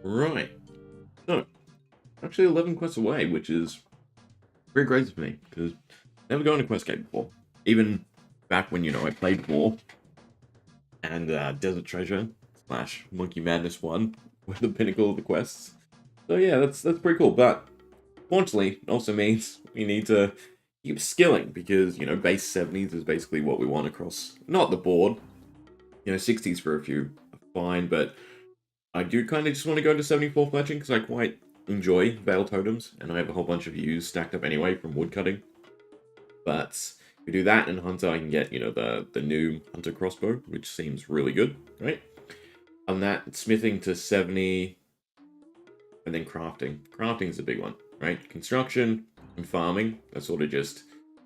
Right. So, actually 11 quests away, which is pretty crazy for me, because never gone to Questgate before. Even back when, I played more, and Desert Treasure slash Monkey Madness 1 were the pinnacle of the quests. So yeah, that's pretty cool. But fortunately, it also means we need to keep skilling, because, base 70s is basically what we want across, not the board. 60s for a few are fine, but I do kind of just want to go to 74 fletching, because I quite enjoy Veil Totems, and I have a whole bunch of views stacked up anyway from woodcutting. But if we do that and Hunter, I can get, the new Hunter crossbow, which seems really good, right? On that, smithing to 70, and then crafting. Crafting's a big one, right? Construction and farming, that's sort of just,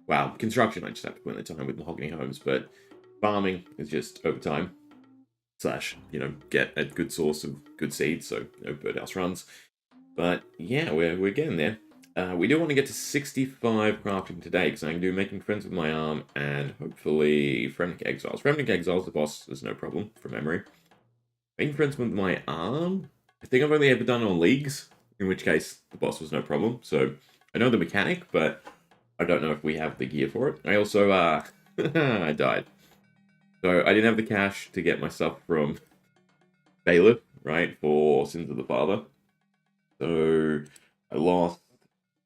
wow, construction I just have to put in the time with mahogany homes, but farming is just over time. Slash, get a good source of good seeds, so, birdhouse runs. But yeah, we're getting there. We do want to get to 65 crafting today, because I can do Making Friends with My Arm and hopefully Fremnik Exiles. Fremnik Exiles, the boss, is no problem from memory. Making Friends with My Arm, I think I've only ever done on leagues, in which case the boss was no problem. So I know the mechanic, but I don't know if we have the gear for it. I also, I died. So I didn't have the cash to get my stuff from Bailiff, right, for Sins of the Father. So I lost.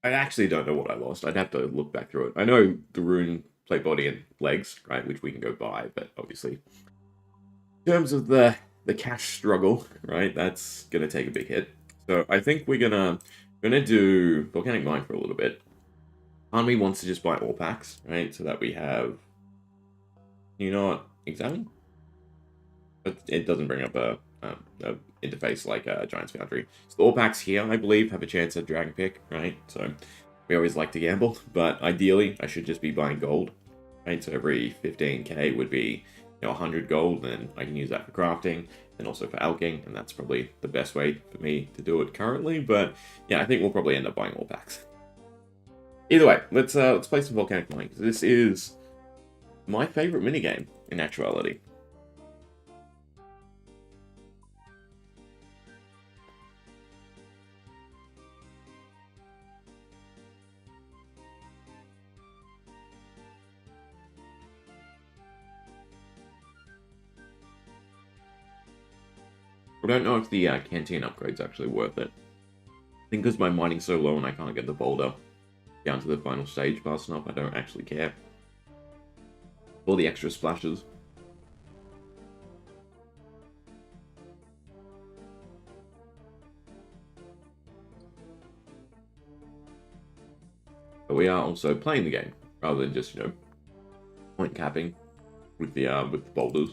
I actually don't know what I lost. I'd have to look back through it. I know the rune plate body and legs, right, which we can go buy, but obviously, in terms of the cash struggle, right, that's gonna take a big hit. So I think we're gonna do Volcanic Mine for a little bit. Part of me wants to just buy all packs, right, so that we have, examine, but it doesn't bring up a interface like Giant's Foundry. So the all packs here, I believe, have a chance at Dragon Pick, right? So we always like to gamble, but ideally, I should just be buying gold, right? So every 15k would be, 100 gold, and I can use that for crafting and also for alching, and that's probably the best way for me to do it currently. But yeah, I think we'll probably end up buying all packs. Either way, let's play some Volcanic Mine, because this is my favorite minigame in actuality. I don't know if the canteen upgrade's actually worth it. I think because my mining's so low and I can't get the boulder down to the final stage fast enough, I don't actually care. All the extra splashes. But we are also playing the game, rather than just, point capping with the boulders.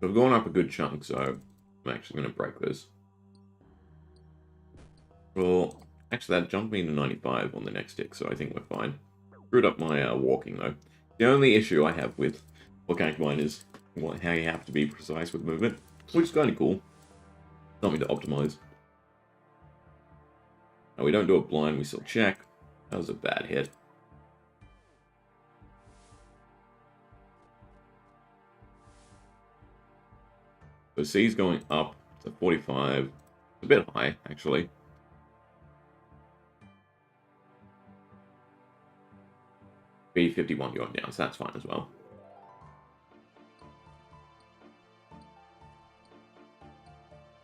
So I've gone up a good chunk, so I'm actually going to break this. Well, actually that jumped me to 95 on the next tick, so I think we're fine. Screwed up my walking, though. The only issue I have with Volcanic Mine is how you have to be precise with movement, which is kind of cool. Something to optimize. Now, we don't do it blind, we still check. That was a bad hit. So C's going up to 45. It's a bit high, actually. B 51 going down, so that's fine as well.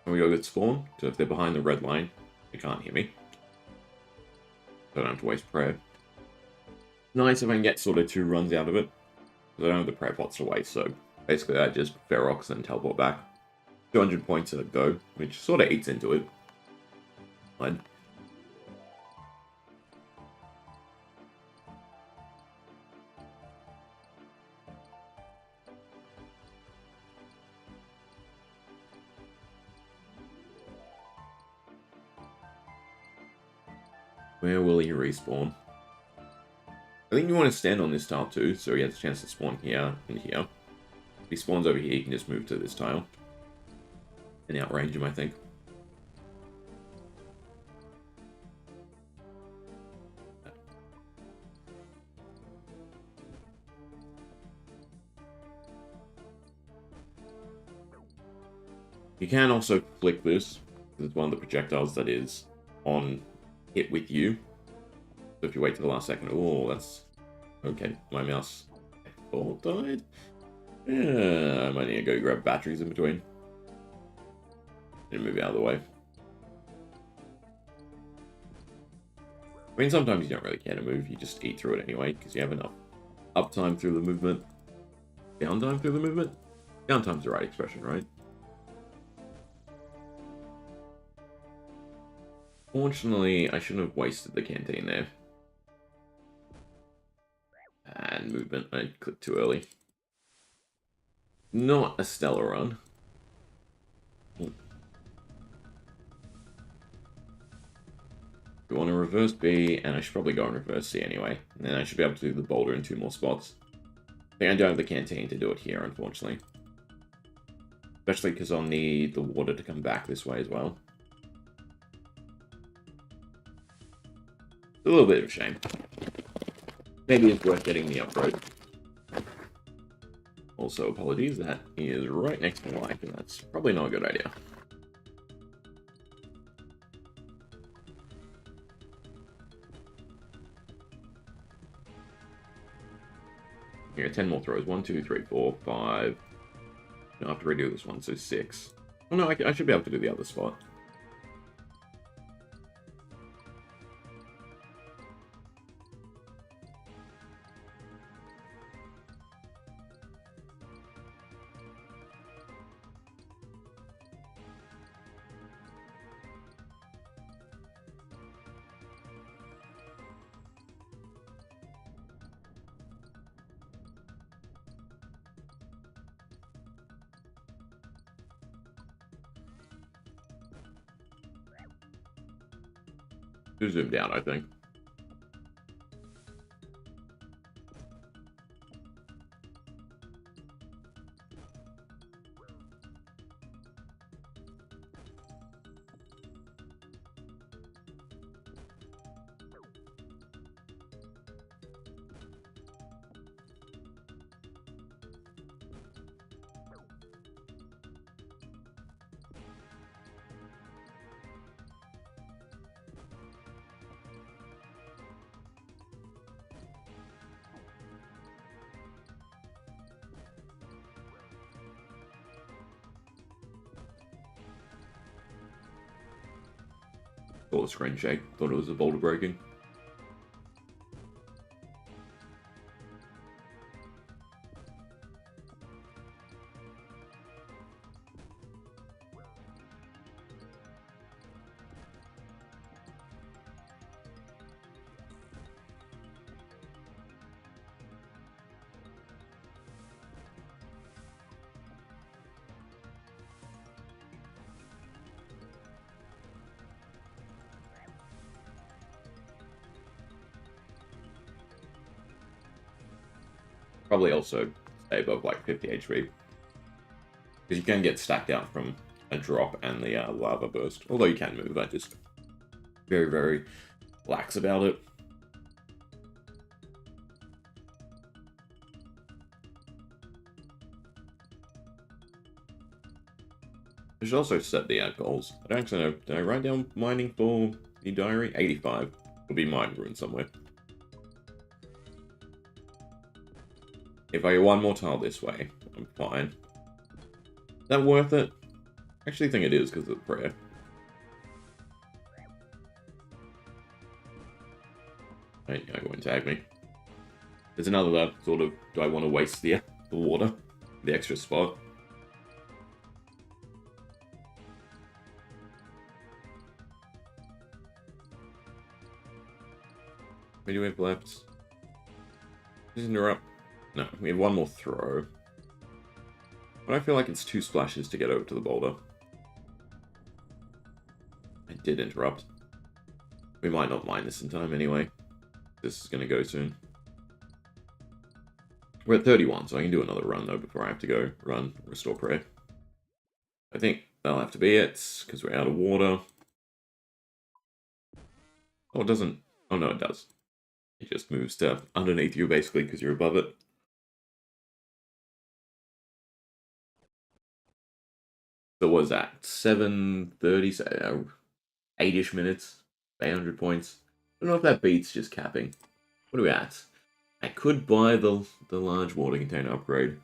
And we go good spawn, so if they're behind the red line, they can't hear me. So I don't have to waste prayer. Nice if I can get sort of 2 runs out of it. Because I don't have the prayer pots to waste, so basically I just Ferox and teleport back. 200 points at a go, which sort of eats into it. Fine. Where will he respawn? I think you want to stand on this tile too, so he has a chance to spawn here and here. If he spawns over here, he can just move to this tile. And outrange him, I think. You can also flick this. It's one of the projectiles that is on hit with you. So if you wait till the last second, oh, that's okay. My mouse all died. Yeah, I might need to go grab batteries in between and move out of the way. I mean, sometimes you don't really care to move. You just eat through it anyway because you have enough uptime through the movement. Downtime through the movement? Downtime's the right expression, right? Fortunately, I shouldn't have wasted the canteen there. And movement, I clicked too early. Not a stellar run. We want to reverse B, and I should probably go and reverse C anyway. And then I should be able to do the boulder in 2 more spots. I think I don't have the canteen to do it here, unfortunately. Especially because I'll need the water to come back this way as well. It's a little bit of a shame. Maybe it's worth getting the upgrade. Also, apologies, that is right next to my mic, and that's probably not a good idea. Here, 10 more throws. 1, 2, 3, 4, 5. I'll have to redo this one, so 6. Oh no, I should be able to do the other spot. Too zoomed out, I think. Saw the screen shake. Thought it was a boulder breaking. Probably also stay above like 50 HP. Because you can get stacked out from a drop and the lava burst. Although you can move, I just very, very lax about it. I should also set the goals. I don't actually know. Did I write down mining for the diary? 85. Will be mine ruined somewhere. If I get one more tile this way, I'm fine. Is that worth it? I actually think it is because of the prayer. Hey, yeah, go and tag me. There's another sort of, do I want to waste the water? The extra spot? What do we have left? Just interrupt. No, we have one more throw. But I feel like it's 2 splashes to get over to the boulder. I did interrupt. We might not mine this in time anyway. This is going to go soon. We're at 31, so I can do another run though before I have to go run Restore Prayer. I think that'll have to be it, because we're out of water. Oh, it doesn't. Oh no, it does. It just moves to underneath you basically because you're above it. So what was that? 7:30, so 8-ish minutes, 800 points. I don't know if that beats just capping. What are we at? I could buy the large water container upgrade.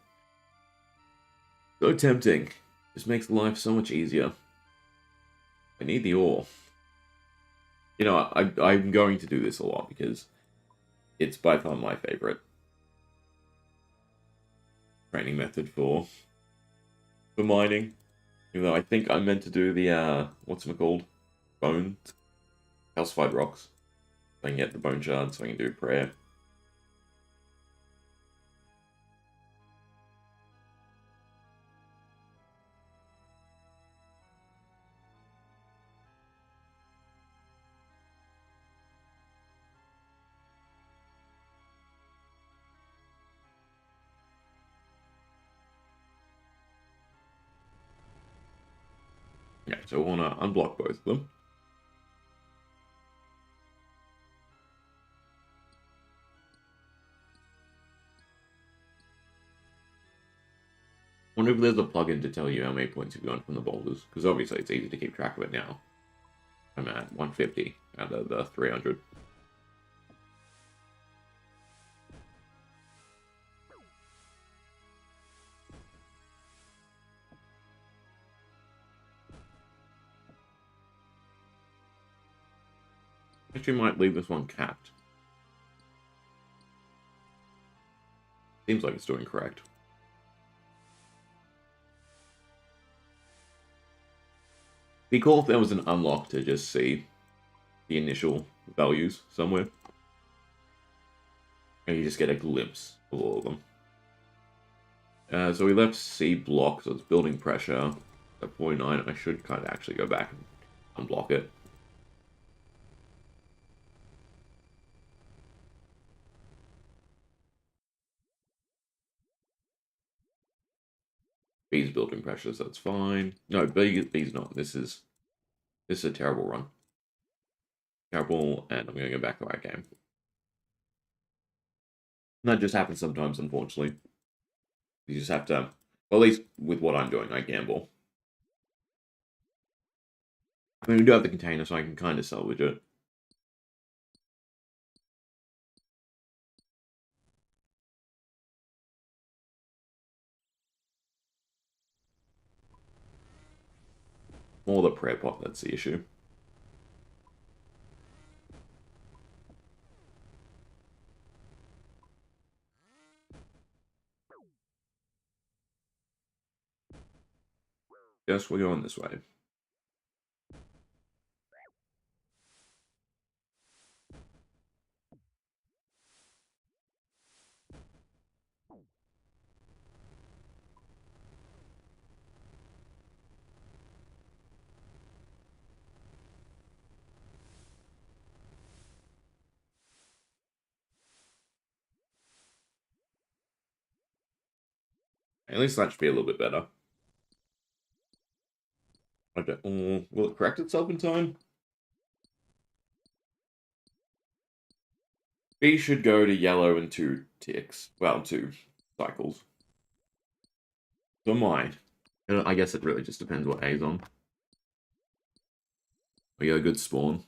So tempting. Just makes life so much easier. I need the ore. You know, I'm going to do this a lot because it's by far my favorite training method for mining. Even though I think I'm meant to do the what's it called? Bone calcified rocks. So I can get the bone shards so I can do prayer. Yeah, so I want to unblock both of them. Wonder if there's a plugin to tell you how many points you've gotten from the boulders, because obviously it's easy to keep track of it now. I'm at 150 out of the 300. Actually might leave this one capped. Seems like it's doing correct. Be cool if there was an unlock to just see the initial values somewhere. And you just get a glimpse of all of them. So we left C block, so it's building pressure at 0.9. I should kind of actually go back and unblock it. B's building pressure, so that's fine. No, B's not. This is a terrible run. Terrible, and I'm going to go back to our game. And that just happens sometimes, unfortunately. You just have to, well, at least with what I'm doing, I gamble. I mean, we do have the container, so I can kind of salvage it. More the prayer pot, that's the issue. Guess we're going this way. At least that should be a little bit better. I don't, will it correct itself in time? B should go to yellow in 2 ticks. Well, 2 cycles. So mine. And I guess it really just depends what A's on. We got a good spawn.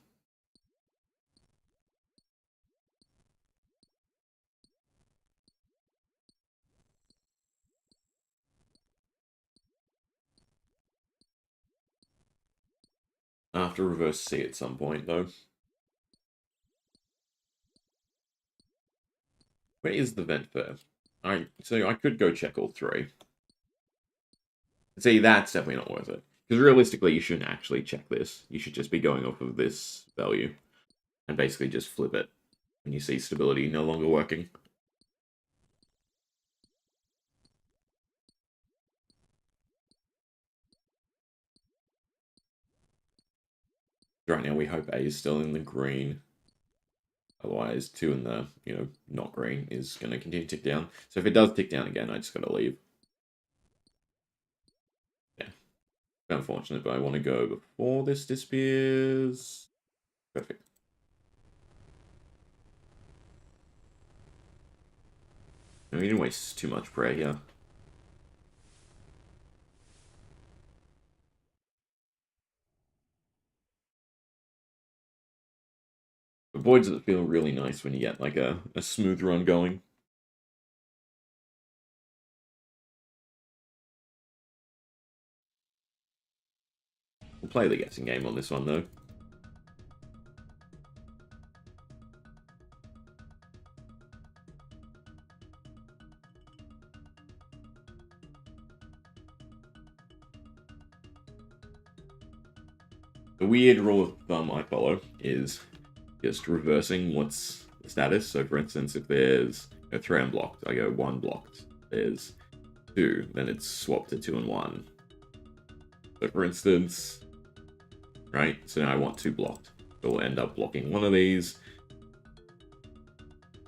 I have to reverse C at some point, though. Where is the vent fair? So I could go check all 3. See, that's definitely not worth it. Because realistically, you shouldn't actually check this. You should just be going off of this value. And basically just flip it when you see stability no longer working. Right now, we hope A is still in the green. Otherwise, 2 in the, not green is going to continue to tick down. So if it does tick down again, I just got to leave. Yeah. Unfortunate, but I want to go before this disappears. Perfect. No, we didn't waste too much prayer here. voids that feel really nice when you get like a smooth run going. We'll play the guessing game on this one though. The weird rule of thumb I follow is just reversing what's the status. So for instance, if there's a 3 unblocked, I go 1 blocked. There's 2, then it's swapped to 2 and 1. So for instance, right, so now I want 2 blocked. So we'll end up blocking one of these.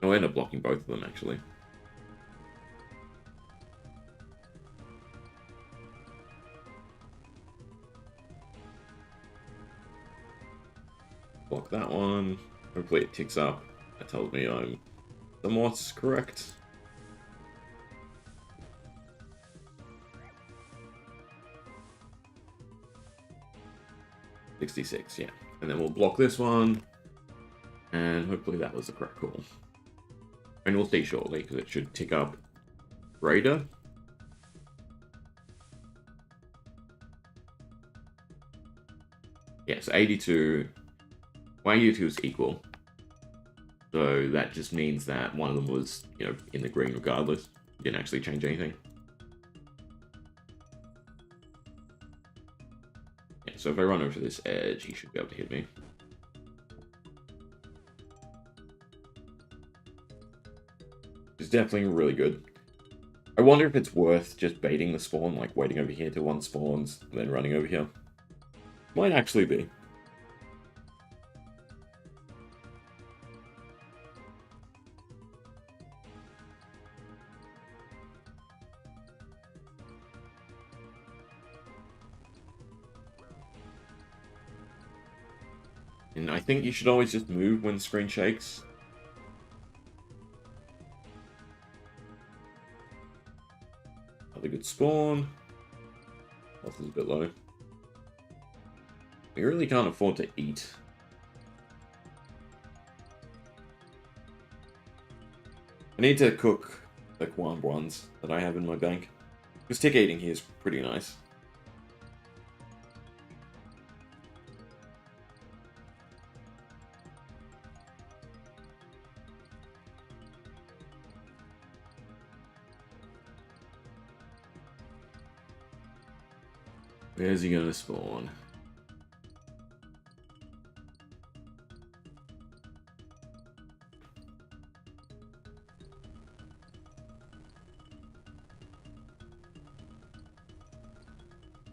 I'll end up blocking both of them actually. Block that one. Hopefully it ticks up. That tells me I'm somewhat correct. $66, yeah. And then we'll block this one. And hopefully that was the correct call. And we'll see shortly, because it should tick up greater. Yeah, so 82. 82 is equal. So that just means that one of them was, you know, in the green regardless. Didn't actually change anything. Yeah, so if I run over this edge, he should be able to hit me. It's definitely really good. I wonder if it's worth just baiting the spawn, like waiting over here till one spawns, and then running over here. Might actually be. And I think you should always just move when the screen shakes. Another good spawn. Health is a bit low. We really can't afford to eat. I need to cook the Quan ones that I have in my bank. Because tick eating here is pretty nice. Where's he gonna spawn?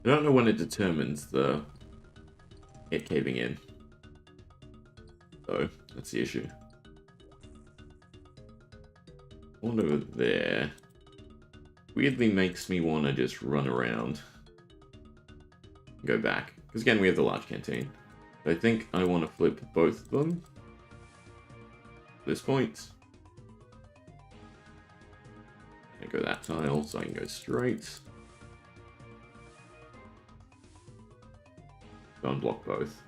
I don't know when it determines the it caving in. So, that's the issue. One over there weirdly makes me want to just run around and go back. Because again, we have the large canteen. I think I want to flip both of them at this point. I go that tile so I can go straight. Go unblock both.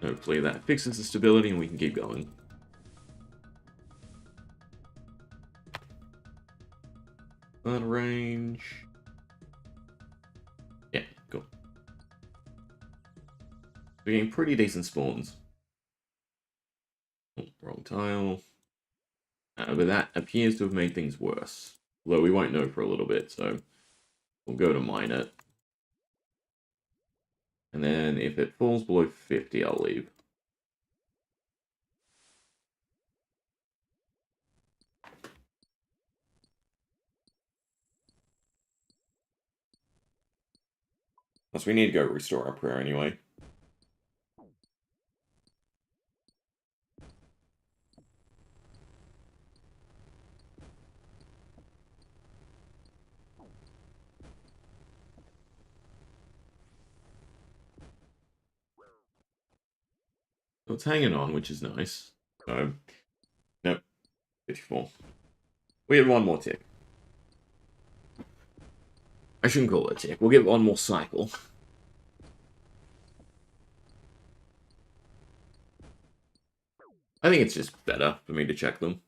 Hopefully that fixes the stability and we can keep going. Out of range. Yeah, cool. We're getting pretty decent spawns. Oh, wrong tile. But that appears to have made things worse. Although we won't know for a little bit, so we'll go to mine it. And then if it falls below 50, I'll leave. Plus, we need to go restore our prayer anyway. So it's hanging on, which is nice. So, nope, 54. We have one more tick. I shouldn't call it a tick. We'll get one more cycle. I think it's just better for me to check them.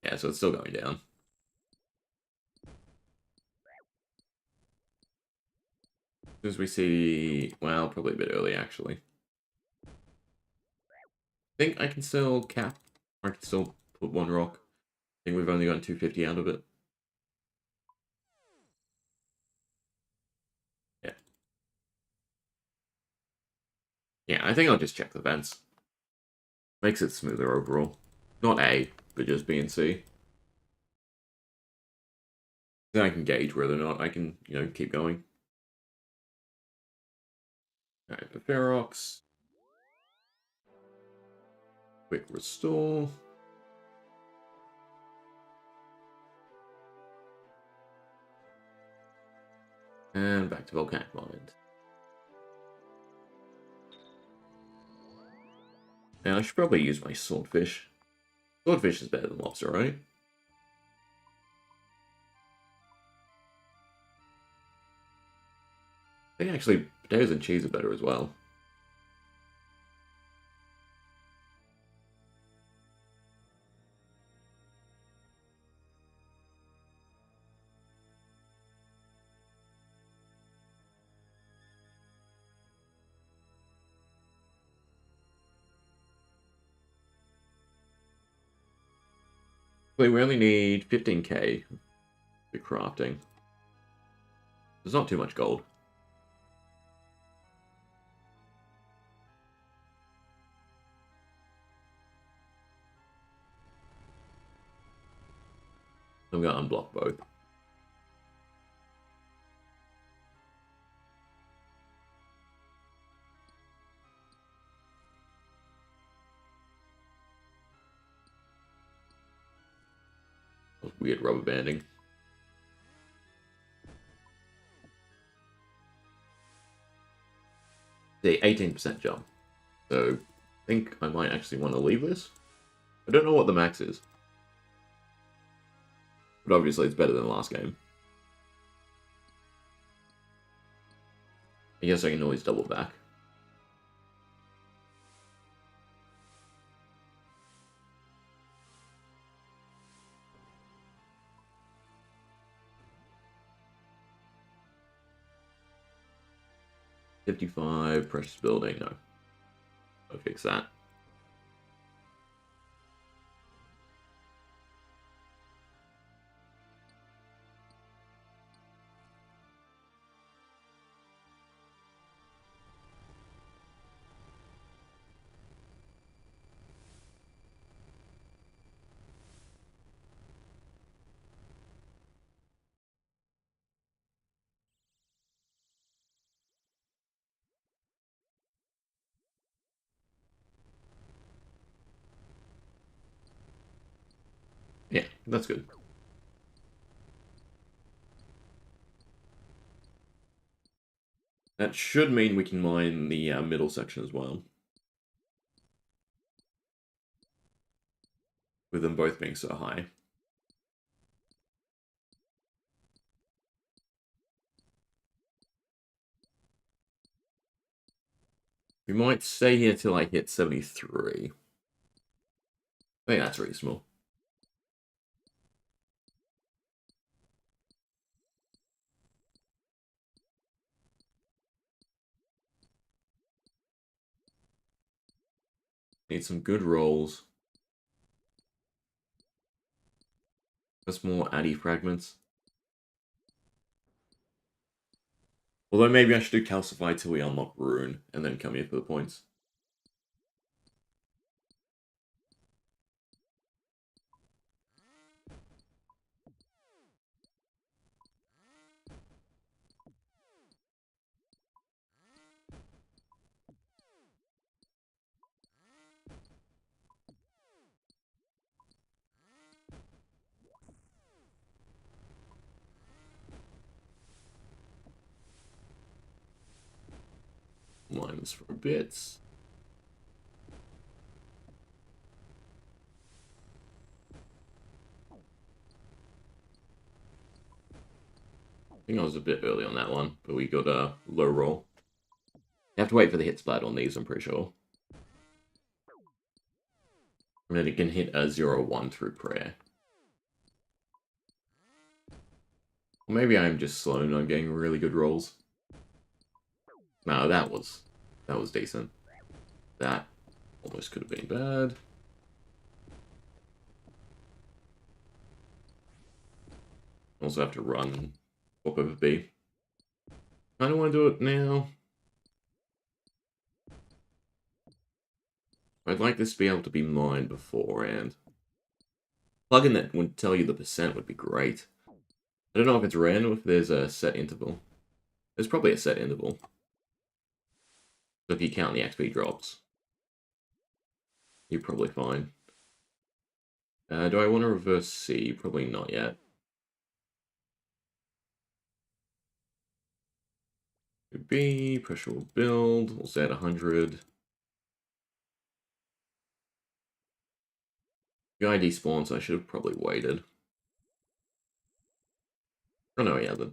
Yeah, so it's still going down. As we see, well, probably a bit early, actually. I think I can still cap, or I can still put one rock. I think we've only gotten 250 out of it. Yeah. Yeah, I think I'll just check the vents. Makes it smoother overall. Not A, but just B and C. Then I can gauge whether or not I can, keep going. Alright, the Ferox. Quick restore. And back to Volcanic Mind. Now, I should probably use my Swordfish. Swordfish is better than Lobster, right? I think actually potatoes and cheese are better as well. Wait, we only need 15k for crafting. There's not too much gold. I'm going to unblock both. Weird rubber banding. The 18% jump. So I think I might actually want to leave this. I don't know what the max is. But obviously it's better than the last game. I guess I can always double back. $55, precious building, no. I'll fix that. Yeah, that's good. That should mean we can mine the middle section as well. With them both being so high. We might stay here till I hit 73. I think that's reasonable. Need some good rolls. Just more addy fragments. Although maybe I should do Calcify till we unlock Rune, and then come here for the points. Lines for bits. I think I was a bit early on that one, but we got a low roll. You have to wait for the hit splat on these, I'm pretty sure. And then it can hit a 0-1 through prayer. Or maybe I'm just slow and I'm getting really good rolls. No, that was decent. That almost could have been bad. Also have to run, swap over B. I don't want to do it now. I'd like this to be able to be mined beforehand. Plugin that would tell you the percent would be great. I don't know if it's random, if there's a set interval. There's probably a set interval. So if you count the XP drops, you're probably fine. Do I want to reverse C? Probably not yet. B, pressure will build. We'll say at 100. The ID spawns, I should have probably waited. Oh no, yeah, then.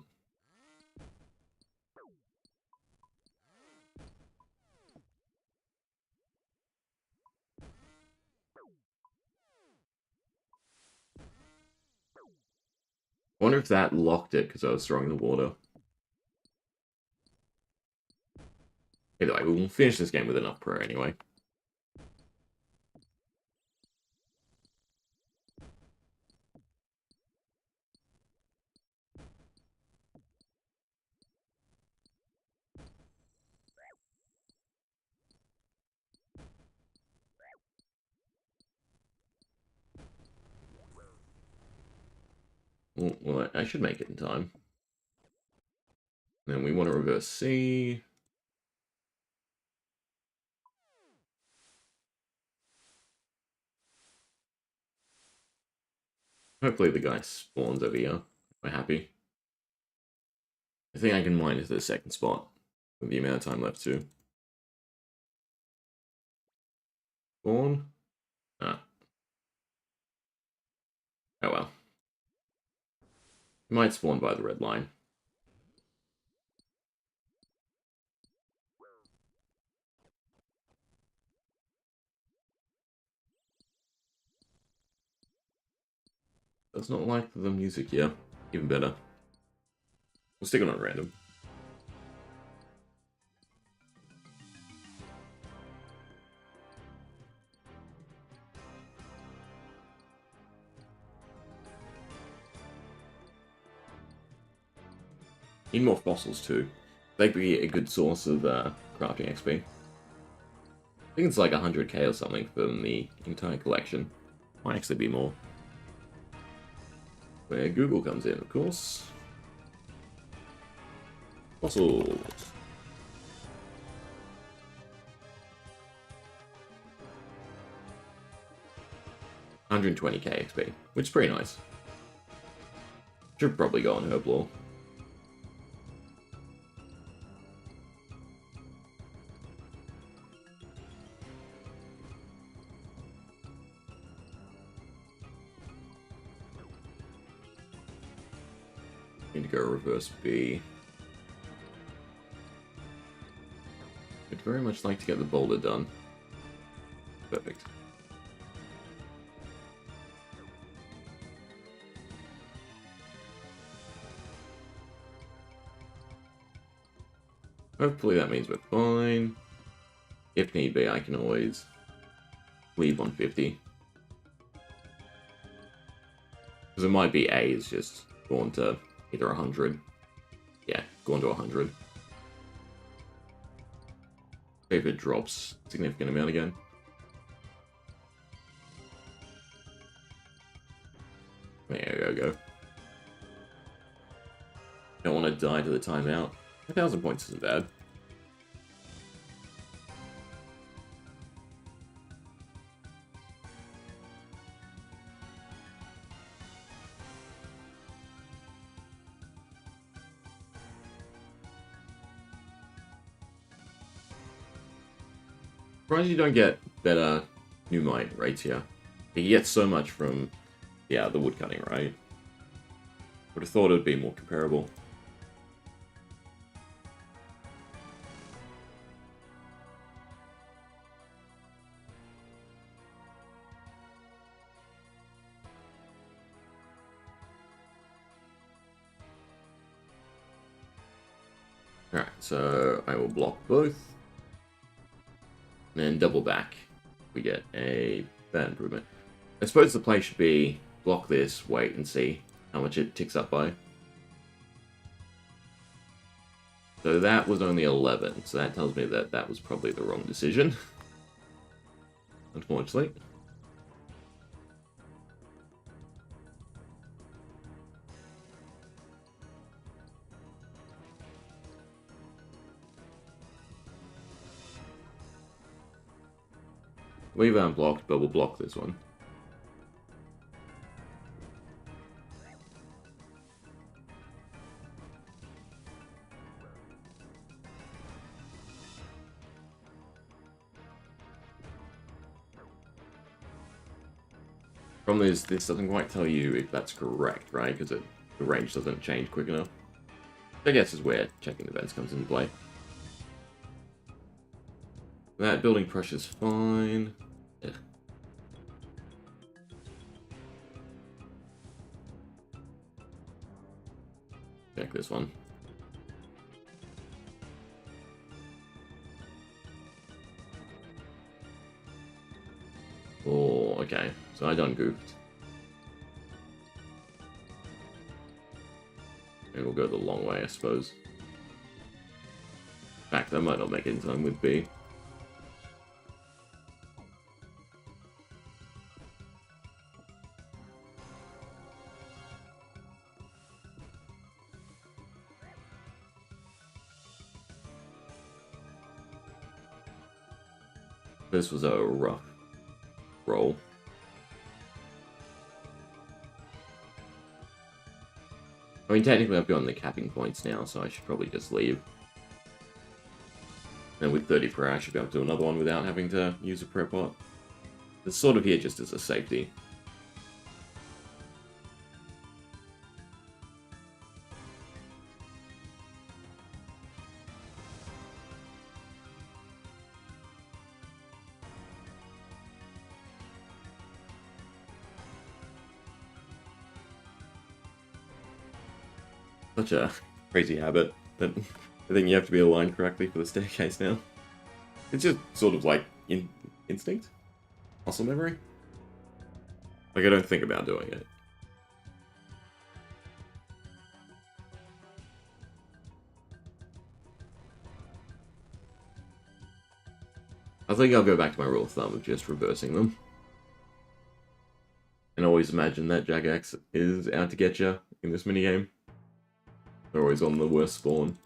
I wonder if that locked it because I was throwing the water. Either way, we'll finish this game with enough prayer anyway. Well, I should make it in time. Then we want to reverse C. Hopefully the guy spawns over here. We're happy. I think I can mine into the second spot with the amount of time left too. Spawn? Ah. Oh well. It might spawn by the red line. Does not like the music here. Even better. We'll stick it on random. Need more fossils too. They'd be a good source of crafting XP. I think it's like 100k or something from the entire collection. Might actually be more. Where Google comes in, of course. Fossils. $120k XP, which is pretty nice. Should probably go on Herblore. Need to go reverse B. I'd very much like to get the boulder done. Perfect. Hopefully that means we're fine. If need be, I can always leave on 50. Because it might be A is just going to either 100. Yeah, going to 100. If it drops a significant amount again. There we go. Don't want to die to the timeout. 1,000 points isn't bad. Surprised you don't get better new mine rates here. You get so much from, yeah, the woodcutting, right? Would have thought it would be more comparable. Alright, so I will block both. And then double back. We get a bad improvement. I suppose the play should be block this, wait and see how much it ticks up by. So that was only 11, so that tells me that that was probably the wrong decision. Unfortunately. We've unblocked, but we'll block this one. Problem is, this doesn't quite tell you if that's correct, right? Because the range doesn't change quick enough. I guess is where checking the events comes into play. That building pressure's fine. Yeah. Check this one. Oh, okay. So I done goofed. Maybe we'll go the long way, I suppose. In fact, I might not make it in time with B. This was a rough roll. I mean, technically I've gone the capping points now, so I should probably just leave. And with 30 per hour, I should be able to do another one without having to use a prep pot. It's sort of here just as a safety. Such a crazy habit that I think you have to be aligned correctly for the staircase now. It's just sort of like instinct? Muscle memory? Like, I don't think about doing it. I think I'll go back to my rule of thumb of just reversing them. And always imagine that Jagex is out to get you in this minigame. They're always on the worst spawn.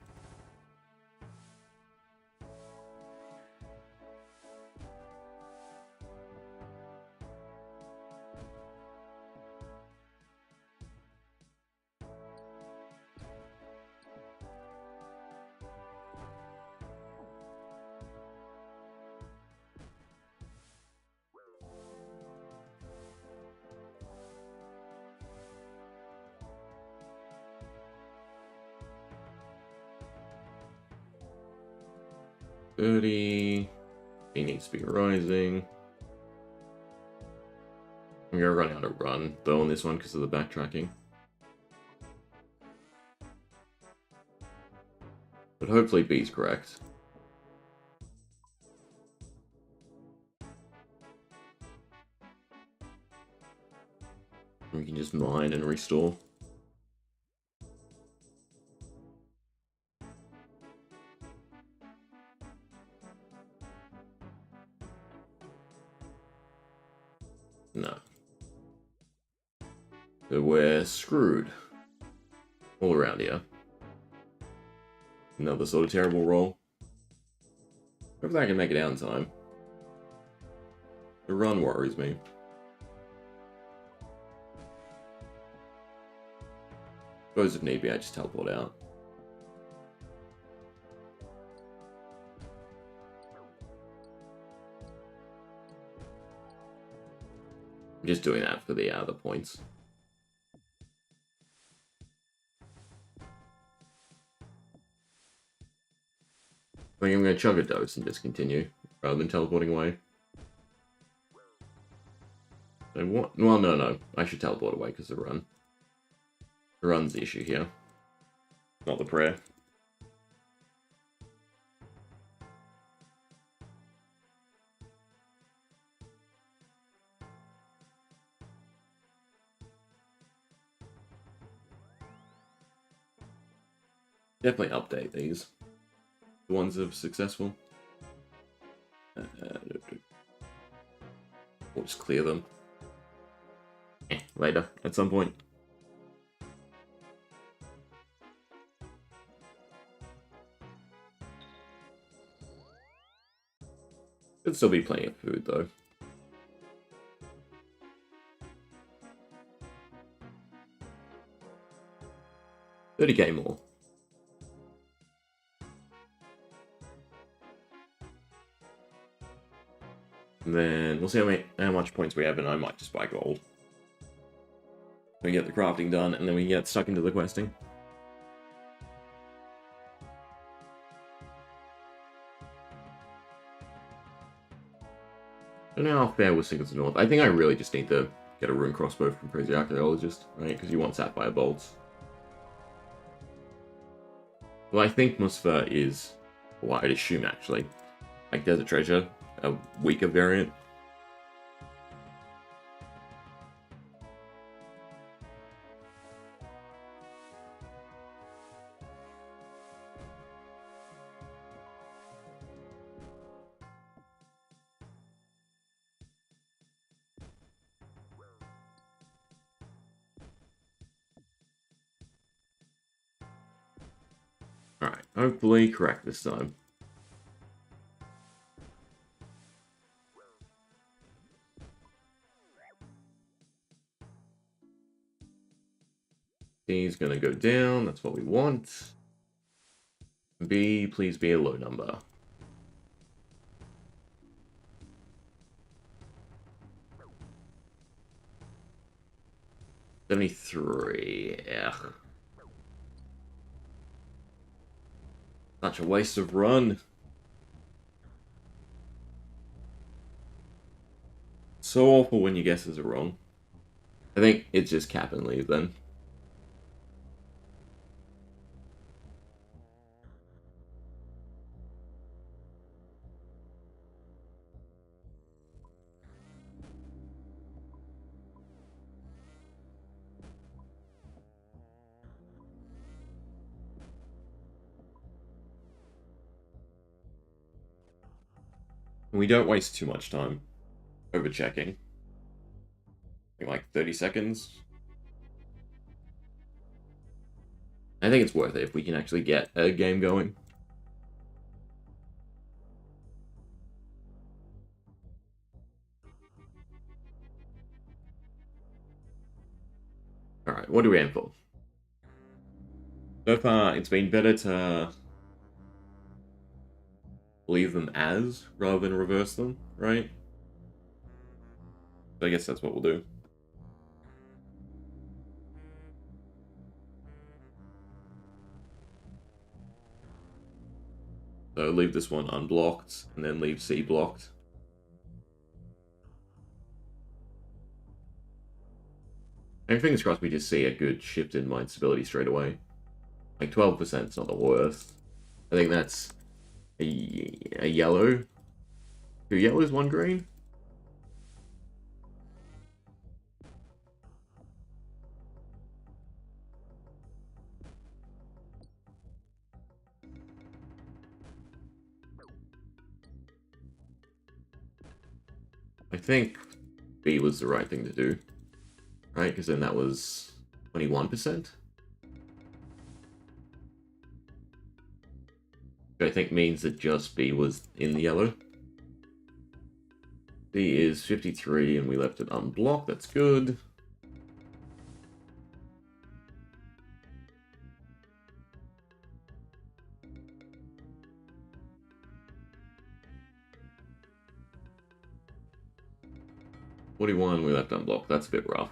He needs to be rising. I'm gonna run out of run though on this one because of the backtracking. But hopefully B's correct. We can just mine and restore. No. So we're screwed. All around here. Another sort of terrible roll. Hopefully I can make it out in time. The run worries me. Suppose if need be, I just teleport out. I'm just doing that for the other points. I think I'm going to chug a dose and just continue, rather than teleporting away. So what? Well, no. I should teleport away because of the run. The run's the issue here. Not the prayer. Definitely update these. The ones that are successful. We'll just clear them. Later, at some point. Could still be plenty of food, though. $30K more. And then we'll see how much points we have, and I might just buy gold. We get the crafting done, and then we get stuck into the questing. I don't know how fair with Singles North. I think I really just need to get a rune crossbow from Crazy Archaeologist, right? Because you want sapphire bolts. Well, I think Musfa is, well, I'd assume actually, like Desert Treasure, a weaker variant. Alright, hopefully correct this time. He's gonna go down, that's what we want. B, please be a low number. $73, ugh. Such a waste of run. So awful when your guesses are wrong. I think it's just cap and leave then. We don't waste too much time over checking. Like 30 seconds. I think it's worth it if we can actually get a game going. Alright, what do we aim for? So far, it's been better to leave them as, rather than reverse them, right? So I guess that's what we'll do. So leave this one unblocked, and then leave C blocked. And fingers crossed we just see a good shift in mind stability straight away. Like 12% is not the worst. I think that's a yellow. 2 yellows, 1 green? I think B was the right thing to do. Right, because then that was 21%. Which I think means that just B was in the yellow. D is 53 and we left it unblocked, that's good. $41 we left unblocked, that's a bit rough.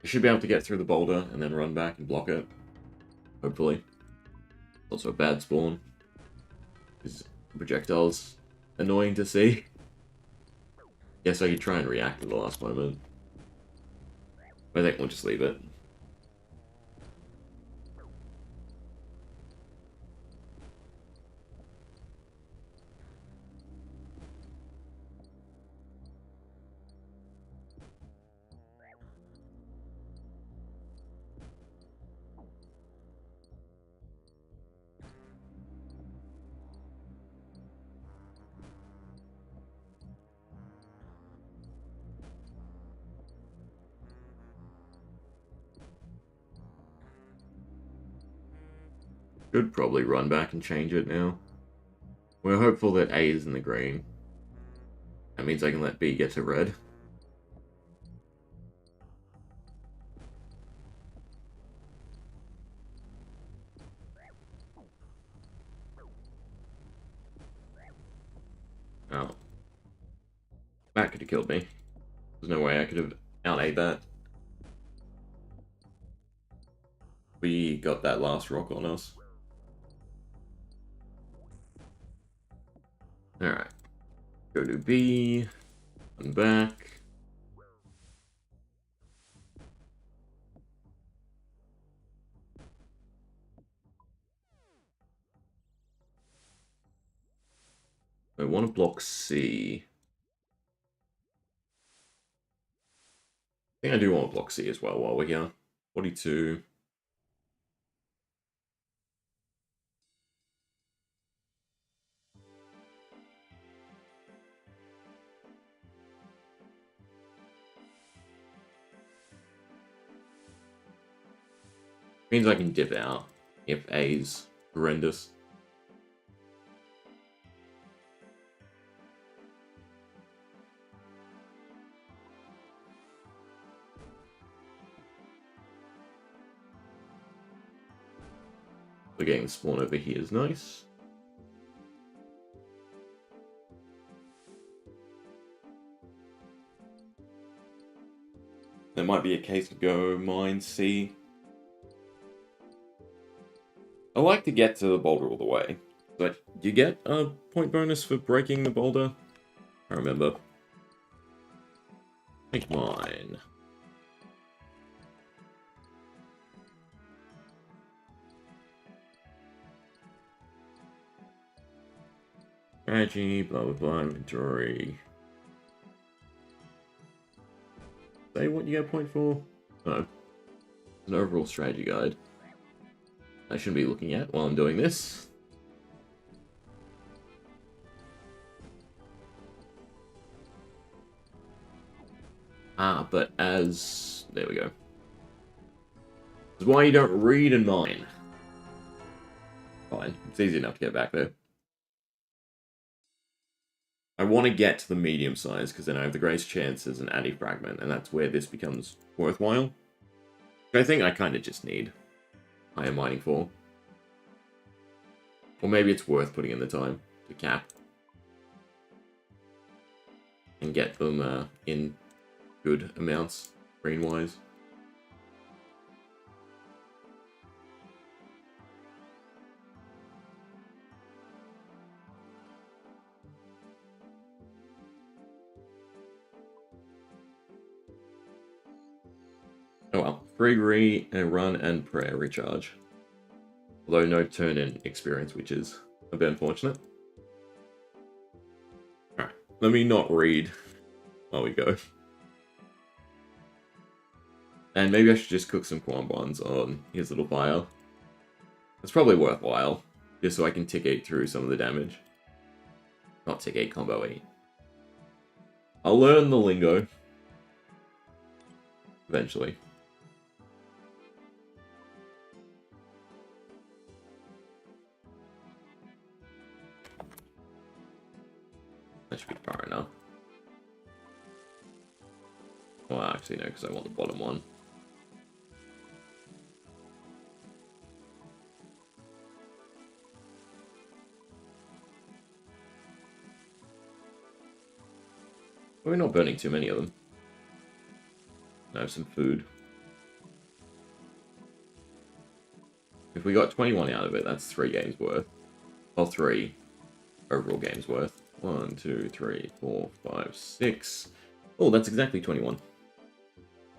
We should be able to get through the boulder and then run back and block it. Hopefully. Also a bad spawn. Because projectiles annoying to see. Guess I could try and react at the last moment. I think we'll just leave it. Should probably run back and change it now. We're hopeful that A is in the green. That means I can let B get to red. Oh. That could have killed me. There's no way I could have out-A'd that. We got that last rock on us. Alright. Go to B. Come back. I want to block C. I think I do want to block C as well while we're here. 42. Means I can dip out if A's horrendous. The getting spawn over here is nice. There might be a case to go mine C. I like to get to the boulder all the way, but you get a point bonus for breaking the boulder? I remember. Take mine. Strategy, blah blah blah, inventory. Say what you get a point for? No. An overall strategy guide. I shouldn't be looking at while I'm doing this. But as... There we go. This is why you don't read and mine. Fine. It's easy enough to get back there. I want to get to the medium size, because then I have the greatest chance as an anti-fragment, and that's where this becomes worthwhile. Which I think I kind of just need higher mining for. Or maybe it's worth putting in the time to cap. And get them in good amounts, green-wise. Oh well. Free run and prayer recharge. Although no turn-in experience, which is a bit unfortunate. Alright, let me not read while we go. And maybe I should just cook some Quambons on his little fire. It's probably worthwhile, just so I can tick 8 through some of the damage. Not tick 8, combo 8. I'll learn the lingo. Eventually. That should be far enough. Well, actually, no, because I want the bottom one. We're not burning too many of them. I have some food. If we got 21 out of it, that's 3 games worth. Well, 3 overall games worth. 1, 2, 3, 4, 5, 6. Oh, that's exactly 21.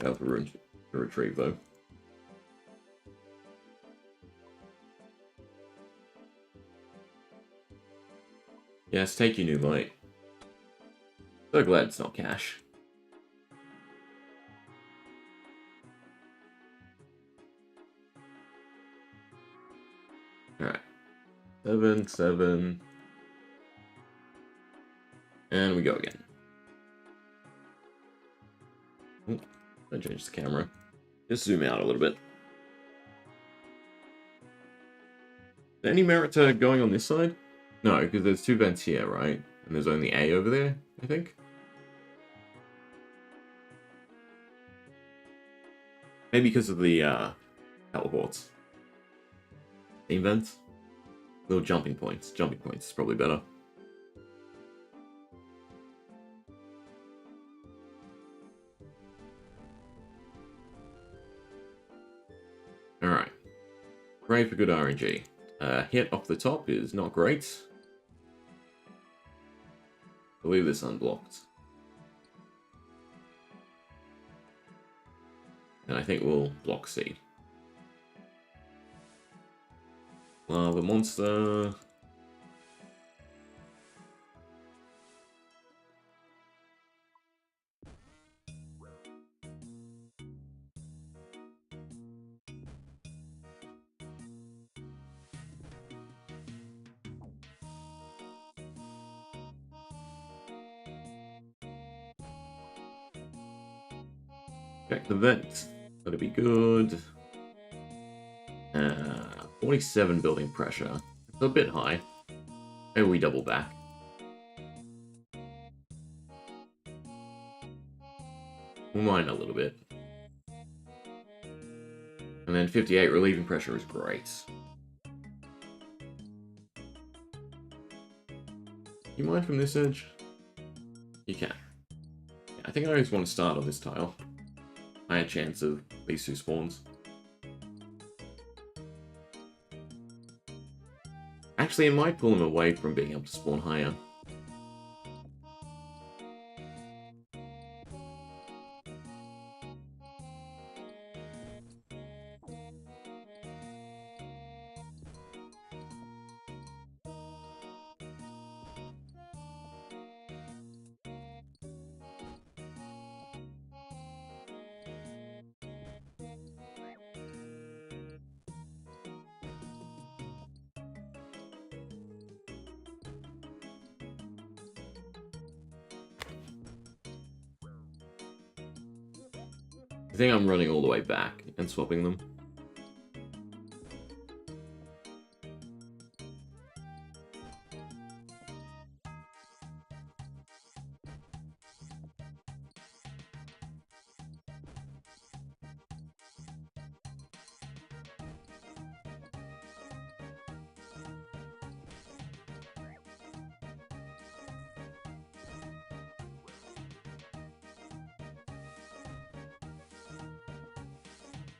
Failed to retrieve, though. Yes, take your new might. So glad it's not cash. Alright. 7, 7. And we go again. Oh, I changed the camera. Just zoom out a little bit. there any merit to going on this side? No, because there's 2 vents here, right? And there's only A over there, I think? Maybe because of the, teleports. Steam vents? Little jumping points. Jumping points is probably better. Alright. Pray for good RNG. Hit off the top is not great. I believe this unblocked. And I think we'll block C. Lava monster. Check the vent. Gotta be good. 47 building pressure. It's a bit high. Maybe we double back. We'll mine a little bit. And then 58 relieving pressure is great. You mine from this edge? You can. Yeah, I think I always want to start on this tile. Higher chance of these 2 spawns. Actually, it might pull him away from being able to spawn higher. I think I'm running all the way back and swapping them.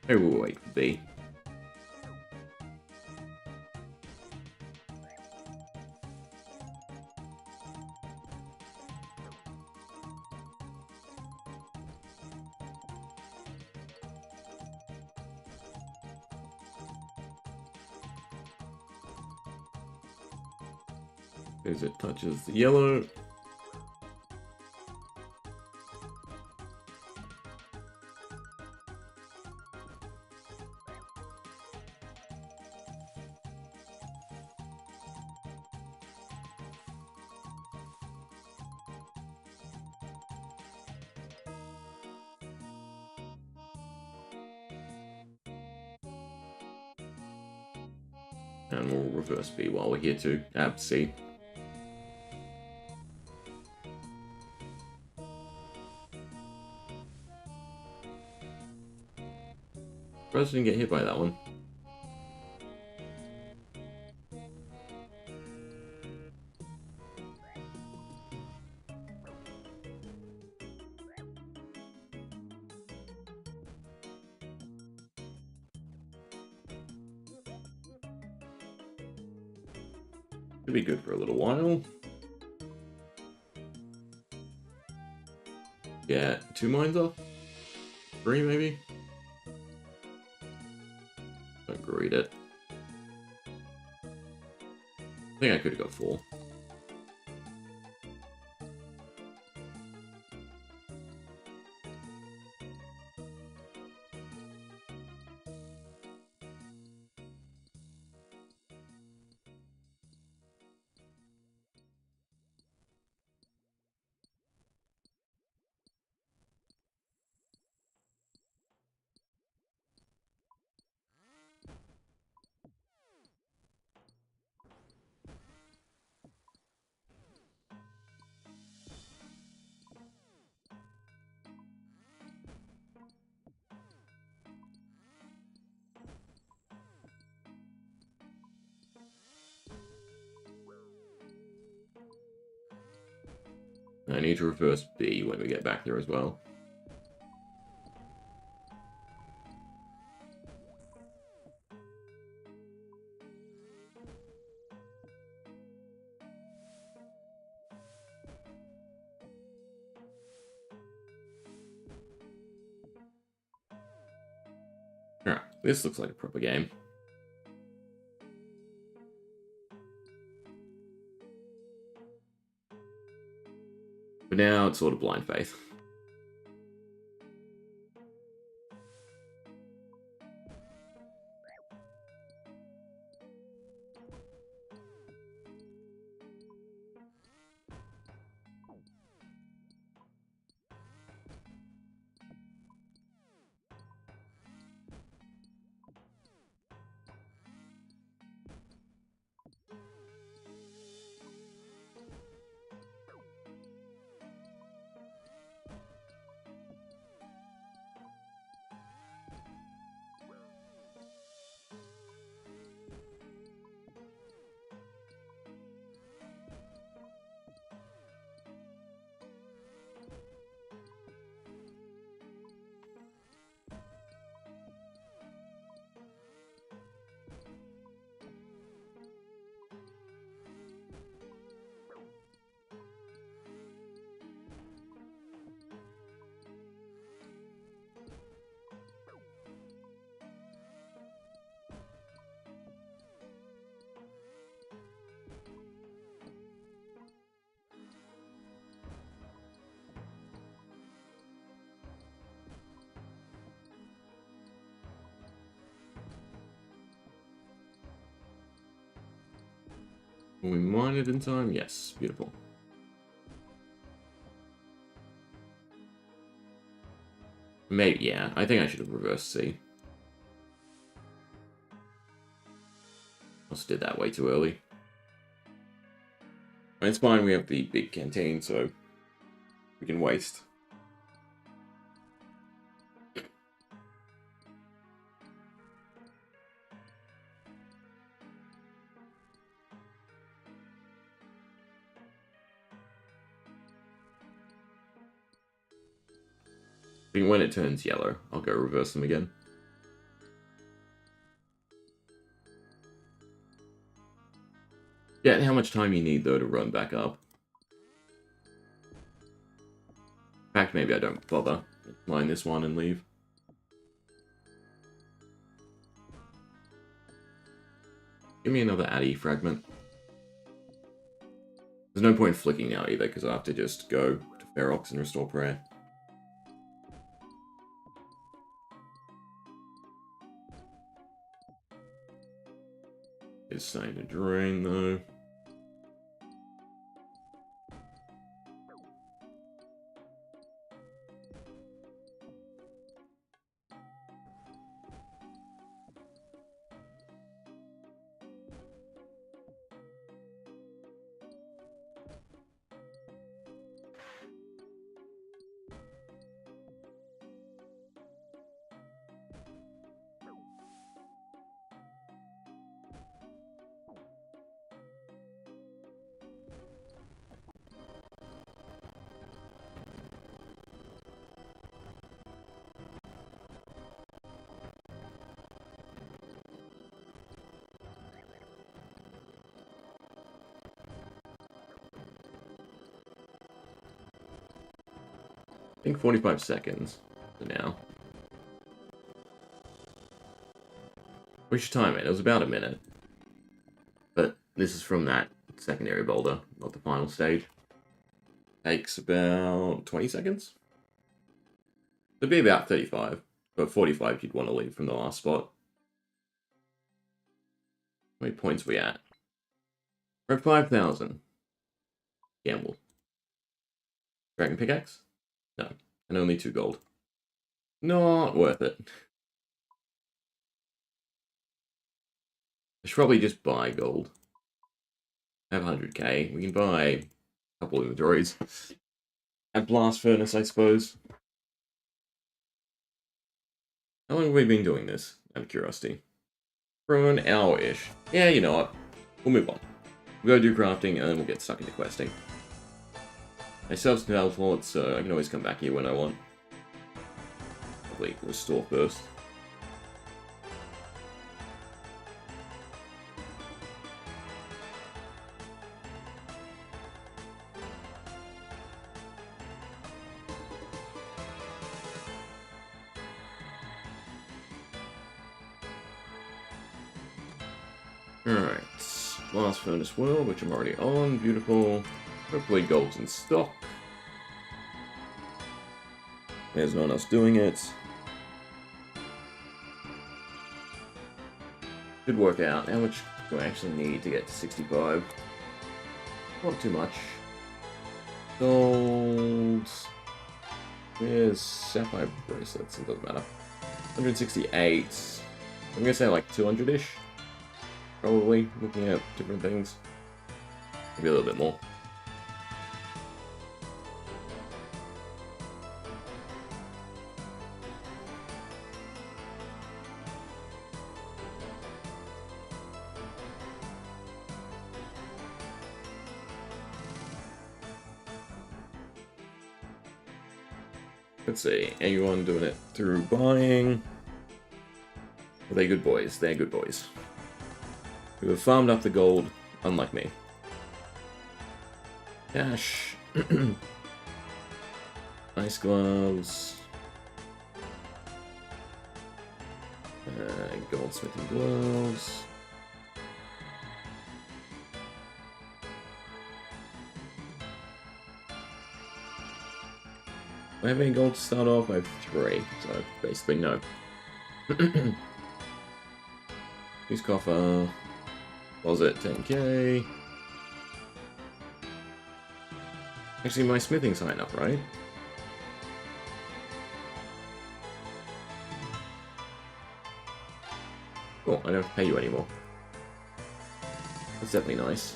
Maybe we'll wait for B. As it touches the yellow. And we'll reverse B while we're here too. C. Surprised I didn't get hit by that one. Should be good for a little while. Yeah, 2 mines off? 3 maybe? Don't greed it. I think I could have got 4. I need to reverse B when we get back there as well. Alright, this looks like a proper game. But now it's sort of blind faith. We mine it in time? Yes, beautiful. Maybe, yeah. I think I should have reversed C. Also did that way too early. It's fine, we have the big canteen, so we can waste. I think when it turns yellow, I'll go reverse them again. Yeah, how much time you need, though, to run back up. In fact, maybe I don't bother. Mine this one and leave. Give me another Addy fragment. There's no point flicking now either, because I have to just go to Ferox and restore prayer. It's starting to drain, though. I think 45 seconds for now. We should time it. It was about a minute. But this is from that secondary boulder, not the final stage. Takes about 20 seconds. It'd be about 35, but 45 you'd want to leave from the last spot. How many points are we at? We're at 5,000. Gamble. Dragon pickaxe? No. And only 2 gold. Not worth it. I should probably just buy gold. I have 100k. We can buy a couple of inventories. And blast furnace, I suppose. How long have we been doing this? Out of curiosity. For an hour-ish. Yeah, you know what? We'll move on. We'll go do crafting, and then we'll get stuck into questing. I still have some teleport, so I can always come back here when I want. Probably restore first. Alright, last furnace world, which I'm already on, beautiful. Hopefully gold's in stock. There's no one else doing it. Should work out. How much do I actually need to get to 65? Not too much. Gold. Where's sapphire bracelets? It doesn't matter. 168. I'm gonna say like 200-ish. Probably, looking at different things. Maybe a little bit more. Let's see, anyone doing it through buying? Are they good boys? They're good boys. Who have farmed up the gold, unlike me. Cash. Ice gloves. Goldsmithing gloves. Do I have any gold to start off? I have 3, so basically no. Use coffer. What was it? 10k. Actually, my smithing's high enough, right? Cool, I don't have to pay you anymore. That's definitely nice.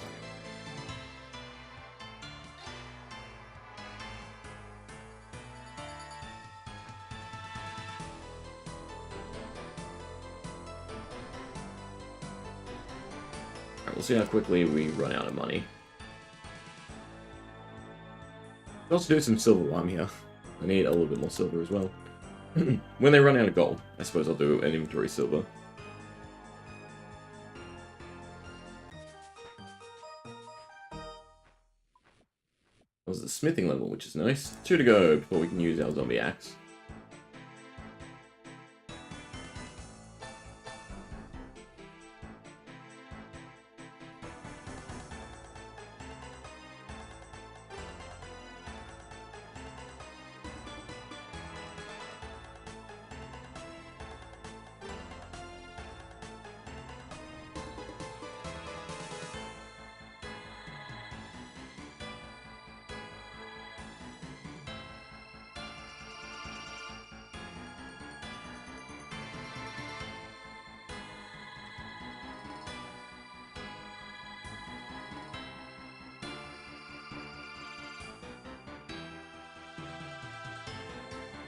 We'll see how quickly we run out of money. I'll also do some silver while I'm here. I need a little bit more silver as well. When they run out of gold, I suppose I'll do an inventory silver. That was the smithing level, which is nice. 2 to go before we can use our zombie axe.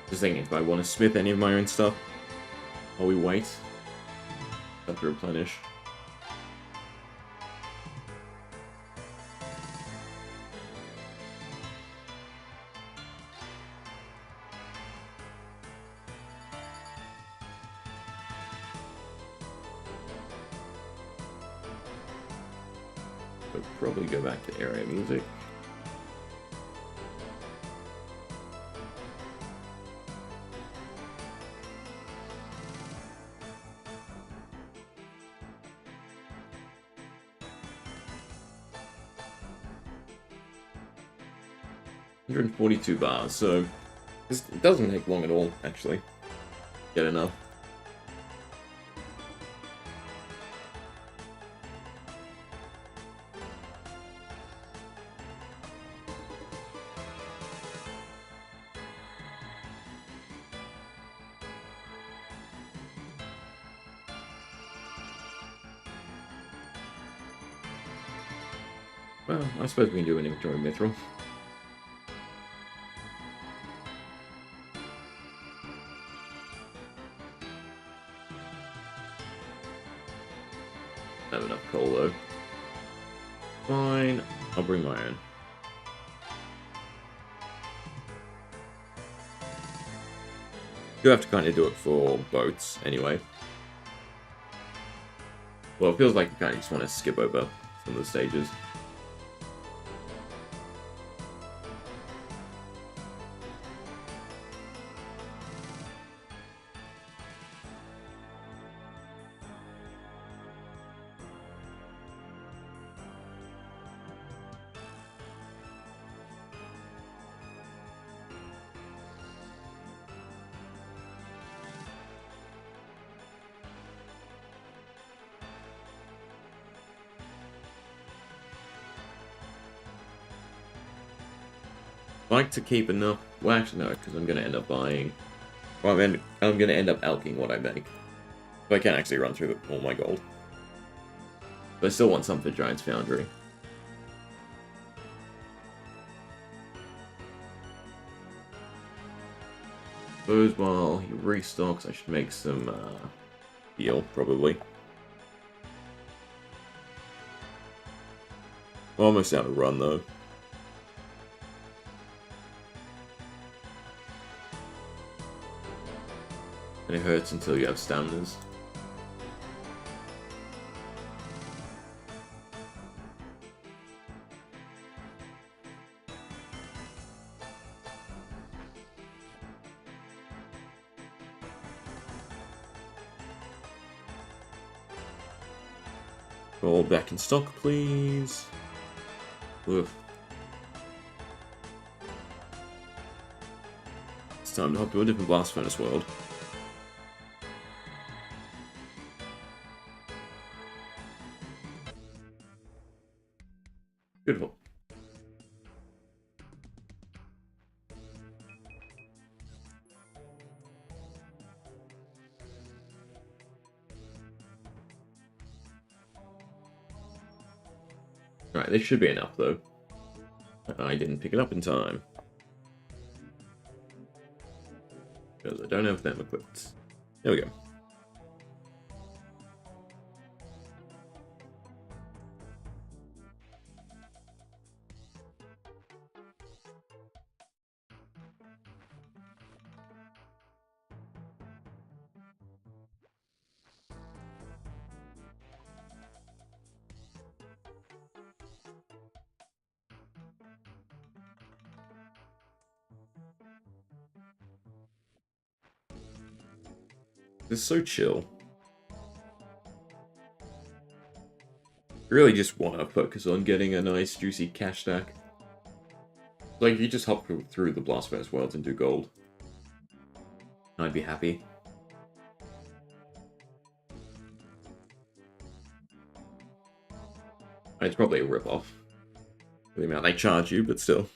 Just thinking if I want to smith any of my own stuff while we wait. Have to replenish. I'll probably go back to area music. $142 bars, so it doesn't take long at all, actually. Get enough. Well, I suppose we can do an inventory mithril. Have enough coal though. Fine, I'll bring my own. Do have to kind of do it for boats, anyway. Well, it feels like you kind of just want to skip over some of the stages. I like to keep enough. Well, actually, no, because I'm going to end up buying. Well, I'm going to end up alching what I make. So I can't actually run through all my gold. But I still want some for Giant's Foundry. Suppose while he restocks, I should make some heal, probably. Almost out of run, though. And it hurts until you have staminas. All back in stock, please. Ugh. It's time to hop to a different blast furnace world. Beautiful. Alright, this should be enough, though. I didn't pick it up in time. Because I don't have them equipped. There we go. It's so chill. Really just want to focus on getting a nice juicy cash stack. Like, you just hop through the blast furnace worlds and do gold. I'd be happy. It's probably a rip-off. For the amount they charge you, but still.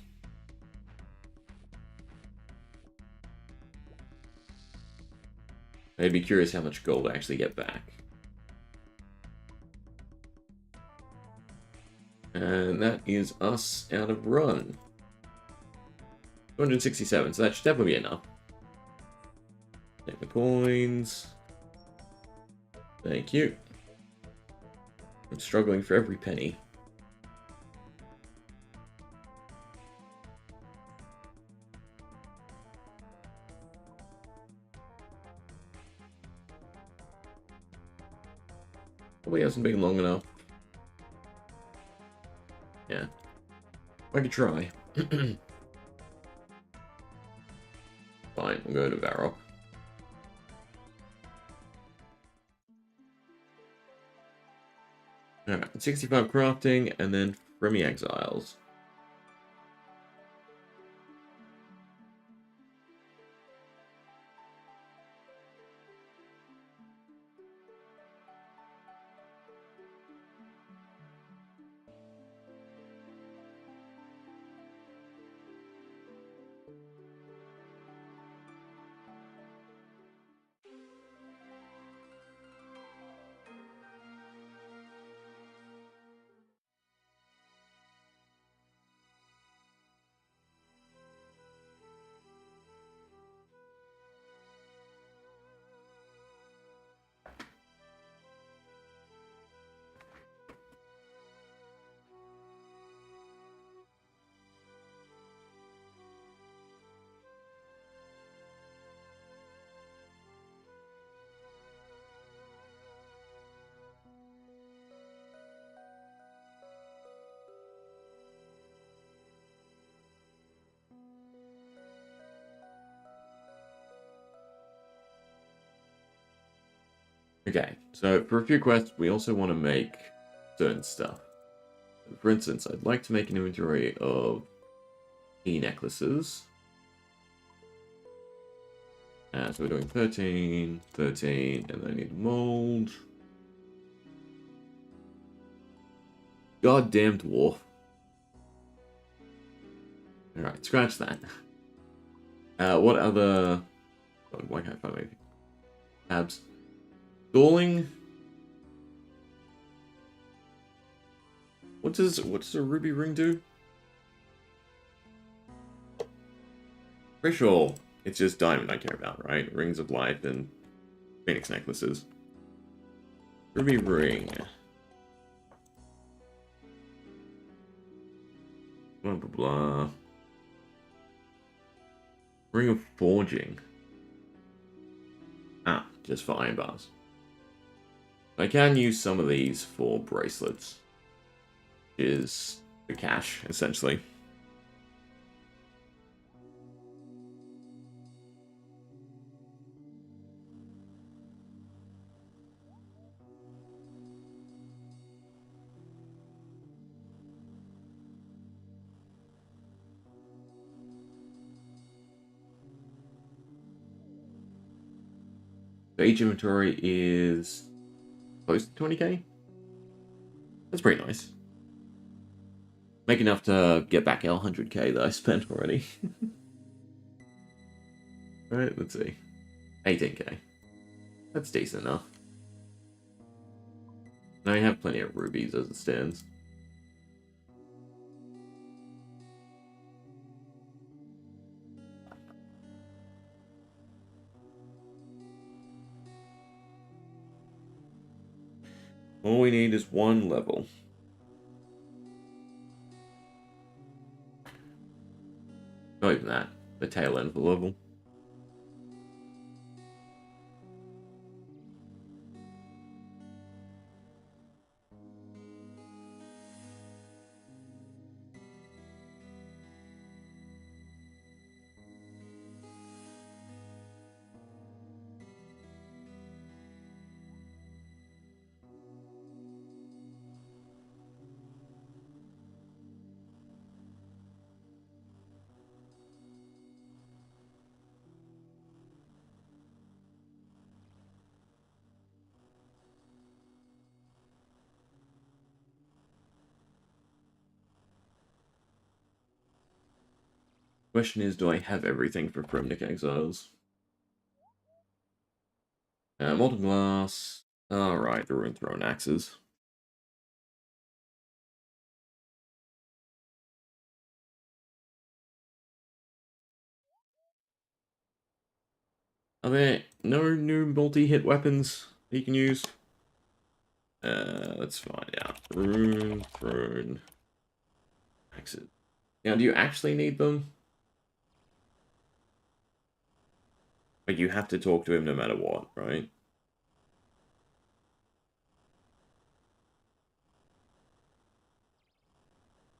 I'd be curious how much gold I actually get back. And that is us out of run. 267, so that should definitely be enough. Take the coins. Thank you. I'm struggling for every penny. Probably hasn't been long enough. Yeah. I could try. Fine, we'll go to Varrock. Alright, 65 crafting, and then Fremi Exiles. Okay, so for a few quests, we also want to make certain stuff. For instance, I'd like to make an inventory of key necklaces. So we're doing 13, 13, and then I need mold. Goddamn dwarf. Alright, scratch that. What other... Oh, why can't I find my tabs? Stalling? What does a ruby ring do? Pretty sure it's just diamond I care about, right? Rings of life and phoenix necklaces. Ruby ring. Blah blah blah. Ring of forging. Ah, just for iron bars. I can use some of these for bracelets. Which is the cash, essentially. So each inventory is close to 20k. That's pretty nice. Make enough to get back our 100k that I spent already. Right, let's see. 18k. That's decent enough. Now I have plenty of rubies as it stands. All we need is one level. Not even that. The tail end of the level. Question is, do I have everything for Chromnic Exiles? Molten Glass. Alright, the Rune Throne Axes. Are there no new multi-hit weapons that you can use? Let's find out. Rune Throne Axes. Now, do you actually need them? But you have to talk to him no matter what, right?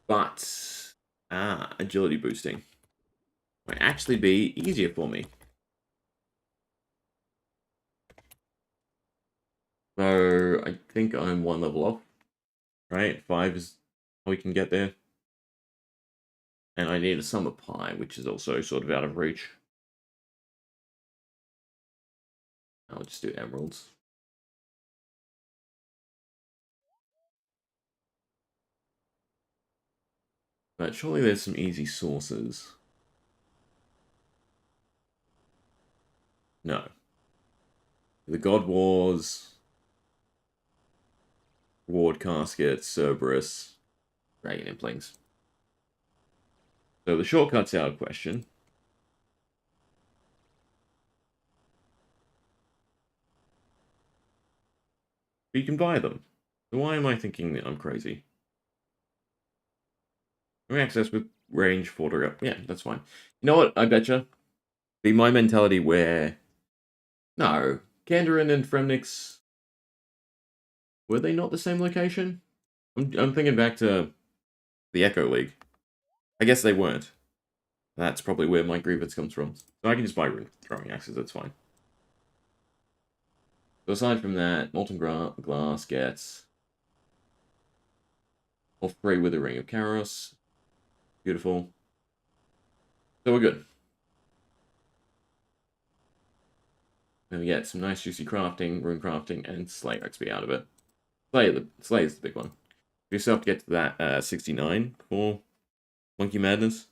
But, agility boosting might actually be easier for me. So, I think I'm one level off, right? 5 is how we can get there. And I need a summer pie, which is also sort of out of reach. I'll just do emeralds. But surely there's some easy sources. No. The God Wars, Reward Casket, Cerberus, Dragon Implings. So the shortcut's out of question. But you can buy them. So why am I thinking that I'm crazy? Access with range 4 up. Yeah, that's fine. You know what? I betcha. Be my mentality where... No. Kandarin and Fremnix... Were they not the same location? I'm thinking back to the Echo League. I guess they weren't. That's probably where my grievance comes from. So I can just buy rune throwing axes, that's fine. So aside from that, molten glass gets all 3 with a ring of Karos. Beautiful. So we're good. And we get some nice juicy crafting, rune crafting, and Slay XP out of it. Slay is the big one. We still have to get to that 69 for Monkey Madness.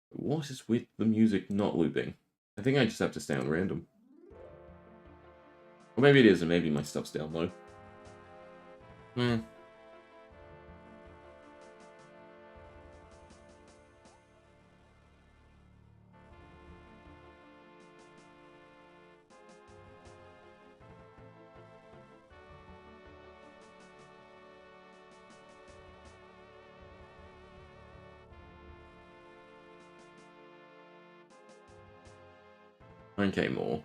What is with the music not looping? I think I just have to stay on random. Or maybe it is, and maybe my stuff's down low. $9K more.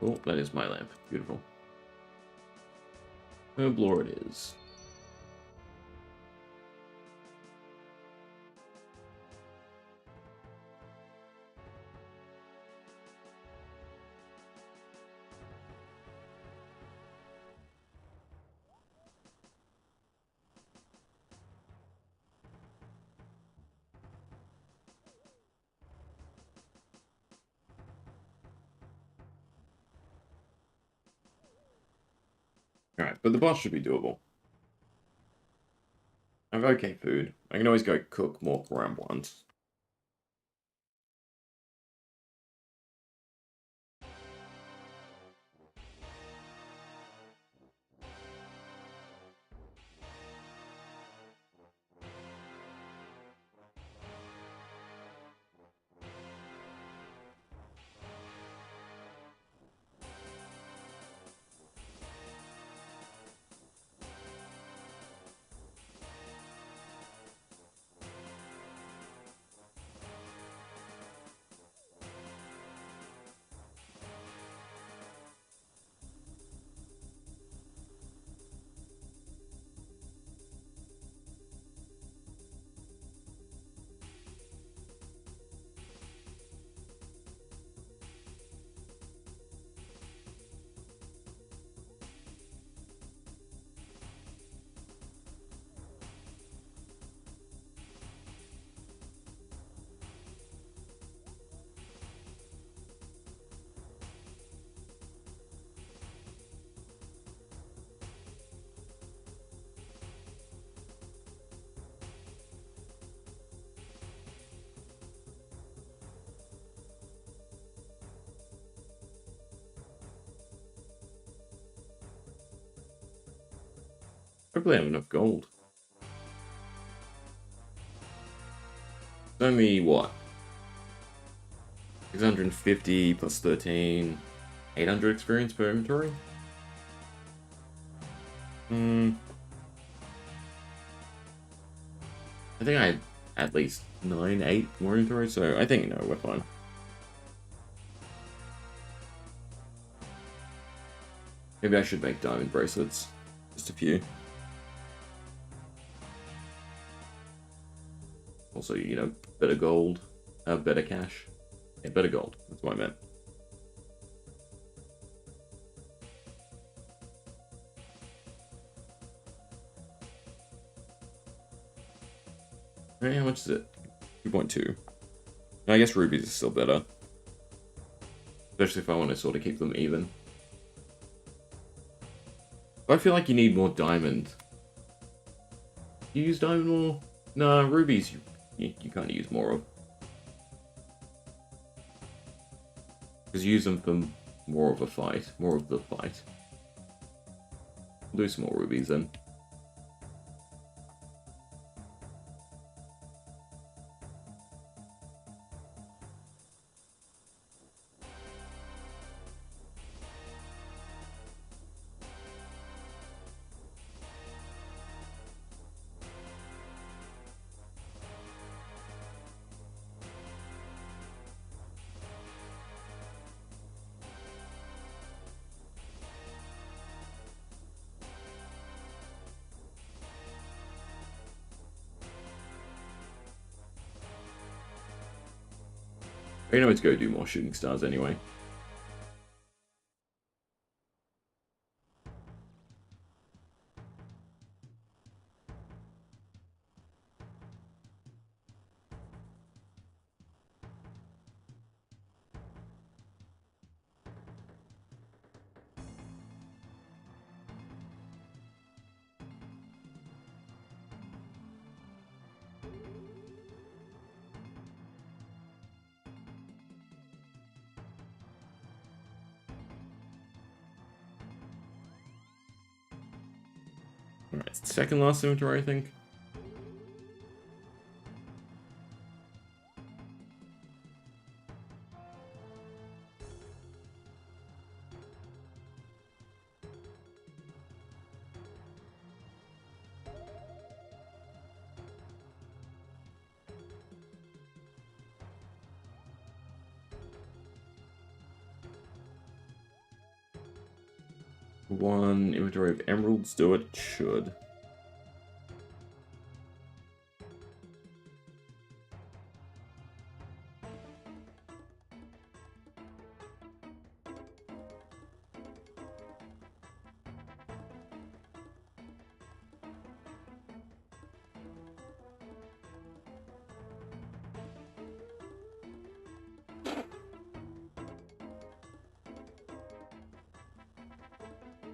Oh, that is my lamp. Beautiful. Herblore it is. Alright, but the boss should be doable. I have okay food. I can always go cook more ram once. Hopefully I have enough gold. It's only, what? 650 plus 13. 800 experience per inventory? I think I had at least 9, 8 more inventory, so I think, no, we're fine. Maybe I should make diamond bracelets. Just a few. Also, you know, better gold. Better cash. Yeah, better gold. That's what I meant. Hey, how much is it? 2.2. I guess rubies is still better. Especially if I want to sort of keep them even. But I feel like you need more diamond. You use diamond more? Nah, rubies you kind of use more of. Because you use them for more of a fight. More of the fight. We'll do some more rubies then. I can always go do more shooting stars anyway. Alright, second last inventory, I think. One inventory of emeralds, do it? Should.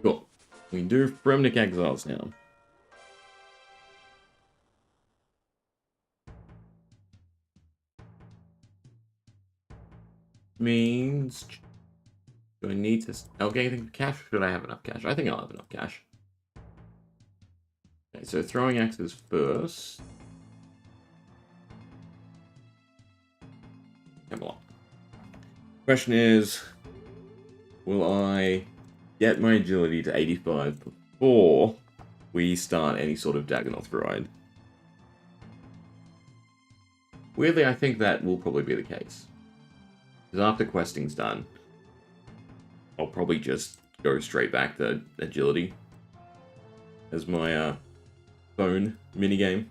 Cool. We can do Fremnik Exiles now. Means... Do I need to... Okay, anything for cash? Should I have enough cash? I think I'll have enough cash. Okay, so throwing axes first. Camelot. Question is... Will I get my agility to 85 before we start any sort of Dagonoth ride? Weirdly, I think that will probably be the case. Because after questing's done, I'll probably just go straight back to agility as my phone minigame.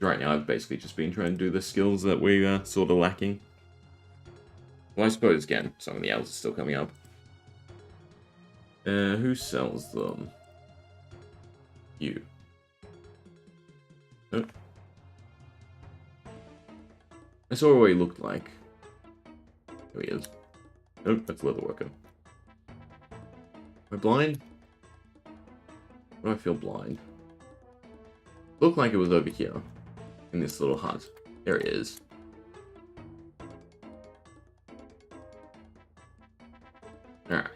Right now, I've basically just been trying to do the skills that we are sort of lacking. Well, I suppose, again, some of the elves are still coming up. Who sells them? You. Oh. I saw what he looked like. There he is. Oh, that's Leatherworker. Am I blind? Why do I feel blind? Looked like it was over here. In this little hut. There it is. Alright.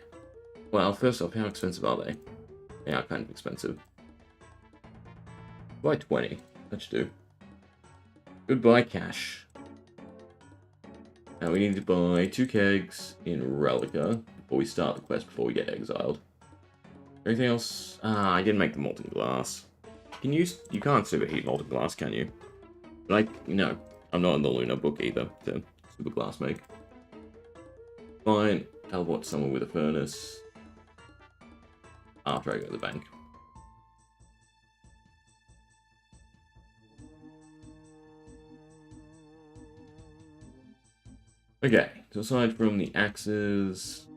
Well, first off, how expensive are they? They are kind of expensive. Buy 20. That should do. Goodbye, cash. Now we need to buy 2 kegs in Relica before we start the quest, before we get exiled. Anything else? Ah, I didn't make the molten glass. Can you can't superheat molten glass, can you? But I'm not in the Luna book either to super glass make. Fine, teleport someone with a furnace. After I go to the bank. Okay, so aside from the axes,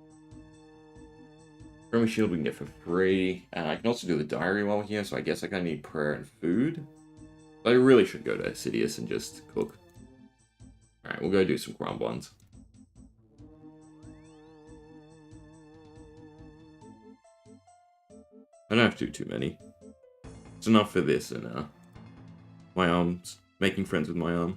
Friendly Shield we can get for free. I can also do the diary while we're here, so I guess I kind of need prayer and food. But I really should go to Sidious and just cook. Alright, we'll go do some crumb ones. I don't have to do too many. It's enough for this and my arms. Making friends with my arm.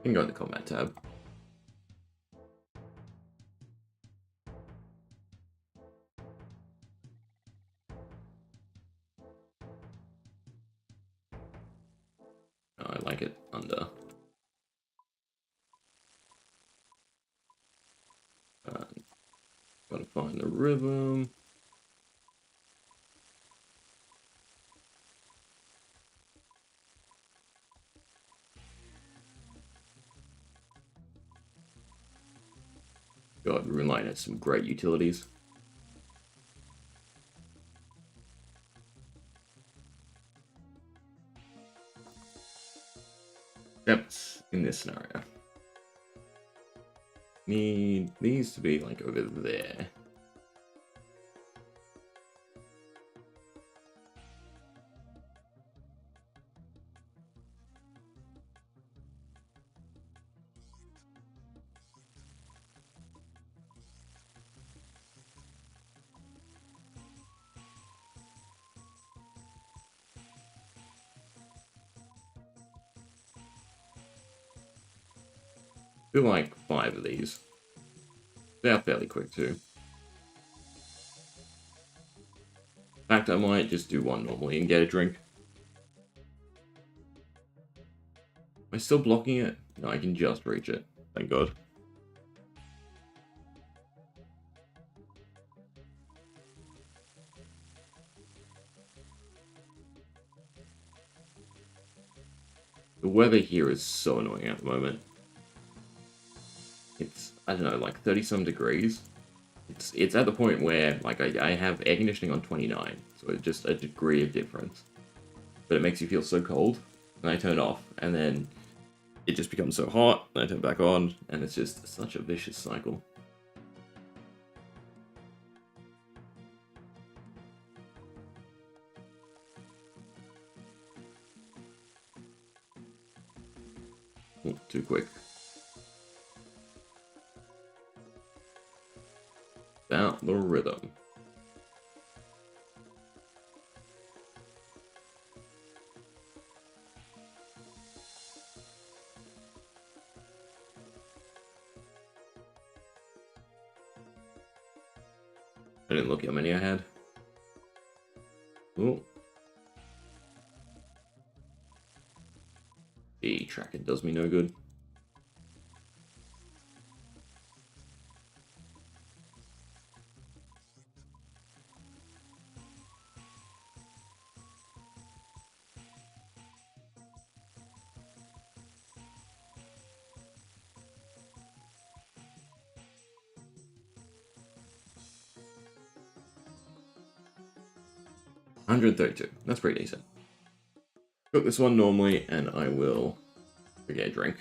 can go in the combat tab. Oh, I like it under. Gotta find the rhythm. God, Runeline has some great utilities. Depths in this scenario. Need these to be like over there. Do like 5 of these. They're fairly quick too. In fact, I might just do one normally and get a drink. Am I still blocking it? No, I can just reach it. Thank God. The weather here is so annoying at the moment. It's, I don't know, like 30-some degrees. It's at the point where, like, I have air conditioning on 29, so it's just a degree of difference. But it makes you feel so cold, and I turn it off, and then it just becomes so hot, and I turn it back on, and it's just such a vicious cycle. Oh, too quick. About the rhythm. I didn't look how many I had. Oh. The tracking does me no good. $132. That's pretty decent. Cook this one normally, and I will get a drink.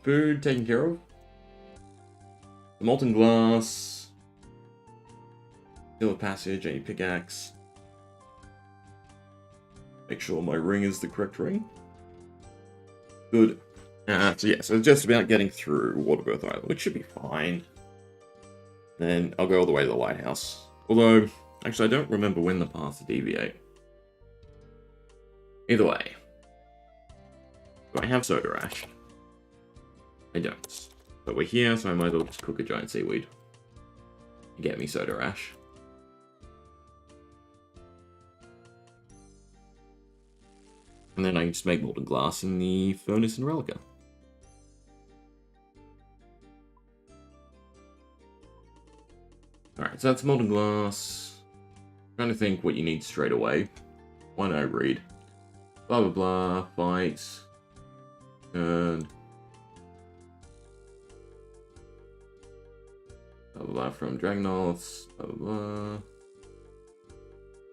food taken care of. The molten glass. Seal of passage, any pickaxe. Make sure my ring is the correct ring. Good. So yeah, so it's just about getting through Waterbirth Island, which should be fine. Then I'll go all the way to the lighthouse. Although, actually I don't remember when the paths deviate. Either way. Do I have soda ash? I don't. But we're here, so I might as well just cook a giant seaweed. And get me soda ash. And then I can just make molten glass in the furnace in Relica. Alright, so that's molten glass. I'm trying to think what you need straight away. Why don't I read? Blah blah blah, fight. And blah blah blah from Dragonoths, blah blah blah.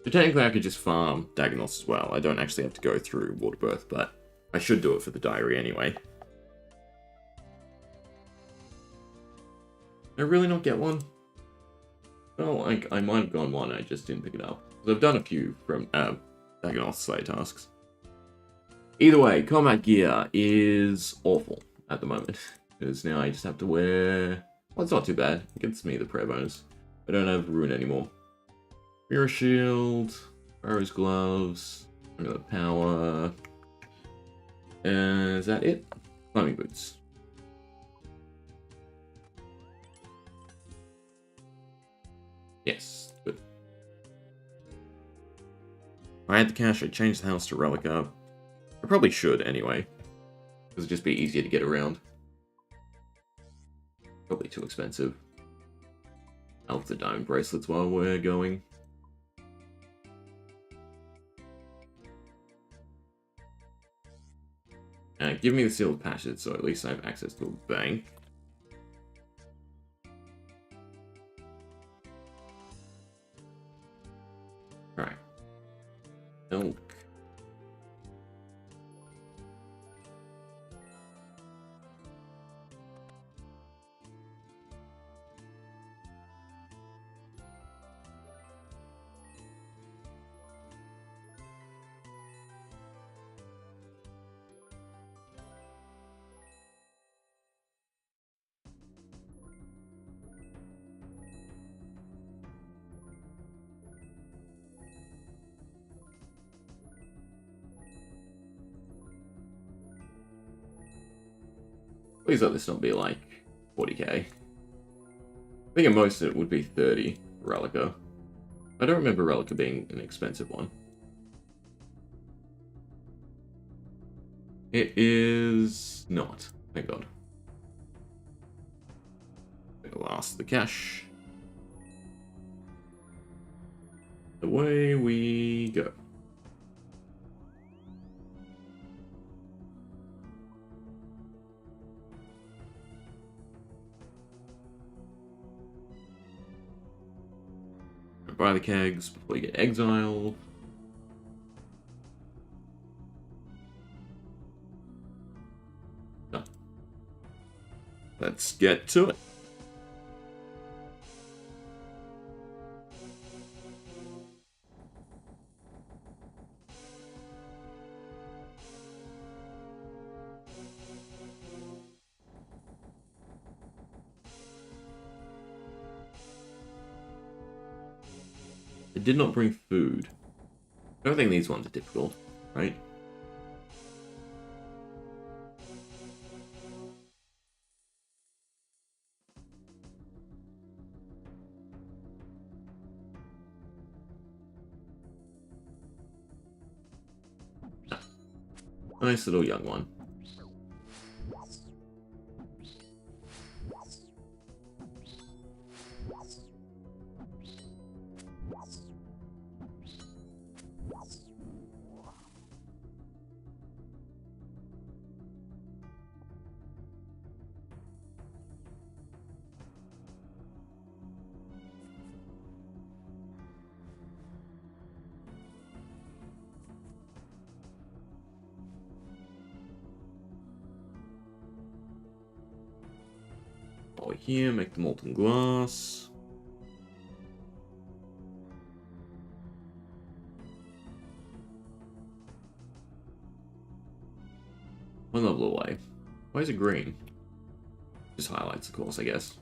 So technically I could just farm Dagonoths as well. I don't actually have to go through Waterbirth, but I should do it for the diary anyway. Did I really not get one? Well, I might have gone one, I just didn't pick it up. Because I've done a few from Dagonoth Slayer tasks. Either way, combat gear is awful at the moment. Because now I just have to wear... Well, it's not too bad. It gets me the prayer bonus. I don't have Rune anymore. Mirror Shield, Arrow's Gloves, another Power... And is that it? Climbing Boots. Yes, good. If I had the cash, I'd change the house to Relica. I probably should anyway. Because it'd just be easier to get around. Probably too expensive. I'll have the diamond bracelets while we're going. Give me the sealed passage, so at least I have access to a bank. Alright. Milk. Please let this not be like 40k. I think at most it would be 30 for Relica. I don't remember Relica being an expensive one. It is not. Thank God. I'll ask the cash. Away we go. Buy the kegs before you get exiled. No. Let's get to it. I did not bring food. I don't think these ones are difficult, right? Ah, nice little young one. While we're here, make the molten glass. One level away. Why is it green? Just highlights, of course, I guess.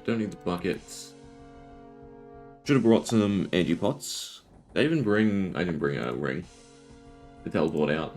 Don't need the buckets. Should have brought some energy pots. Did I even bring... I didn't bring a ring to teleport out.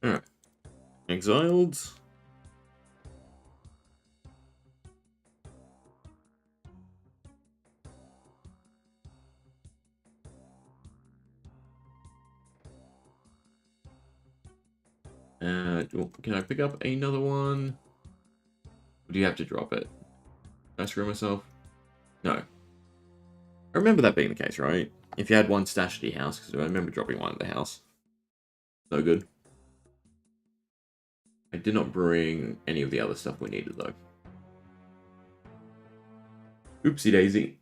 Alright. Exiled. Can I pick up another one? Or do you have to drop it? Can I screw myself? No. I remember that being the case, right? If you had one stashed at your house, because I remember dropping one at the house. No good. I did not bring any of the other stuff we needed, though. Oopsie daisy.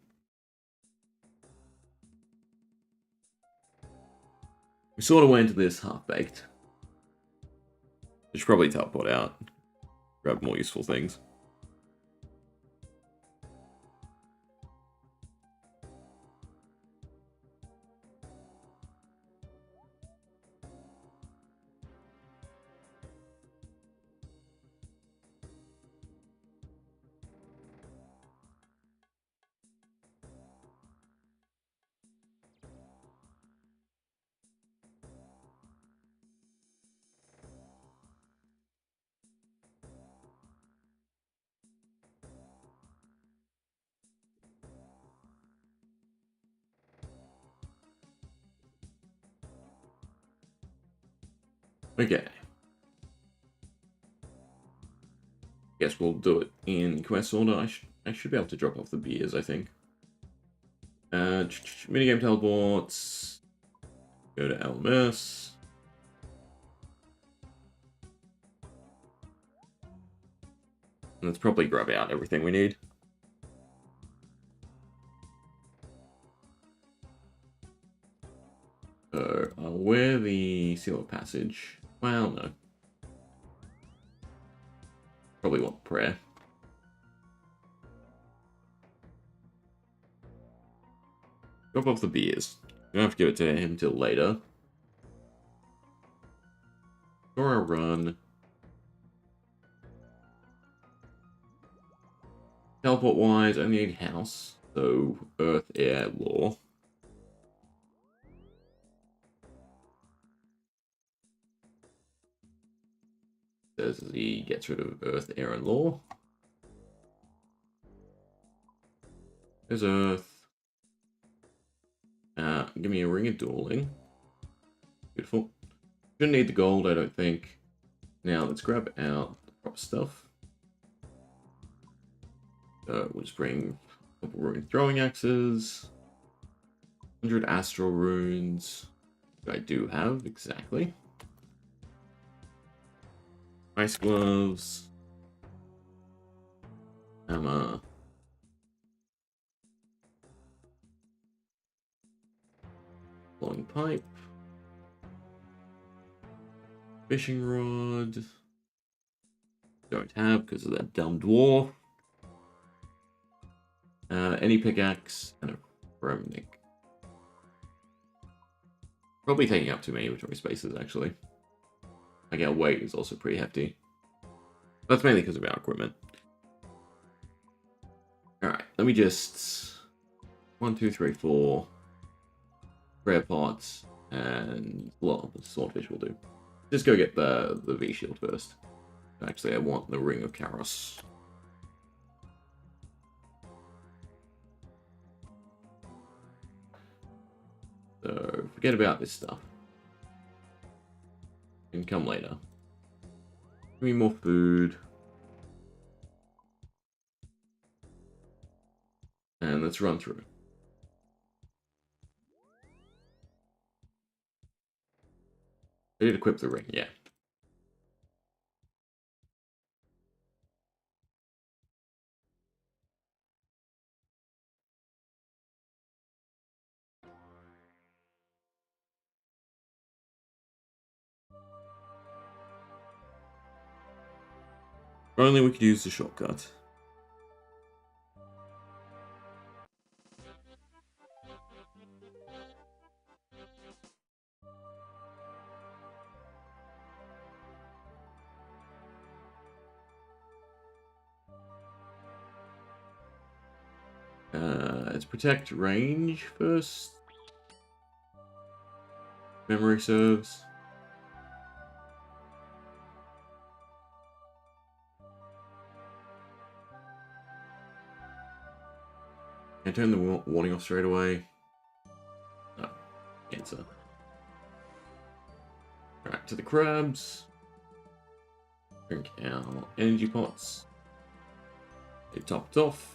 We sort of went into this half-baked. We should probably teleport out. Grab more useful things. Okay. Guess we'll do it in quest order. I should be able to drop off the beers, I think. Minigame teleports. Go to LMS. And let's probably grab out everything we need. So, I'll wear the Seal of Passage. Well, no. Probably want prayer. Drop off the beers. You don't have to give it to him till later. Or a run. Teleport wise, only need house. So, earth, air, law. Says he gets rid of earth, air, and law. There's earth. Give me a ring of dueling. Beautiful. Shouldn't need the gold, I don't think. Now let's grab out the proper stuff. We'll just bring a couple rune throwing axes. 100 astral runes. I do have, exactly. Ice gloves. Hammer. Blowing pipe. Fishing rod. Don't have because of that dumb dwarf. Any pickaxe and a Romnick. Probably taking up too many inventory spaces, actually. Like, our weight is also pretty hefty. That's mainly because of our equipment. Alright, let me just... 1, 2, 3, 4. Rare pots, and... Well, the swordfish will do. Just go get the V-shield first. Actually, I want the Ring of Karos. So, forget about this stuff. Can come later. Give me more food. And let's run through. I did equip the ring, yeah. If only we could use the shortcut. Let's protect range first. Memory serves. Can I turn the warning off straight away? No. Answer. Alright, to the crabs. Drink our energy pots. They topped off.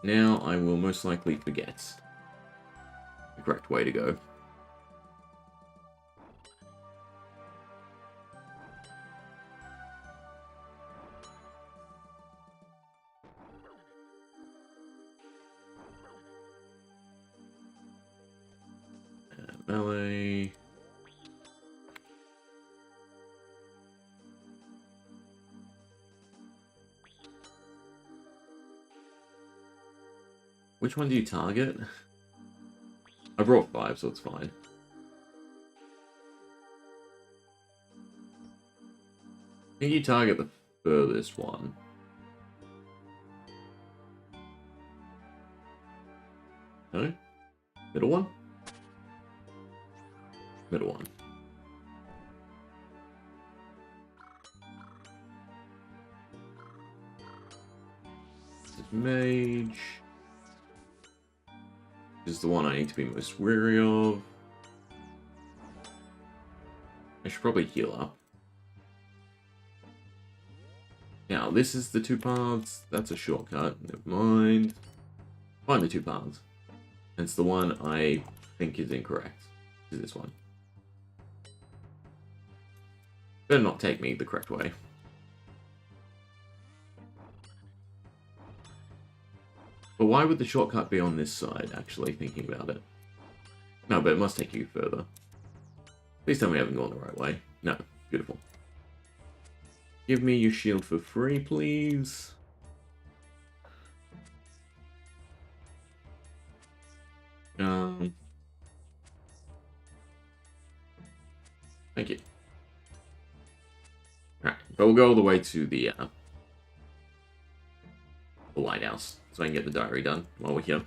Now I will most likely forget the correct way to go. Melee. Which one do you target? I brought 5, so it's fine. I think you target the furthest one. No? Middle one? Middle one. This is mage. This is the one I need to be most wary of. I should probably heal up. Now, this is the 2 paths. That's a shortcut. Never mind. Find the 2 paths. It's the one I think is incorrect. Is this one. Better not take me the correct way. But why would the shortcut be on this side, actually, thinking about it? No, but it must take you further. Please tell me I haven't gone the right way. No. Beautiful. Give me your shield for free, please. Thank you. Alright, but we'll go all the way to the lighthouse, so I can get the diary done while we're here.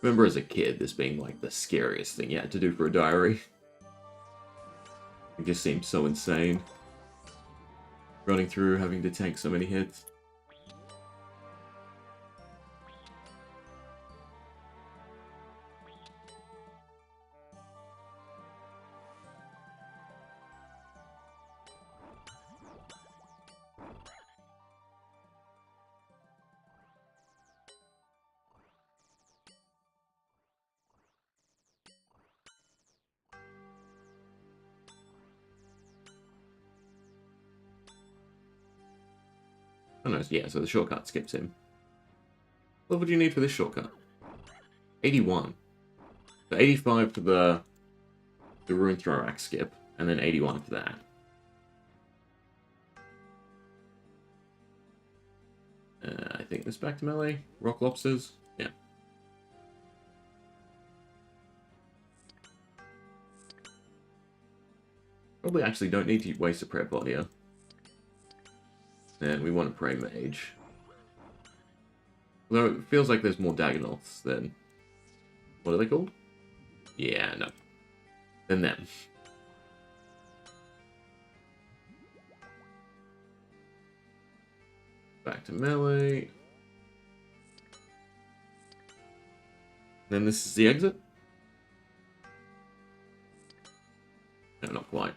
Remember as a kid, this being like the scariest thing you had to do for a diary. It just seemed so insane. Running through, having to tank so many hits. Oh no, yeah, so the shortcut skips him. What would you need for this shortcut? 81. So 85 for the Rune Thrower Axe skip, and then 81 for that. I think this back to melee. Rock Lobsters. Yeah. Probably actually don't need to waste a prayer pot here. And we want to pray mage. Although it feels like there's more Dagonauts than... What are they called? Yeah, no. Than them. Back to melee. Then this is the exit? No, not quite.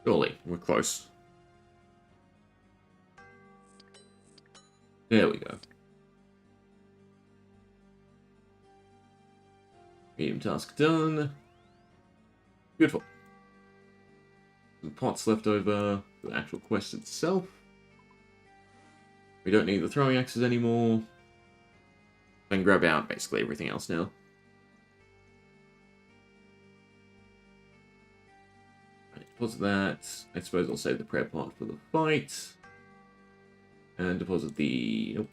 Surely, we're close. There we go. Medium task done. Beautiful. The pots left over for the actual quest itself. We don't need the throwing axes anymore. I can grab out basically everything else now. Right, deposit that. I suppose I'll save the prayer pot for the fight. And deposit the... Nope.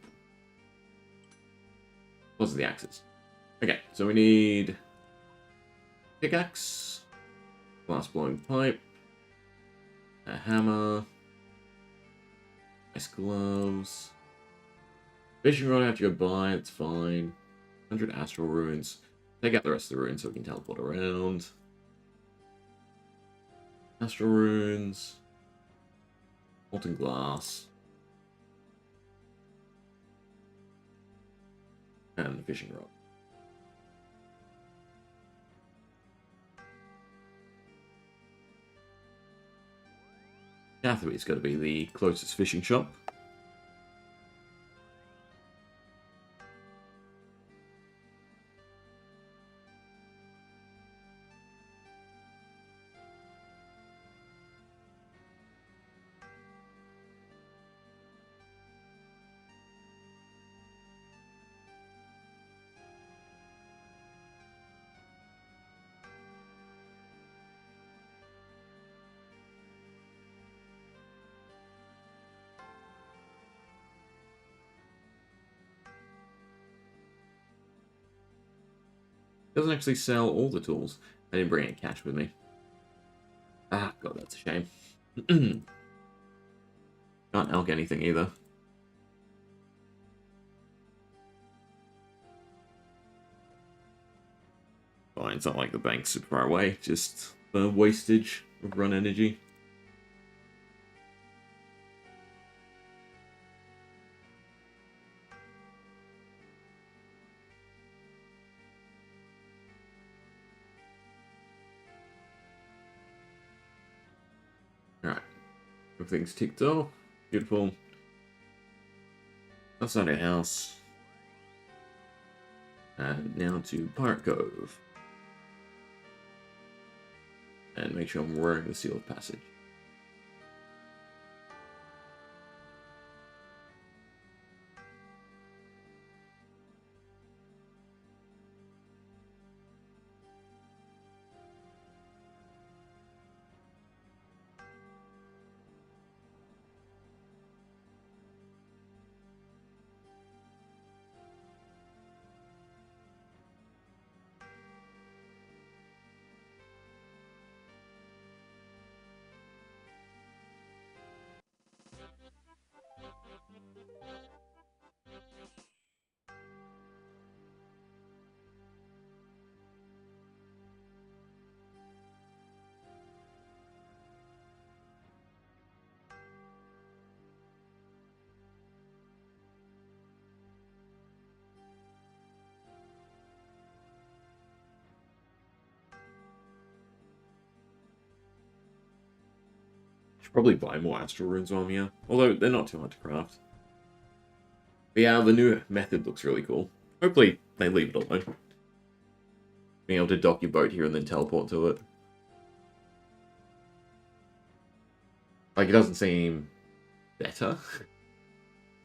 Deposit the axes. Okay, so we need... Pickaxe. Glass blowing pipe. A hammer. Ice gloves. Fishing rod I have to go buy, it's fine. 100 astral runes. Take out the rest of the runes so we can teleport around. Astral runes. Molten glass. And the fishing rod. Catherby's got to be the closest fishing shop. Doesn't actually sell all the tools. I didn't bring any cash with me. Ah, God, that's a shame. Can't elk anything either. Fine, it's not like the bank's super far away, just the wastage of run energy. Alright, everything's ticked off. Beautiful. Outside our house. And now to Pirate Cove. And make sure I'm wearing the Seal of Passage. Should probably buy more astral runes while I'm here. Although they're not too hard to craft. But yeah, the new method looks really cool. Hopefully they leave it alone. Being able to dock your boat here and then teleport to it. Like, it doesn't seem better.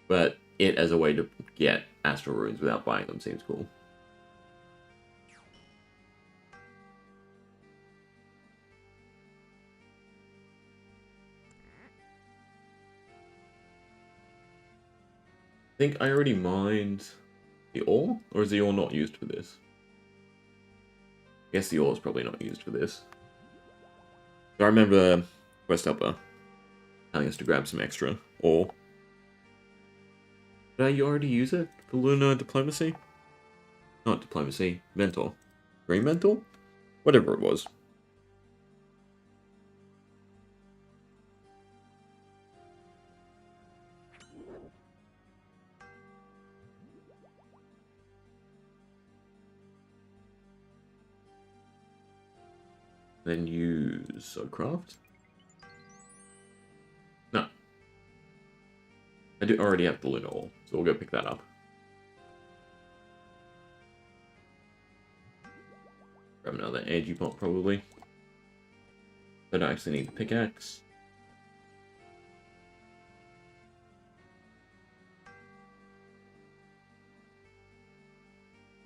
But it as a way to get astral runes without buying them seems cool. I think I already mined the ore? Or is the ore not used for this? I guess the ore is probably not used for this. So I remember Quest Helper telling us to grab some extra ore. Did you already use it for Lunar Diplomacy? Not Diplomacy, Mentor. Green Mentor? Whatever it was. Then use craft. No. I do already have the lunar ore, so we'll go pick that up. Grab another edgy pot probably. But I actually need the pickaxe.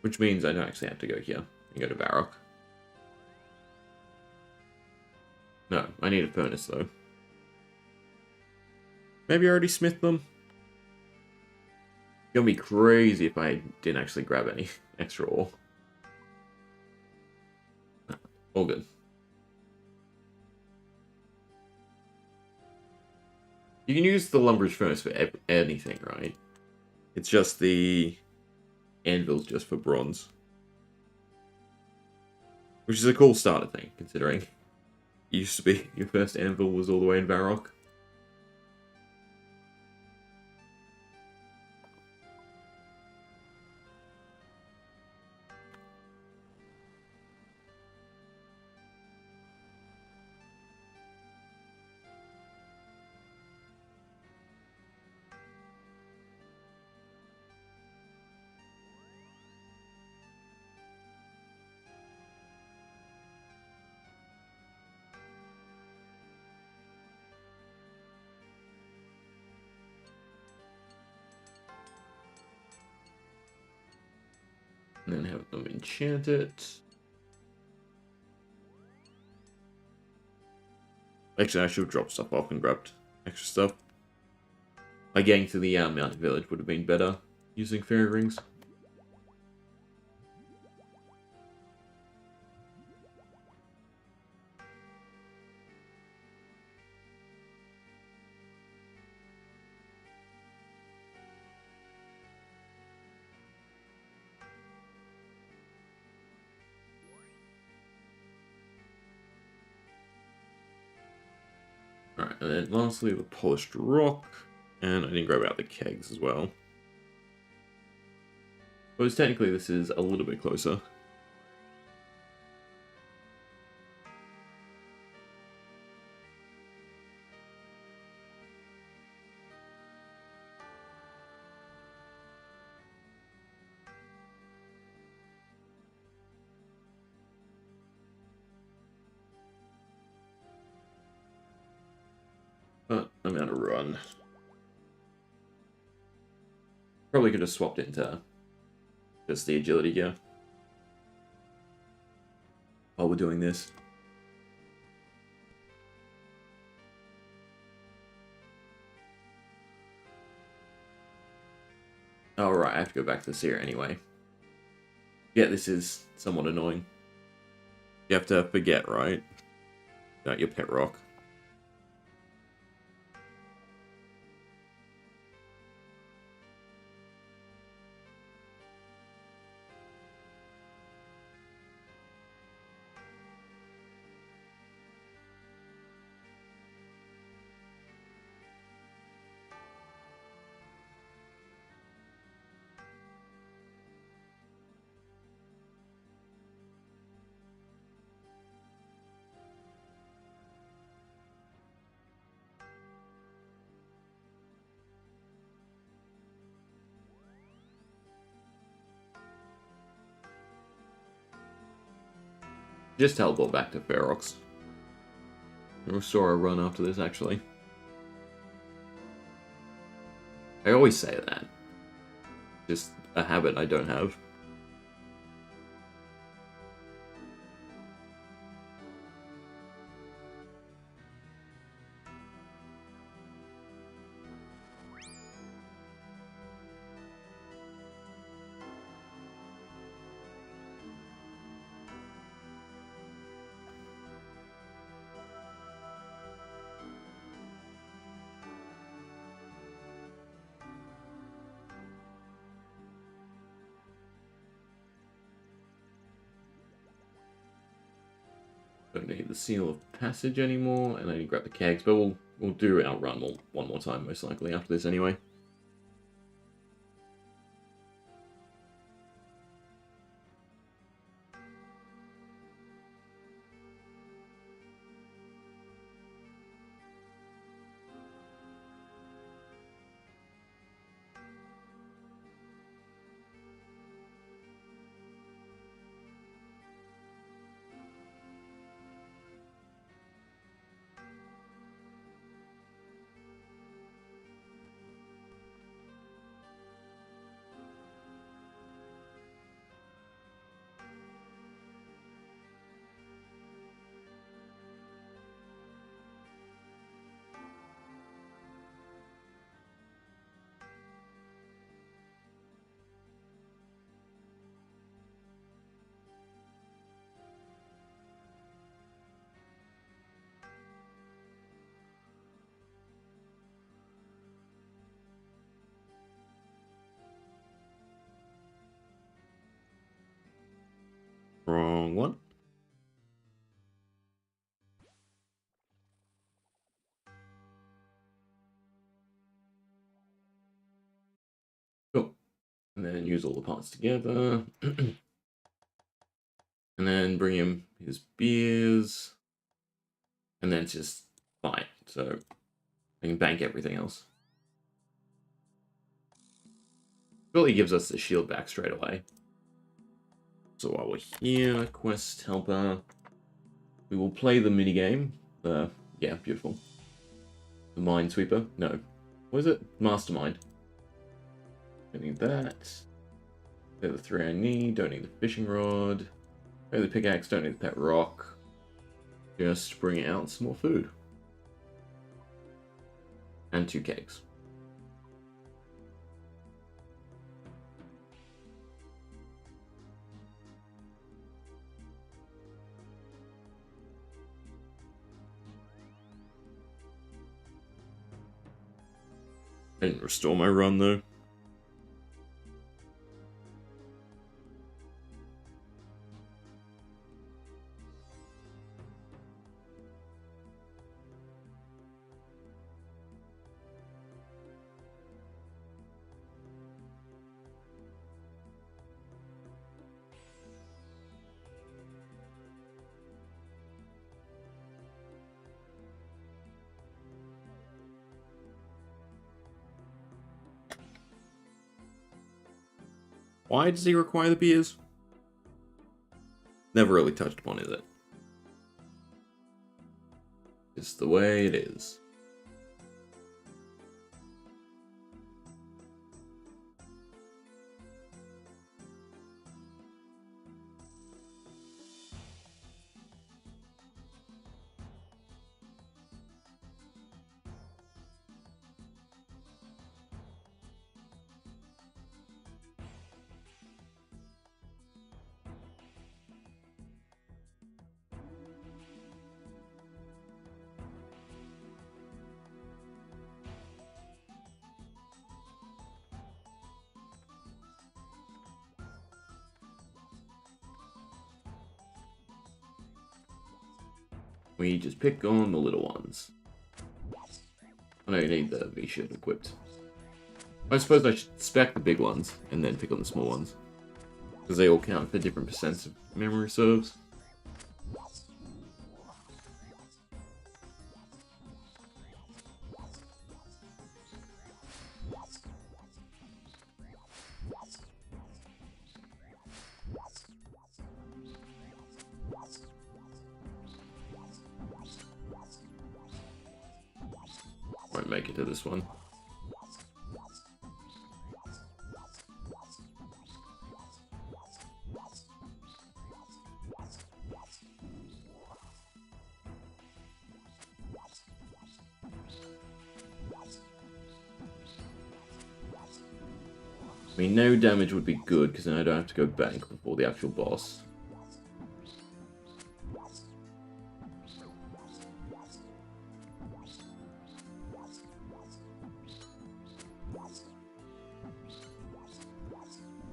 Which means I don't actually have to go here and go to Varrock. No, I need a furnace though. Maybe I already smithed them? It's gonna be crazy if I didn't actually grab any extra ore. All good. You can use the lumberer's furnace for anything, right? It's just the anvil's just for bronze. Which is a cool starter thing, considering it used to be your first anvil was all the way in Varrock. And then have them enchant it. Actually, I should have dropped stuff off and grabbed extra stuff. Like getting to the mountain village would have been better using fairy rings. Alright, and then lastly the polished rock. And I didn't grab out the kegs as well. Because technically this is a little bit closer. But I'm out of run. Probably could have swapped it into just the agility gear while we're doing this. Oh, right, I have to go back to the Seer anyway. Yeah, this is somewhat annoying. You have to forget, right? About your pet rock. Just teleport back to Ferox. And restore our run after this, actually. I always say that. Just a habit I don't have. Don't need the seal of passage anymore, and I didn't grab the kegs, but we'll do our run one more time, most likely, after this anyway. Wrong one. Cool. And then use all the parts together. And then bring him his beers. And then just fight. So I can bank everything else. Really gives us the shield back straight away. So while we're here, quest helper, we will play the minigame. Yeah, beautiful. The Minesweeper. No. What is it? Mastermind. Don't need that. They're the 3 I need. Don't need the fishing rod. Don't need the pickaxe. Don't need the pet rock. Just bring out some more food. And 2 kegs. I didn't restore my run though. Why does he require the beers? Never really touched upon, is it? It's the way it is. We just pick on the little ones. I know you need the V-shield equipped. I suppose I should spec the big ones and then pick on the small ones. Because they all count for different percents of memory serves. Won't make it to this one. I mean, no damage would be good, because then I don't have to go back before the actual boss.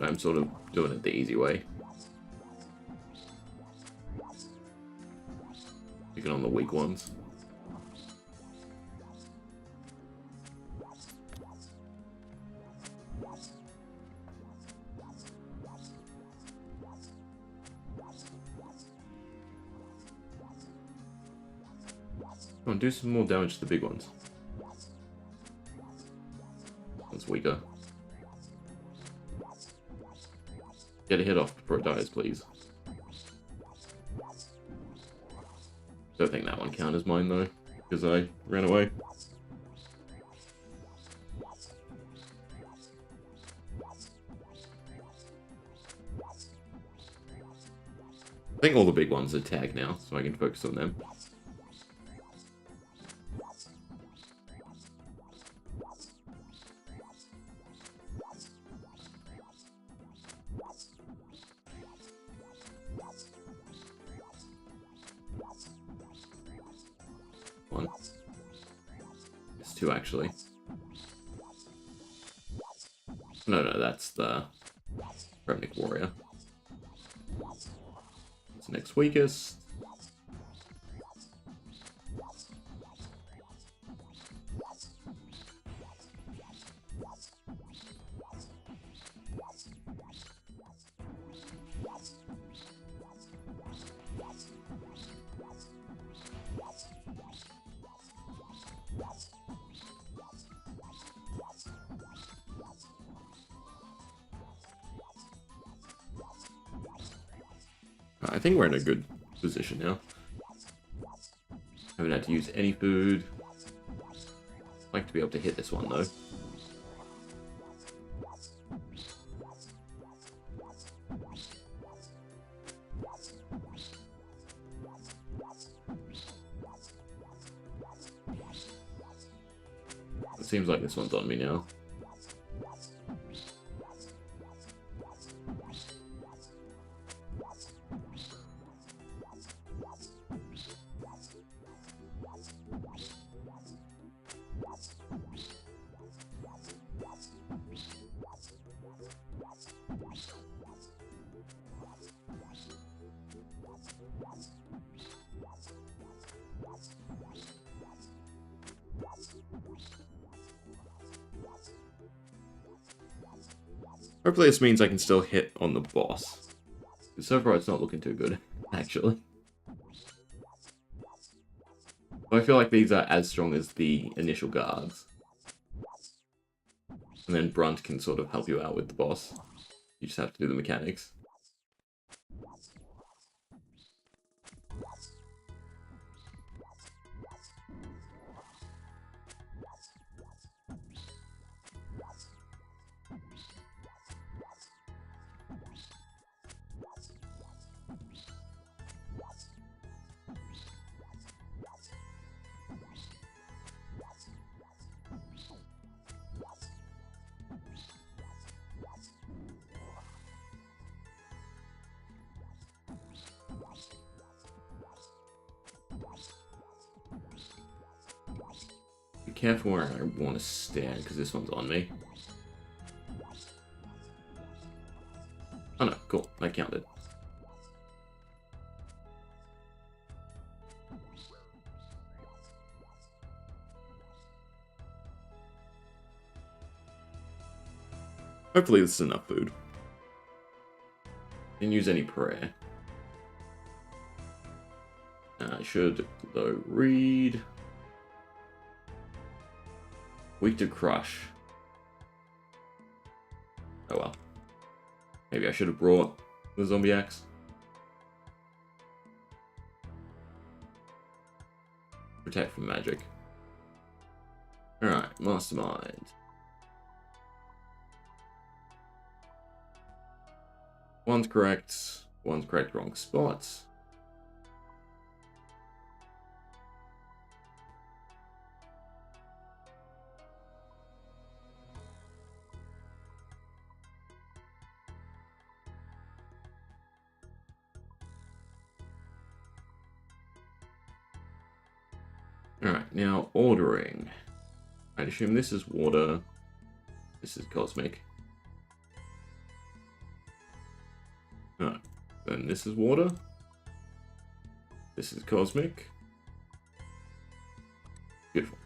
I'm sort of doing it the easy way. Picking on the weak ones. Come on, do some more damage to the big ones. That's weaker. Get a hit off before it dies, please. Don't think that one counts as mine, though, because I ran away. I think all the big ones are tagged now, so I can focus on them. One. It's two, actually. No, that's the Remnick Warrior. It's next weakest. I think we're in a good position now. Haven't had to use any food. I'd like to be able to hit this one, though. It seems like this one's on me now. Hopefully this means I can still hit on the boss. So far it's not looking too good, actually. But I feel like these are as strong as the initial guards. And then Brunt can sort of help you out with the boss. You just have to do the mechanics. Be careful where I want to stand, because this one's on me. Oh no, cool, that counted. Hopefully this is enough food. Didn't use any prayer. I should, though, read. Weak to crush. Oh well. Maybe I should have brought the zombie axe. Protect from magic. Alright, Mastermind. One's correct, wrong spot. Alright, now ordering. I'd assume this is water, this is cosmic. No, then this is water, this is cosmic. Beautiful.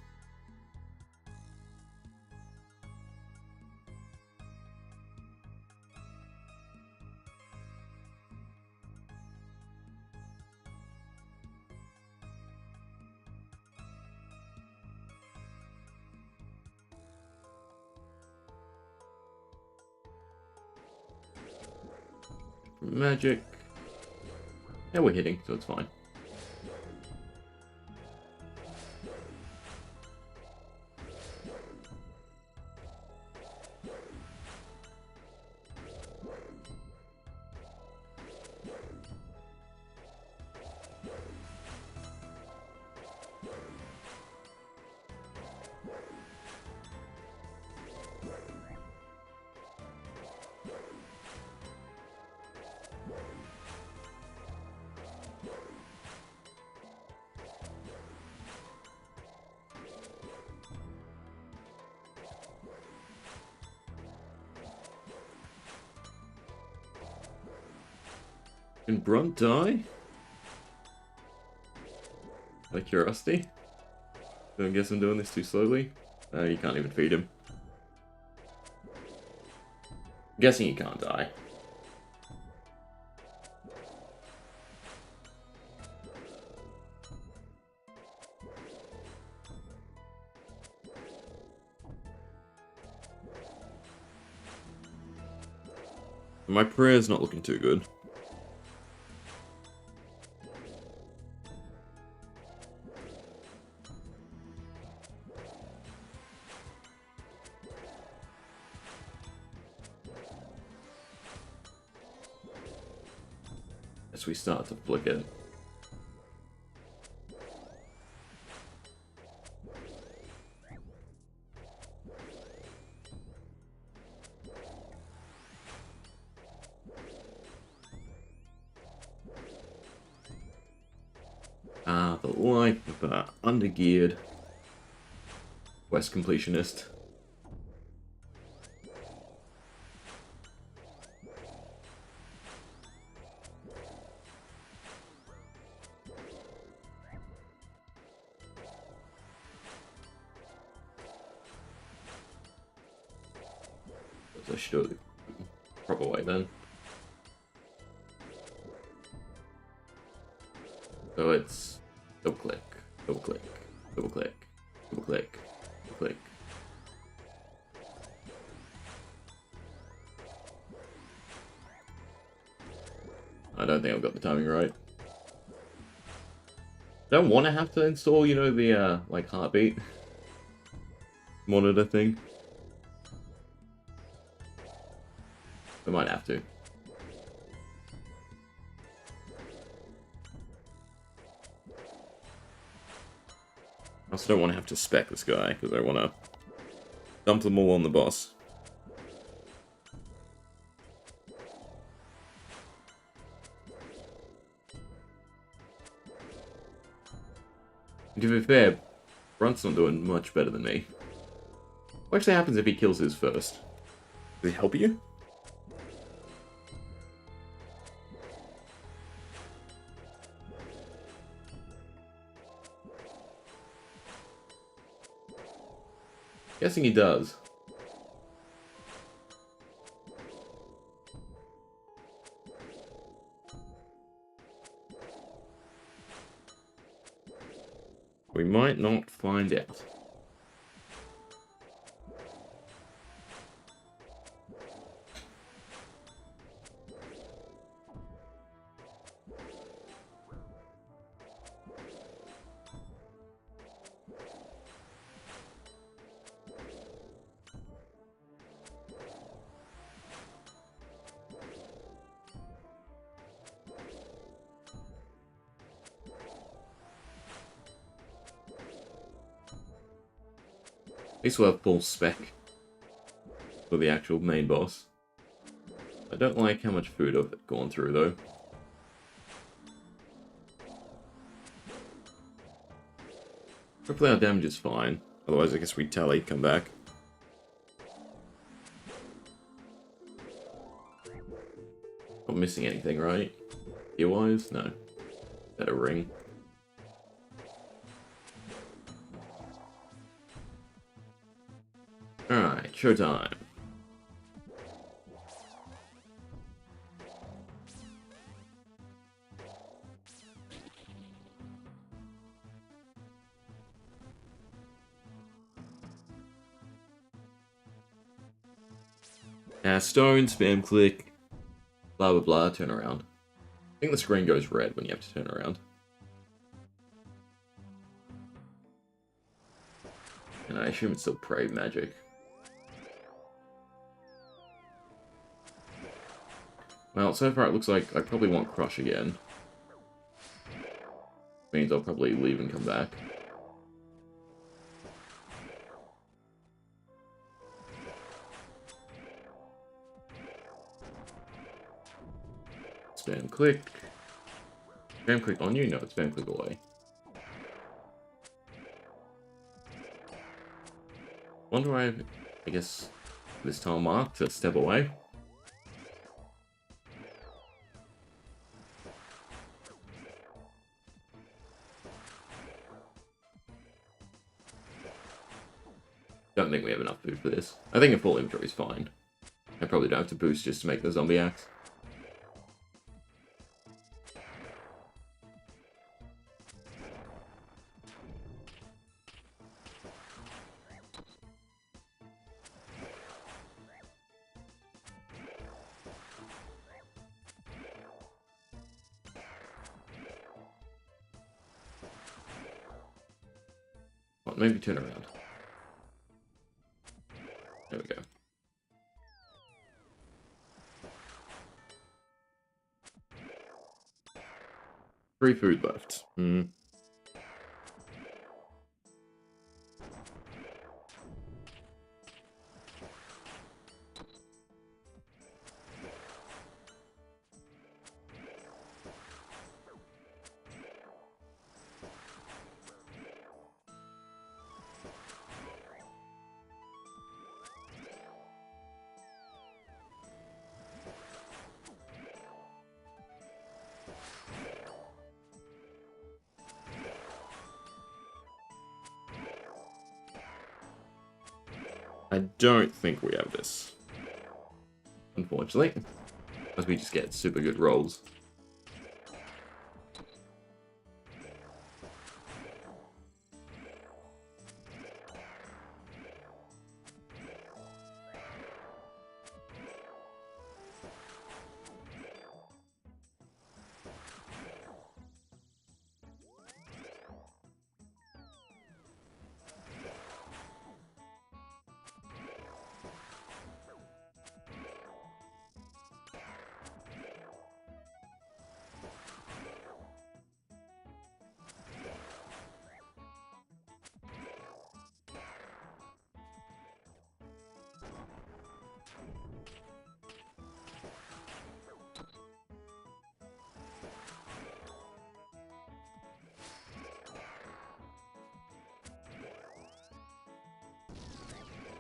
Magic. Yeah, we're hitting, so it's fine. Can Brunt die? Out of curiosity? So I guess I'm doing this too slowly. You can't even feed him. I'm guessing he can't die. My prayer's not looking too good. As we start to flick it. The life of the undergeared West completionist. I should do it the proper way then. So it's double click, double click, double click, double click, double click. I don't think I've got the timing right. I don't want to have to install, you know, the like heartbeat monitor thing. I might have to. I also don't want to have to spec this guy, because I want to dump them all on the boss. And to be fair, Brunt's not doing much better than me. What actually happens if he kills his first? Does he help you? Guessing he does. We might not find out. At least we'll have full spec for the actual main boss. I don't like how much food I've gone through, though. Hopefully our damage is fine. Otherwise, I guess we tally, come back. Not missing anything, right? Gear-wise? No. Is that a ring? Alright, showtime. Stone, spam click, blah blah blah, turn around. I think the screen goes red when you have to turn around. And I assume it's still prey magic. Well, so far it looks like I probably want Crush again. Means I'll probably leave and come back. Spam click. Spam click on you? No, it's spam click away. Wonder why I guess this time mark to step away. Don't think we have enough food for this. I think a full inventory is fine. I probably don't have to boost just to make the zombie axe. Well, maybe turn around. There we go. 3 food left. I don't think we have this, unfortunately, because we just get super good rolls.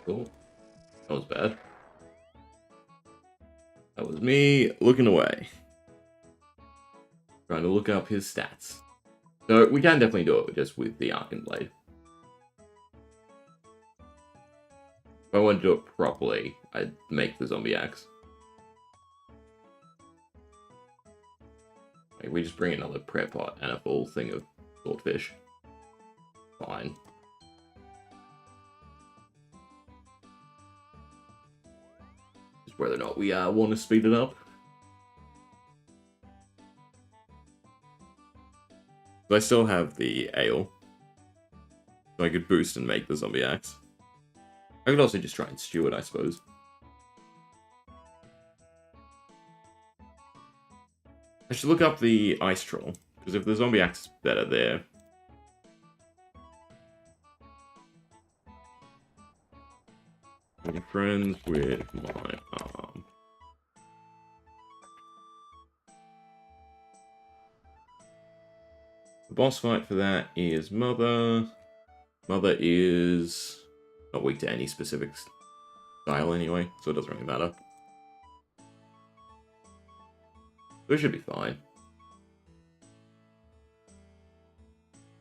Cool. That was bad. That was me looking away. Trying to look up his stats. So we can definitely do it just with the Arcane Blade. If I want to do it properly, I'd make the zombie axe. Like, we just bring another prep pot and a full thing of swordfish. Fine. Just whether or not we want to speed it up. But I still have the ale. So I could boost and make the zombie axe. I could also just try and stew it, I suppose. I should look up the ice troll, because if the zombie axe is better there. Making friends with my arm. The boss fight for that is Mother. Mother is not weak to any specific style anyway, so it doesn't really matter. So it should be fine.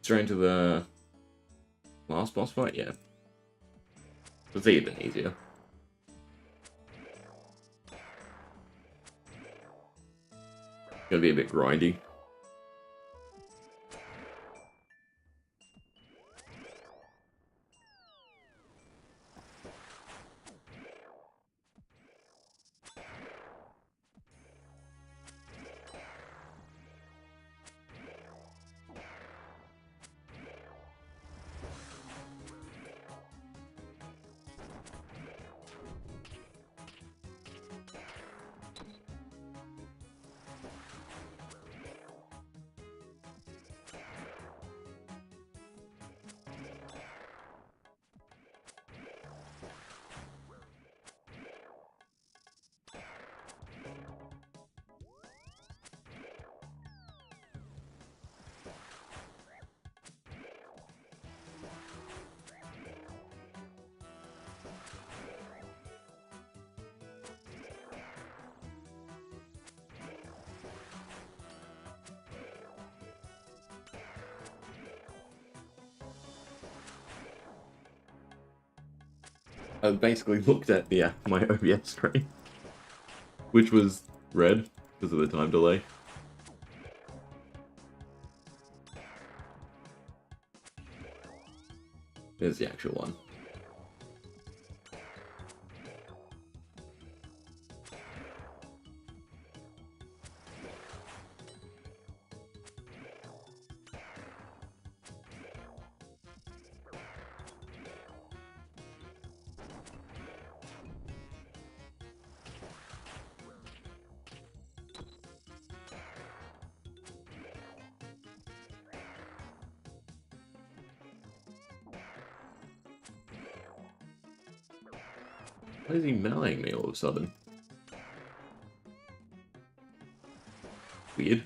Straight into the last boss fight? Yeah. It's even easier. Gonna be a bit grindy. I basically looked at my OBS screen, which was red because of the time delay. There's the actual one. Why is he meleeing me all of a sudden? Weird.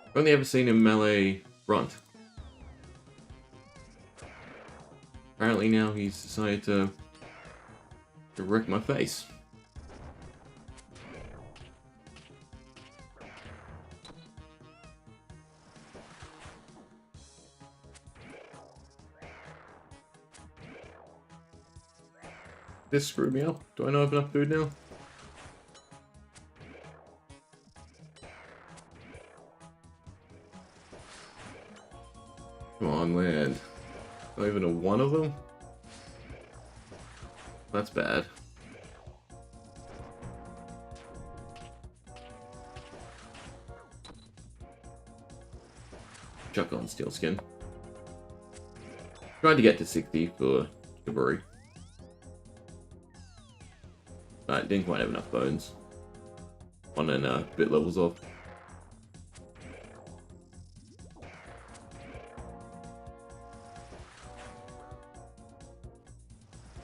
I've only ever seen him melee Runt. Apparently now he's decided to wreck my face. This screwed me up. Do I not have enough food now? Come on, land. Not even a one of them? That's bad. Chuck on steel skin. Tried to get to 60 for Cavalry. But didn't quite have enough bones. One and bit levels off.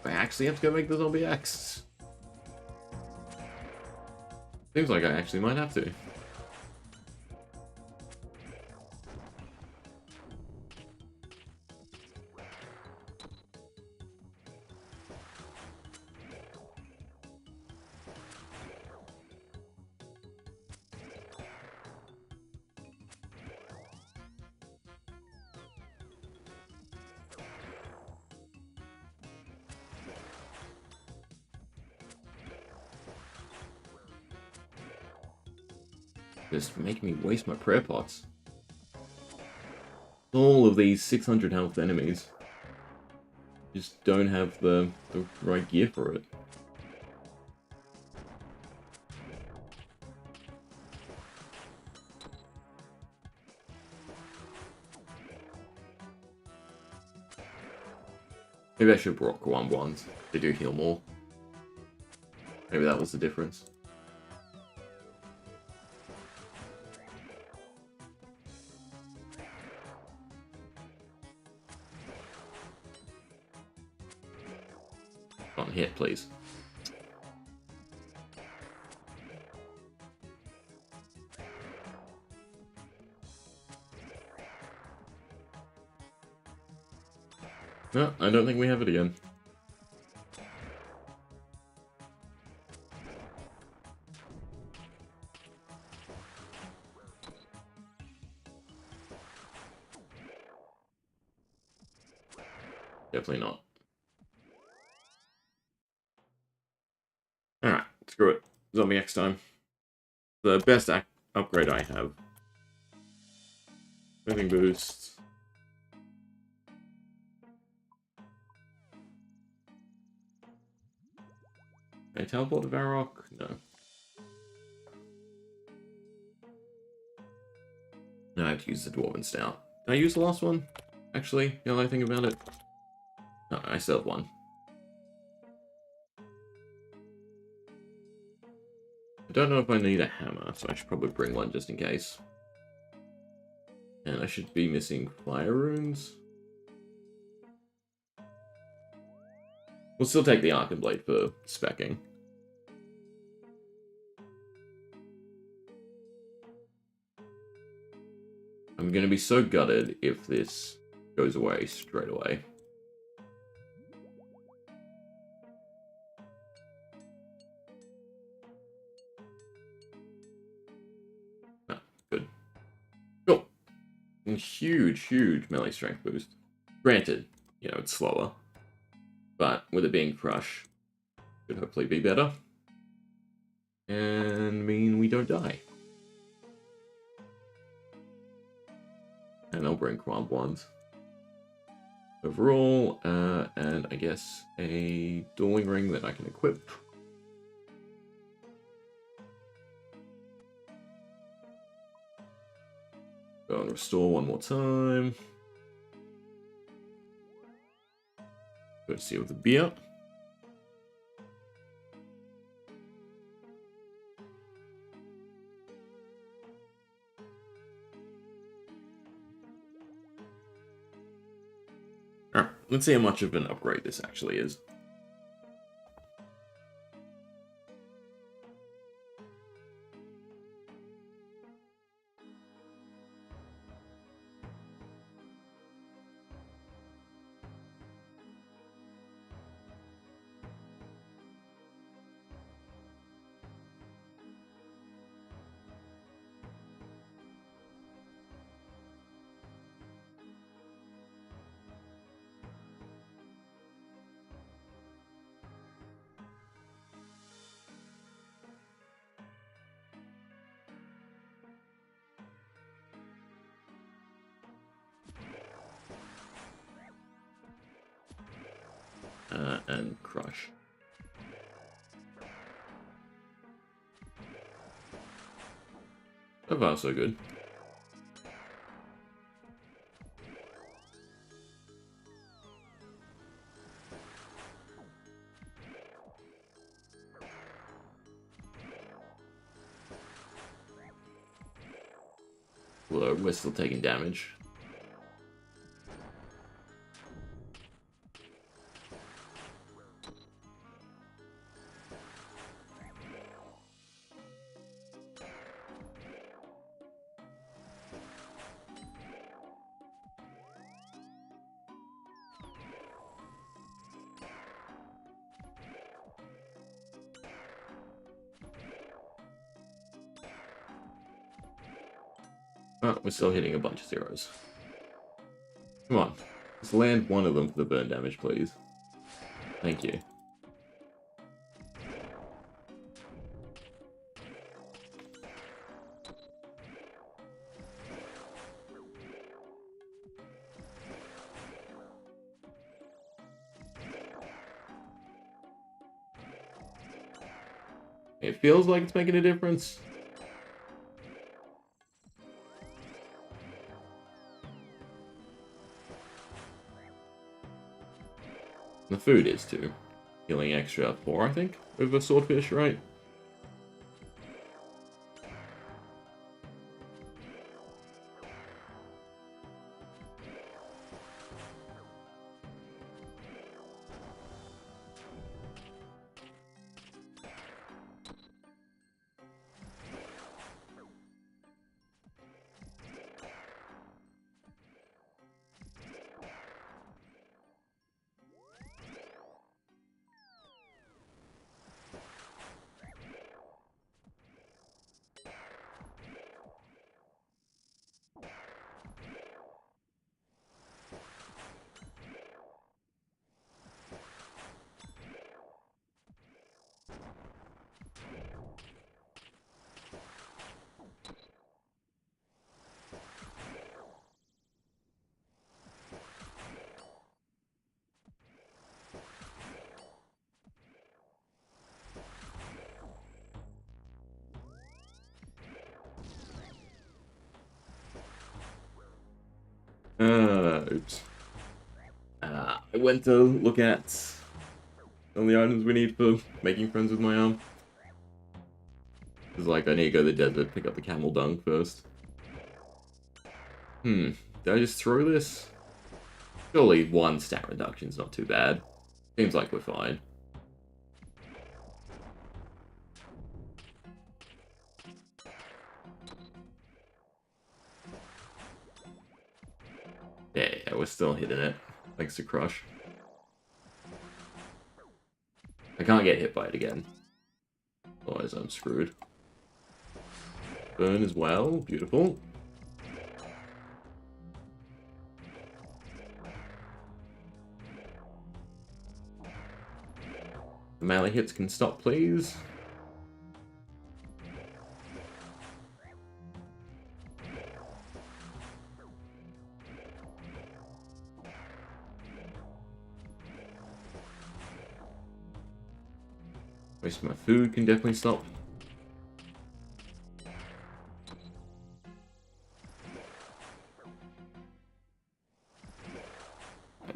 I actually have to go make the zombie axe. Seems like I actually might have to. Just making me waste my prayer pots. All of these 600 health enemies just don't have the right gear for it. Maybe I should have brought Kwon ones. They do heal more. Maybe that was the difference. Come on, hit, please. No, I don't think we have it again. Definitely not. Alright, screw it. Zombie X time. The best upgrade I have. Moving boost. Can I teleport to Varrock? No. No, I have to use the Dwarven Stout. Did I use the last one? Actually, now that I think about it. No, I still have one. I don't know if I need a hammer, so I should probably bring one just in case. And I should be missing fire runes. We'll still take the Arcane Blade for speccing. I'm going to be so gutted if this goes away straight away. Ah, good. Cool. And huge melee strength boost. Granted, you know, it's slower. But with it being Crush, should hopefully be better. And mean we don't die. And I'll bring Quam Wands. Overall, and I guess a Dueling Ring that I can equip. Go and restore one more time. Go to see with the beer. Alright, let's see how much of an upgrade this actually is. And Crush. So far, so good. Although we're still taking damage. Oh, we're still hitting a bunch of zeros. Come on. Just land one of them for the burn damage, please. Thank you. It feels like it's making a difference. The food is too. Healing extra 4, I think, with a swordfish, right? Oops. I went to look at all the items we need for making friends with my arm. It's like, I need to go to the desert, pick up the camel dung first. Did I just throw this? Surely one stat reduction's not too bad. Seems like we're fine. Yeah, we're still hitting it. Thanks to Crush. I can't get hit by it again. Otherwise I'm screwed. Burn as well. Beautiful. The melee hits can stop, please. Wasting my food can definitely stop.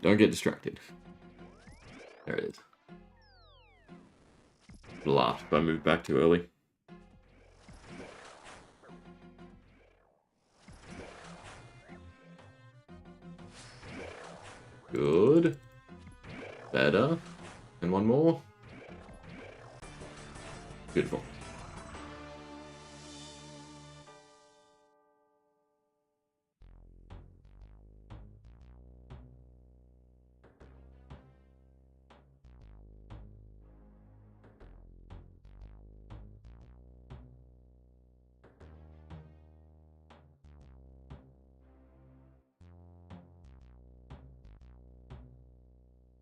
Don't get distracted. There it is. Laughed if I moved back too early. Good. Better. And one more. Beautiful.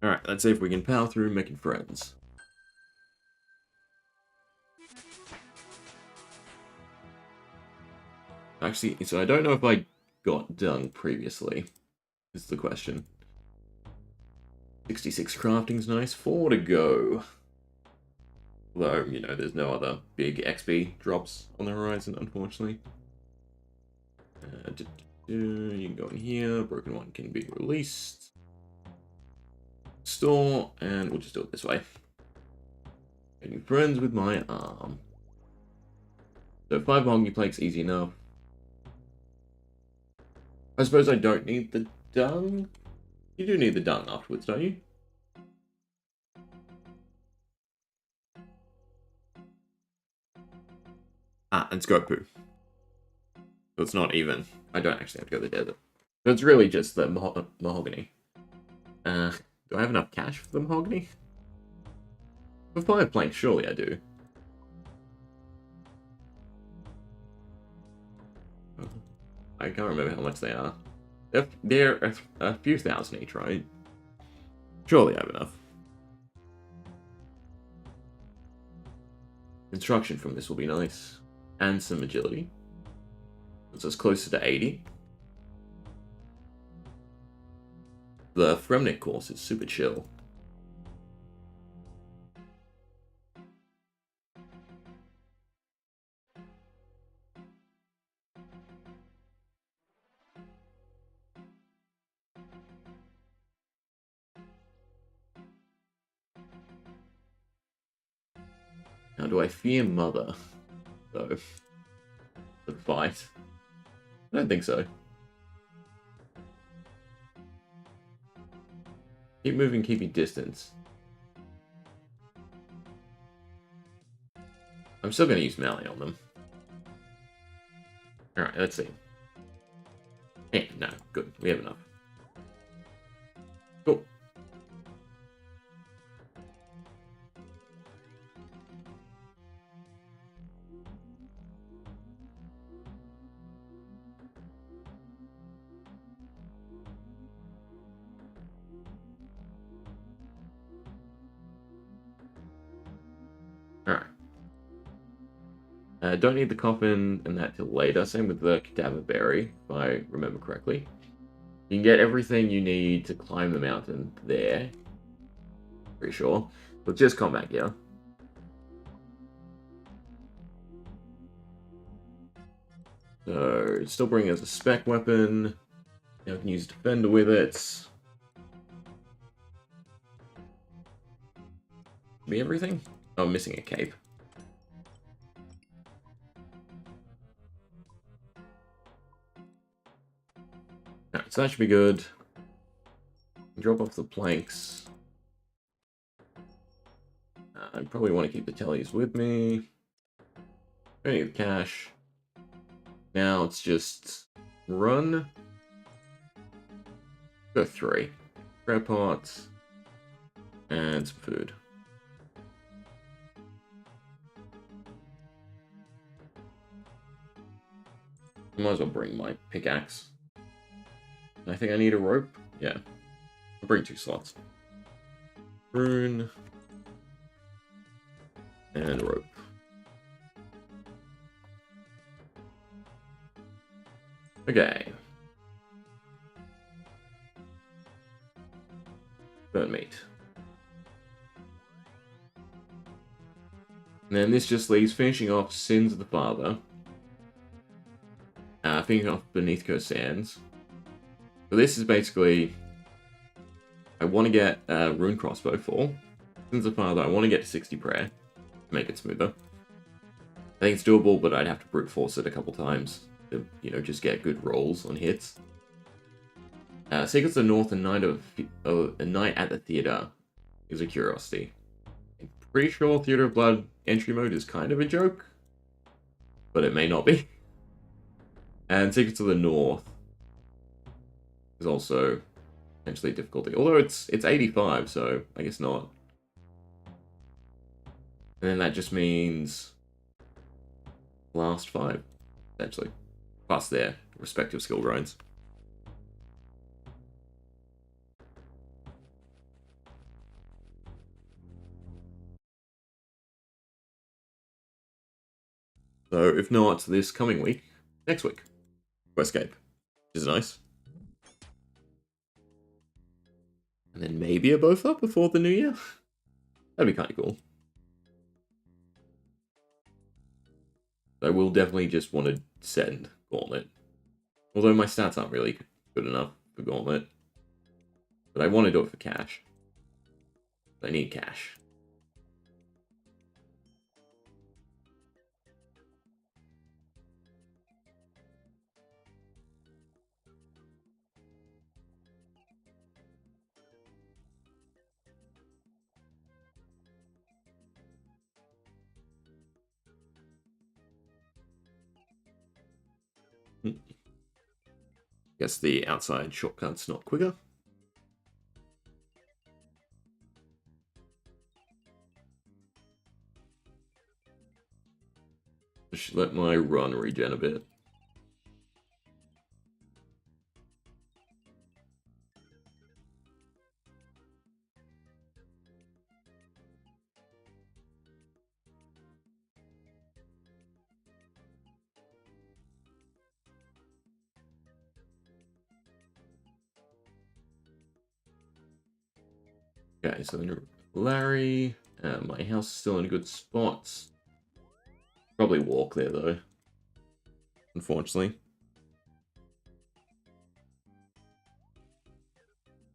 Alright, let's see if we can power through making friends. Actually, so I don't know if I got dung previously, is the question. 66 crafting's nice, 4 to go. Although, you know, there's no other big XP drops on the horizon, unfortunately. You can go in here, broken one can be released. Store, and we'll just do it this way. Making friends with my arm. So 5 mahogany planks, easy enough. I suppose I don't need the dung. You do need the dung afterwards, don't you? Ah, and Scope Poo. So it's not even. I don't actually have to go to the desert. So it's really just the mahogany. Do I have enough cash for the mahogany? For 5 planks, surely I do. I can't remember how much they are. They're a few thousand each, right? Surely I have enough. Construction from this will be nice. And some agility. So it's closer to 80. The Fremnik course is super chill. Now, do I fear Mother? So, the fight? I don't think so. Keep moving, keeping distance. I'm still going to use melee on them. Alright, let's see. Hey, no, good. We have enough. Cool. Alright. Don't need the coffin and that till later. Same with the cadaver berry, if I remember correctly. You can get everything you need to climb the mountain there. Pretty sure. But just combat gear. So, still bringing us a spec weapon. Now I can use Defender with it. Be everything? Oh, I'm missing a cape. Alright, so that should be good. Drop off the planks. I probably want to keep the tellies with me. I need the cash. Now it's just run. Go 3. Grab pots. And some food. Might as well bring my pickaxe. I think I need a rope. Yeah. I'll bring 2 slots. Rune. And rope. Okay. Burn meat. And then this just leaves finishing off Sins of the Father. Finishing off Beneath Coast Sands. So this is basically... I want to get Rune Crossbow for. Sins of the Father, I want to get to 60 Prayer. Make it smoother. I think it's doable, but I'd have to brute force it a couple times to, you know, just get good rolls on hits. Secrets of the North and A Night at the Theater is a curiosity. I'm pretty sure Theater of Blood entry mode is kind of a joke, but it may not be. And Secrets of the North is also potentially a difficulty, although it's 85, so I guess not. And then that just means last 5, essentially, plus their respective skill grinds. So if not this coming week, next week, Questscape, which is nice. And then maybe a both up before the new year. That'd be kind of cool. I will definitely just want to send Gauntlet. Although my stats aren't really good enough for Gauntlet. But I want to do it for cash. I need cash. Guess the outside shortcut's not quicker. Just let my run regen a bit. Okay, so Larry, my house is still in good spots. Probably walk there though, unfortunately.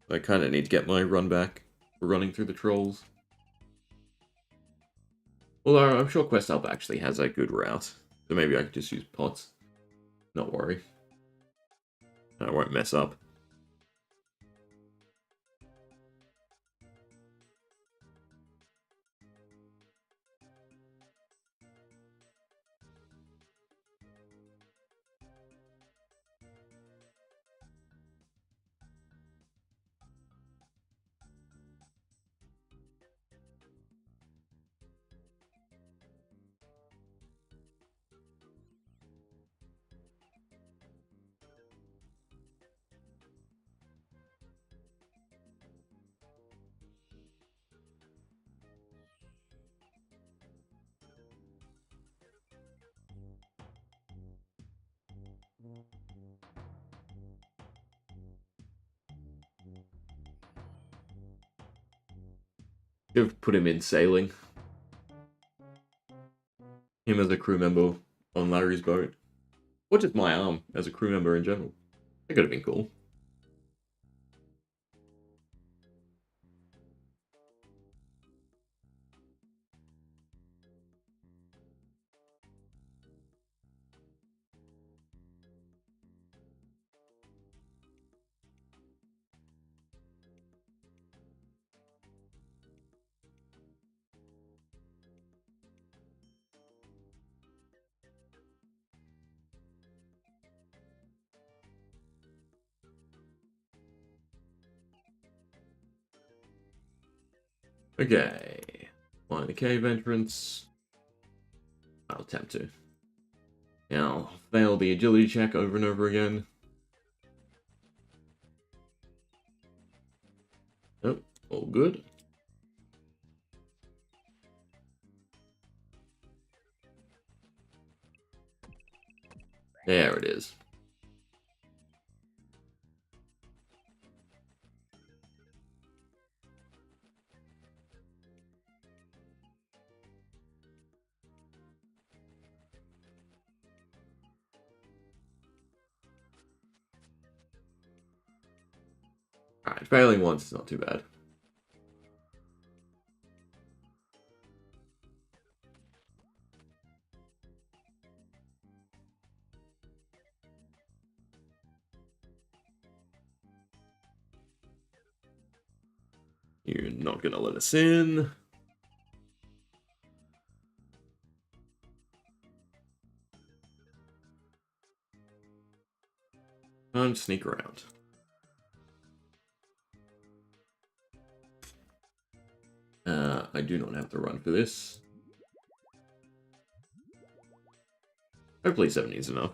I kind of need to get my run back for running through the trolls. Although I'm sure Quest Help actually has a good route, so maybe I could just use pots. Not worry. I won't mess up. Should have put him in sailing. Him as a crew member on Larry's boat. Or just my arm as a crew member in general. That could have been cool. Okay. Find the cave entrance. I'll attempt to. Now, fail the agility check over and over again. Nope, all good. There it is. Alright, failing once is not too bad. You're not gonna let us in. And sneak around. I do not have to run for this. Hopefully 70 is enough.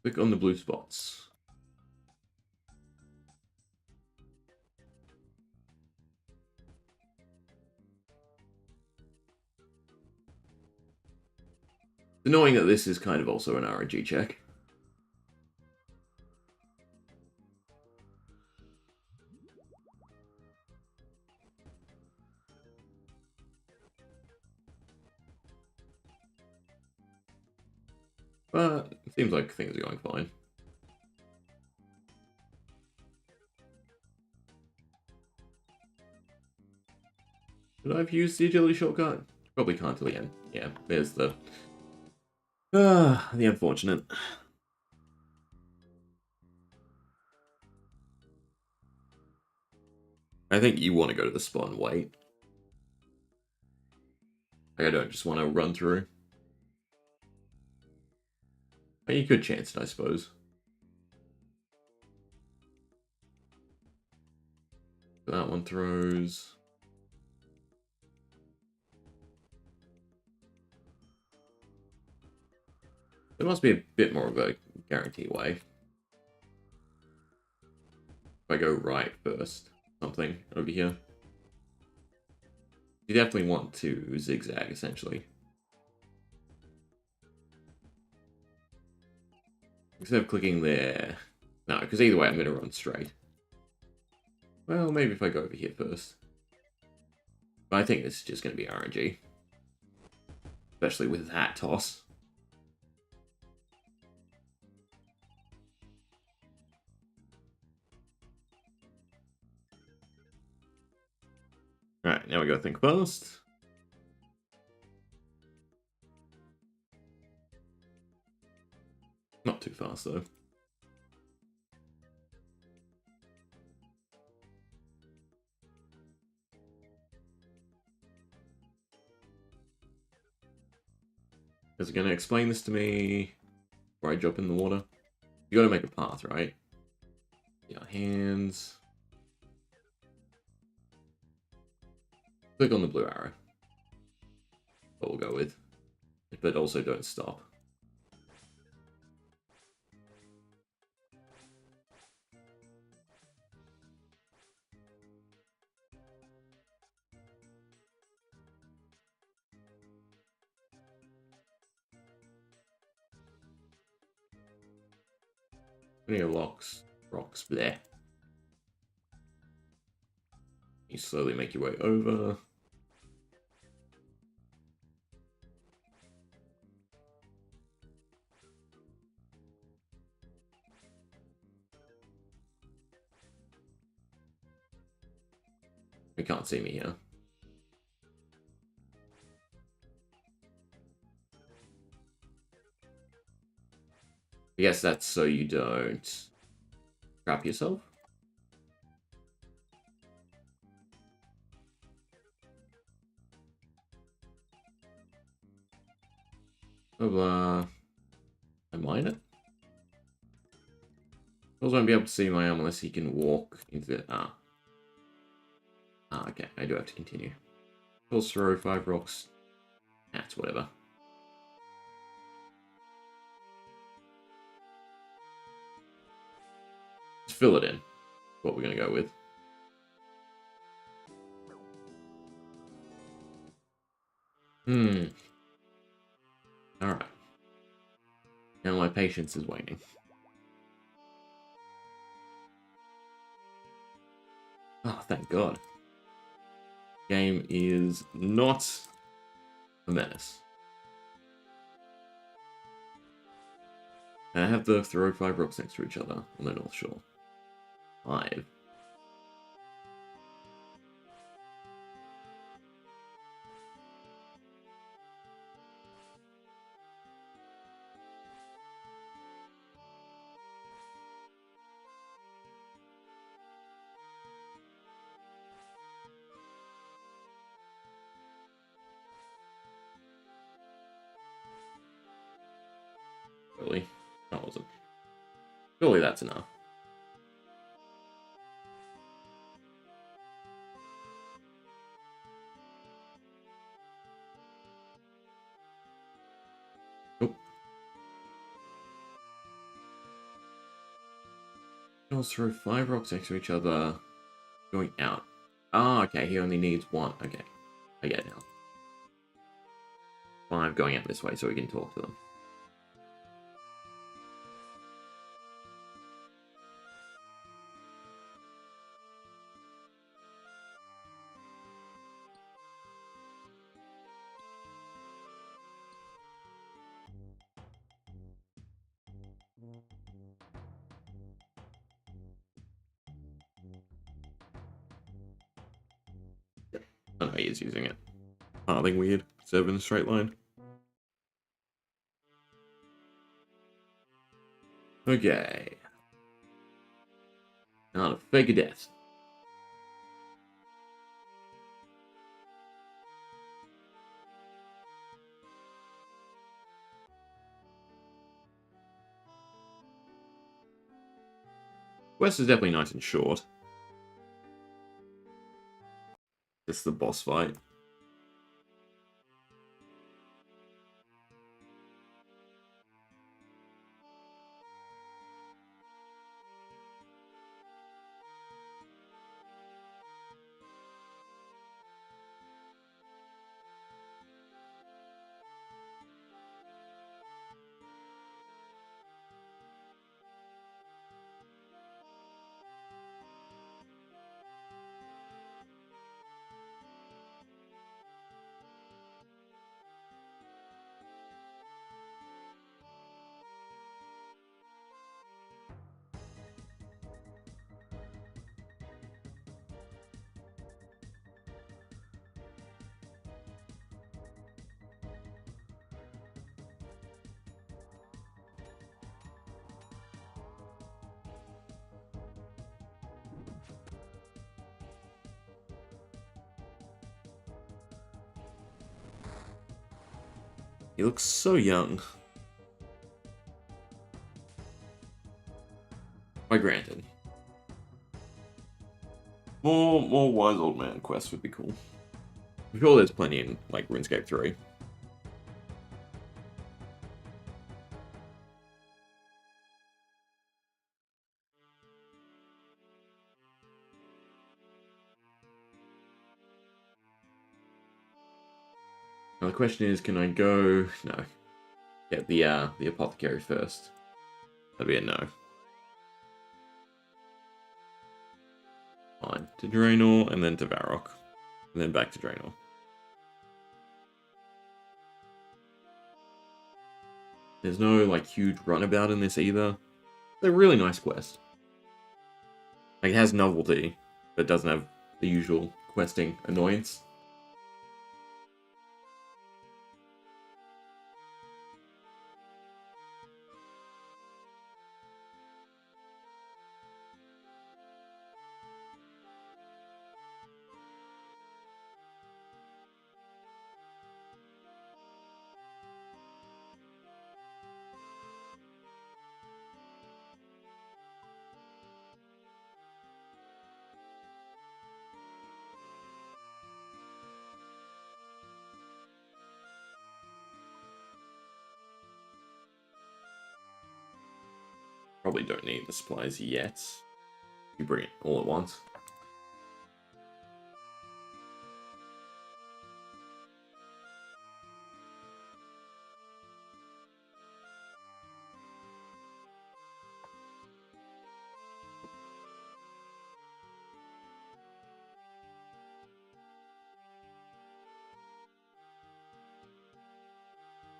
Click on the blue spots. It's annoying that this is kind of also an RNG check. But it seems like things are going fine. Should I have used the agility shortcut? Probably can't till the end. Yeah, there's the unfortunate. I think you want to go to the spot and wait. Like, I don't just want to run through. But you could chance it, I suppose. That one throws. There must be a bit more of a guarantee way. If I go right first, something over here. You definitely want to zigzag, essentially. Instead of clicking there. No, because either way I'm going to run straight. Well, maybe if I go over here first. But I think this is just going to be RNG. Especially with that toss. Alright, now we gotta think fast. Not too fast, though. Is it going to explain this to me before I jump in the water? You gotta make a path, right? Yeah, hands. Click on the blue arrow. What we'll go with. But also don't stop. Any rocks, there. You slowly make your way over. You can't see me here. I guess that's so you don't trap yourself. Oh, I mine it? Also won't be able to see my arm unless he can walk into the... okay, I do have to continue. Pulse throw, 5 rocks. That's whatever. Just fill it in. What we're going to go with. Alright. Now my patience is waning. Oh, thank God. Game is not a menace. And I have to throw 5 rocks next to each other on the North Shore. 5. Really? That wasn't. Surely that's enough. Nope. Let's throw 5 rocks next to each other. Going out. Ah, okay, he only needs 1. Okay. I get it now. 5 going out this way so we can talk to them. I know he is using it. Nothing weird. 7 straight line. Okay. Now to fake a death. Quest is definitely nice and short. It's the boss fight. He looks so young. Quite granted. More wise old man quests would be cool. I'm sure there's plenty in like RuneScape 3. Now the question is, can I go? No. Get the apothecary first. That'd be a no. Fine. To Draenor and then to Varrock. And then back to Draenor. There's no like huge runabout in this either. It's a really nice quest. Like it has novelty, but doesn't have the usual questing annoyance. Probably don't need the supplies yet. You bring it all at once.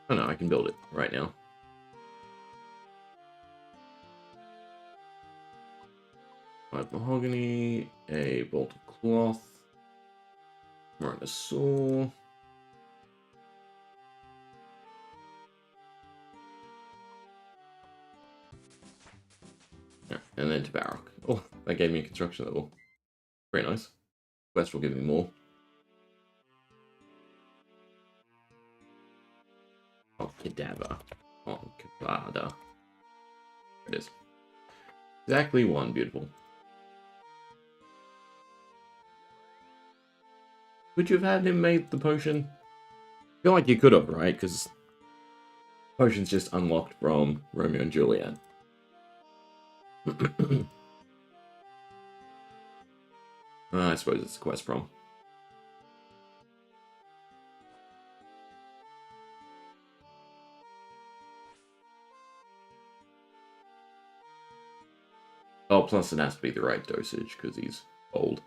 Oh no, I can build it right now. Mahogany, a bolt of cloth, more on a saw. Yeah, and then to Barrock. Oh, that gave me a construction level. Very nice. Quest will give me more. Oh, cadaver. Oh, cavada. There it is. Exactly one. Beautiful. Could you have had him make the potion? I feel like you could have, right? Because potion's just unlocked from Romeo and Juliet. I suppose it's a quest from. Oh, plus it has to be the right dosage because he's old.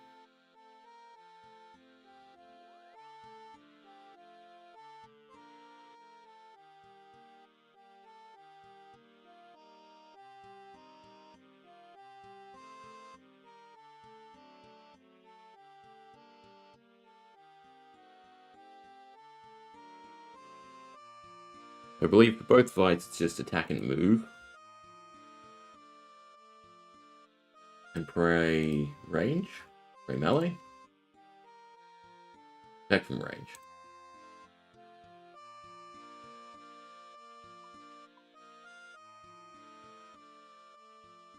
I believe for both fights it's just attack and move. And pray range? Pray melee? Attack from range.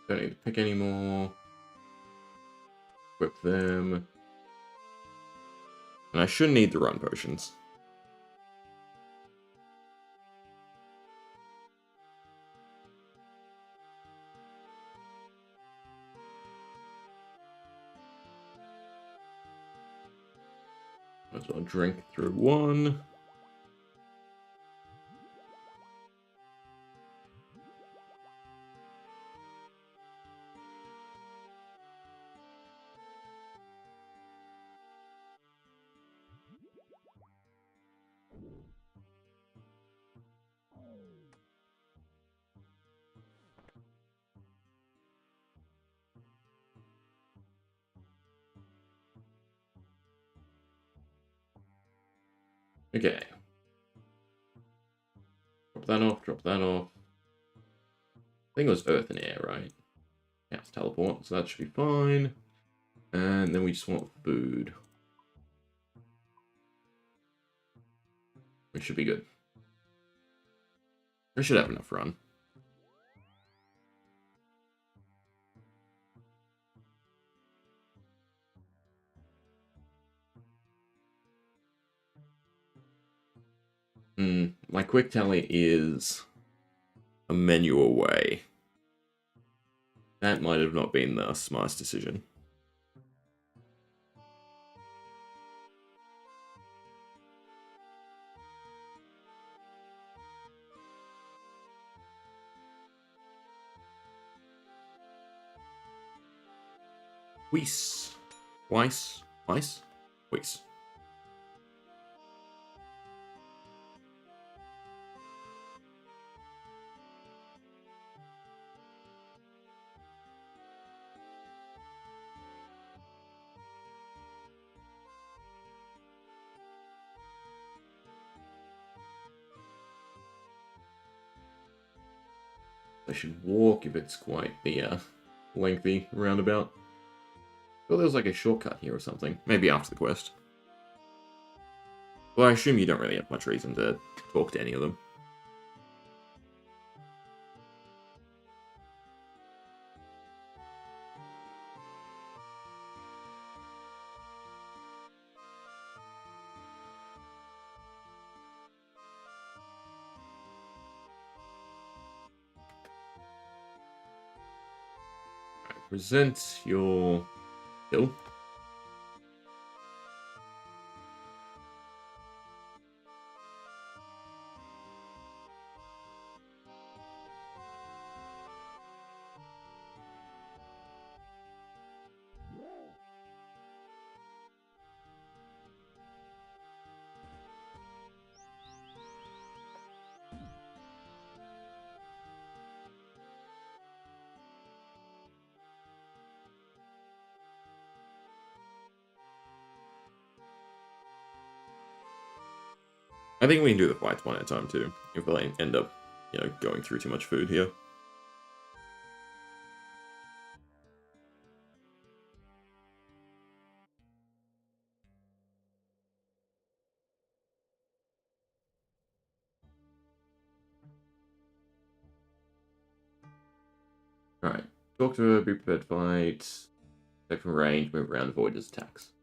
Don't need to pick anymore. Equip them. And I shouldn't need the run potions. Might as well drink through one. Okay. Drop that off, drop that off. I think it was earth and air, right? Yeah, it's teleport, so that should be fine. And then we just want food. We should be good. We should have enough run. My quick tally is a menu away. That might have not been the smartest decision. Weiss. Weiss. Weiss? Weiss. I should walk if it's quite the lengthy roundabout. Well, there's like a shortcut here or something. Maybe after the quest. Well, I assume you don't really have much reason to talk to any of them. Present your kill. I think we can do the fights one at a time too, if we end up, going through too much food here. Alright. Talk to her, be prepared to fight. Attack from range, move around, avoid his attacks.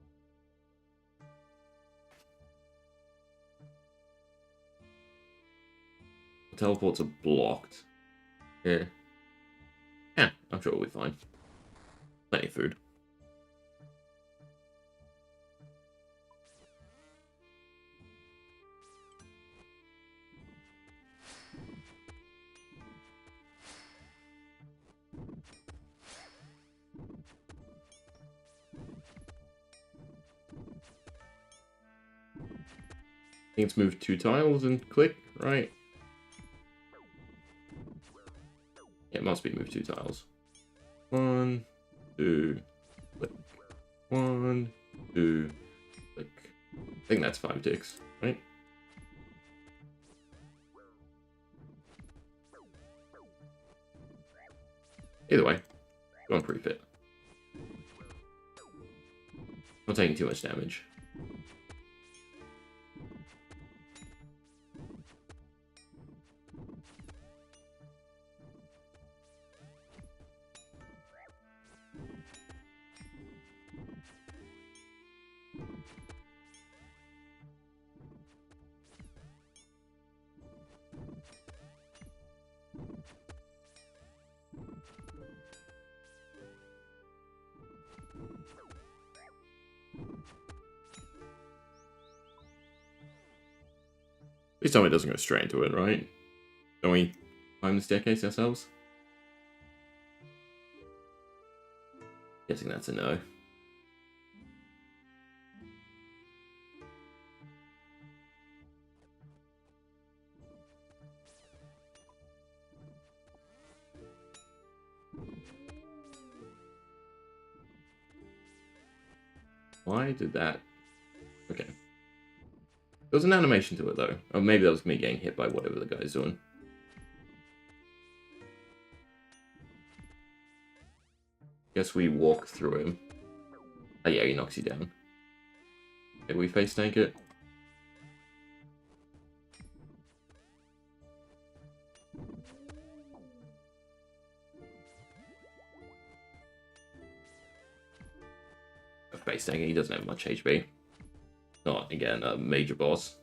Teleports are blocked. Yeah. Yeah, I'm sure we'll be fine. Plenty of food. I think it's move 2 tiles and click, right? Yeah, it must be move 2 tiles. 1, 2, click. 1, 2, click. I think that's 5 ticks, right? Either way, going pretty fit. Not taking too much damage. Please tell me it doesn't go straight into it, right? Don't we climb the staircase ourselves? Guessing that's a no. Why did that... Okay. There was an animation to it, though. Or maybe that was me getting hit by whatever the guy's doing. Guess we walk through him. Oh yeah, he knocks you down. Okay, we face tank it. Face tanking, he doesn't have much HP. Not, again, a major boss.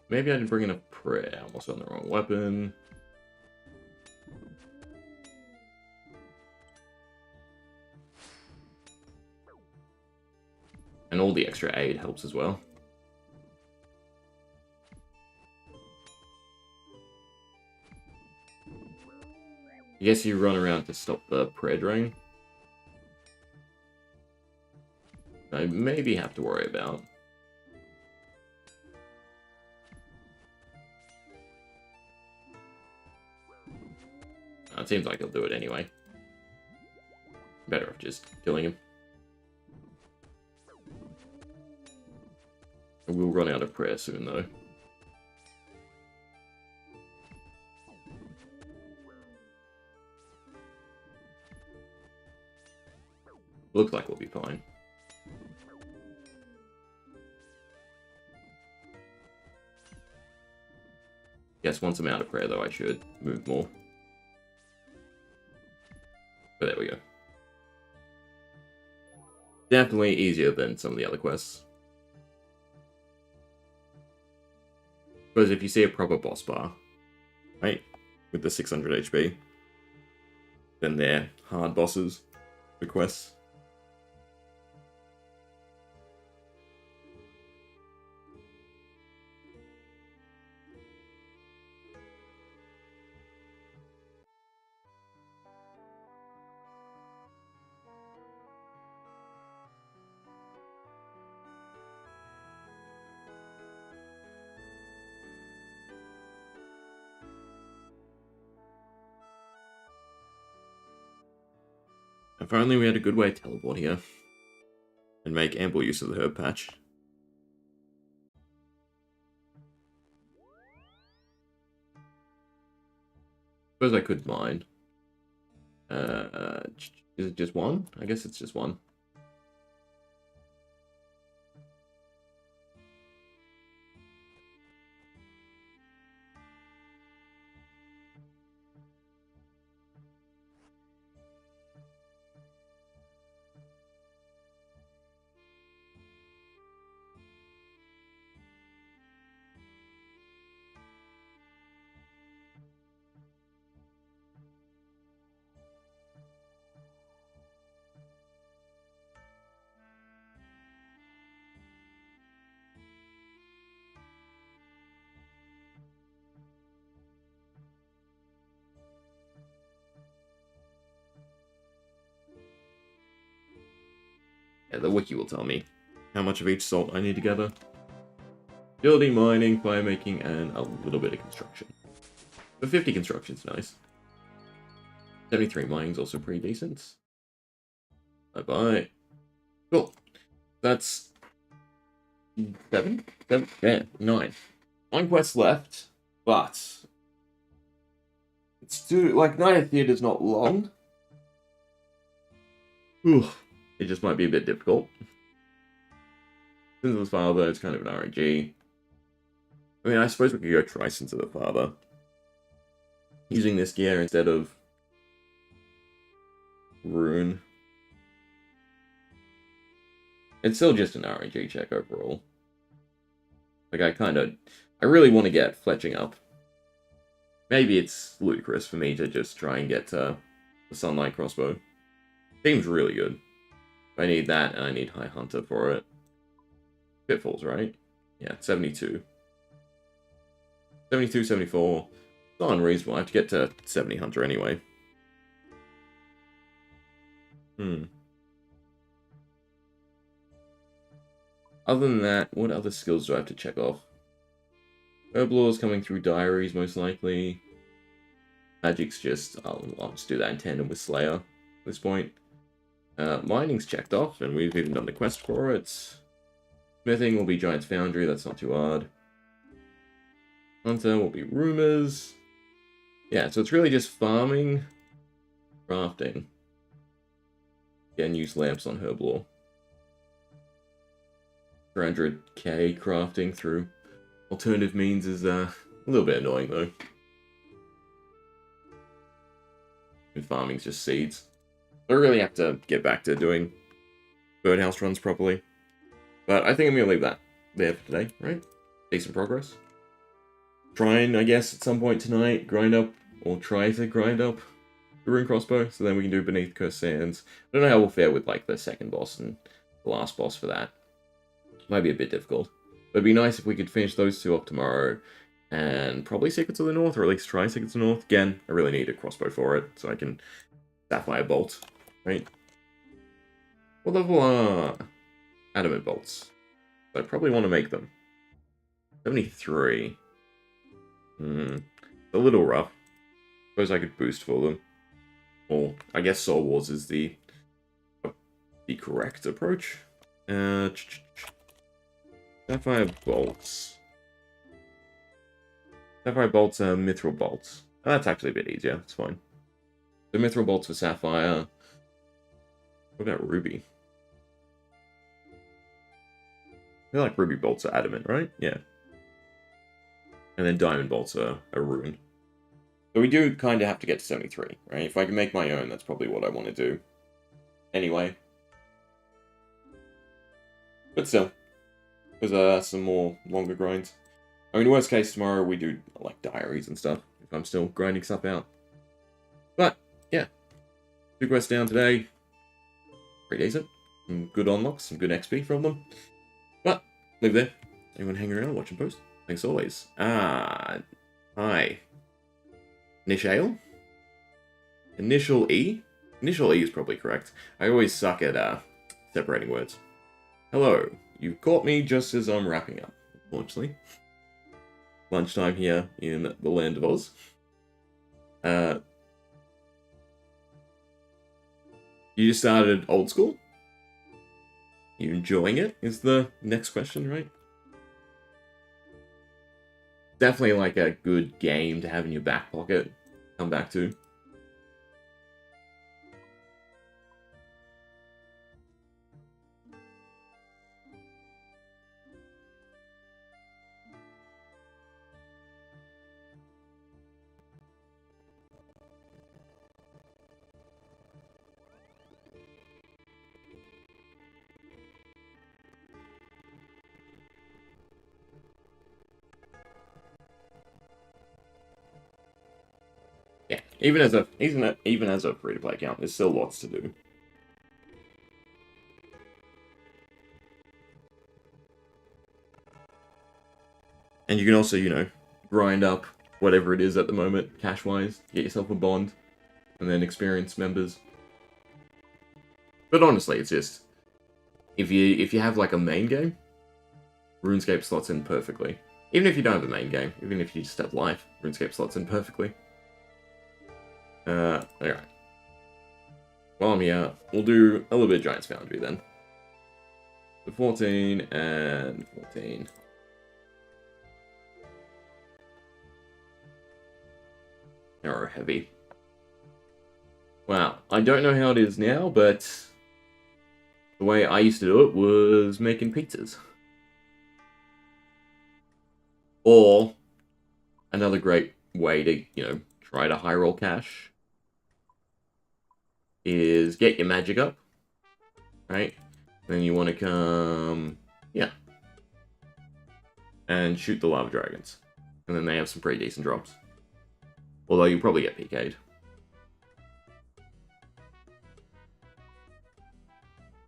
Maybe I didn't bring enough prayer. I almost found the wrong weapon. And all the extra aid helps as well. I guess you run around to stop the prayer drain. I maybe have to worry about. It seems like he'll do it anyway. Better off just killing him. We'll run out of prayer soon, though. Looks like we'll be fine. Guess once I'm out of prayer, though, I should move more. But there we go. Definitely easier than some of the other quests. Because if you see a proper boss bar, right, with the 600 HP, then they're hard bosses for quests. If only we had a good way to teleport here. And make ample use of the herb patch. Suppose I could mine. Is it just one? I guess it's just one. Yeah, the wiki will tell me how much of each salt I need to gather. Building, mining, fire making, and a little bit of construction. But 50 construction's nice. 73 mining's also pretty decent. Bye-bye. Cool. That's... 7? Yeah, 9. 9 quests left, but... It's too... Like, Night of Theater's not long. Ooh. It just might be a bit difficult. Sins of the Father is kind of an RNG. I mean, I suppose we could go try Sins of the Father. Using this gear instead of Rune. It's still just an RNG check overall. Like, I really want to get Fletching up. Maybe it's ludicrous for me to just try and get the Sunlight Crossbow. Seems really good. I need that, and I need High Hunter for it. Pitfalls, right? Yeah, 72. 72, 74. It's not unreasonable. I have to get to 70 Hunter anyway. Other than that, what other skills do I have to check off? Herblaw's coming through Diaries, most likely. Magic's just... I'll just do that in tandem with Slayer at this point. Mining's checked off, and we've even done the quest for it. Smithing will be Giant's Foundry, that's not too hard. Hunter will be Rumors. Yeah, so it's really just farming, crafting. Again, use lamps on Herblaw. 300k crafting through alternative means is a little bit annoying, though. And farming's just seeds. I really have to get back to doing birdhouse runs properly. But I think I'm going to leave that there for today, right? Decent progress. Try and, I guess, at some point tonight, grind up, or try to grind up the Rune Crossbow, so then we can do Beneath Cursed Sands. I don't know how we'll fare with, like, the second boss and the last boss for that. Might be a bit difficult. But it'd be nice if we could finish those two up tomorrow, and probably Secrets of the North, or at least try Secrets of the North. Again, I really need a crossbow for it, so I can Sapphire Bolt, right? What level are Adamant Bolts? I probably want to make them. 73. A little rough. Suppose I could boost for them. Or, I guess Soul Wars is the correct approach. Sapphire Bolts. Sapphire Bolts are Mithril Bolts. Oh, that's actually a bit easier, it's fine. So Mithril Bolts for Sapphire. What about Ruby? I feel like Ruby Bolts are Adamant, right? Yeah. And then Diamond Bolts are Rune. So we do kind of have to get to 73, right? If I can make my own, that's probably what I want to do. Anyway. But still. There's some more longer grinds. I mean, worst case, tomorrow we do, like, diaries and stuff. If I'm still grinding stuff out. But, yeah. 2 quests down today. Pretty decent. Some good unlocks, some good XP from them. But, leave there. Anyone hanging around, watching post? Thanks always. Hi. Initial? Initial E? Initial E is probably correct. I always suck at separating words. Hello. You've caught me just as I'm wrapping up, unfortunately. Lunchtime here in the land of Oz. You just started Old School? You enjoying it? Is the next question, right? Definitely like a good game to have in your back pocket. Come back to. Yeah, even as a free-to-play account, there's still lots to do. And you can also, you know, grind up whatever it is at the moment, cash-wise, get yourself a bond, and then experience members. But honestly, it's just if you have like a main game, RuneScape slots in perfectly. Even if you don't have a main game, even if you just have life, RuneScape slots in perfectly. Alright. While I'm here, we'll do a little bit of Giant's Foundry then. So 14 and 14. Arrow heavy. Wow, I don't know how it is now, but the way I used to do it was making pizzas. Or another great way to, you know, try to high roll cash is get your magic up, right? Then you want to come, yeah, and shoot the lava dragons. And then they have some pretty decent drops. Although you probably get PK'd.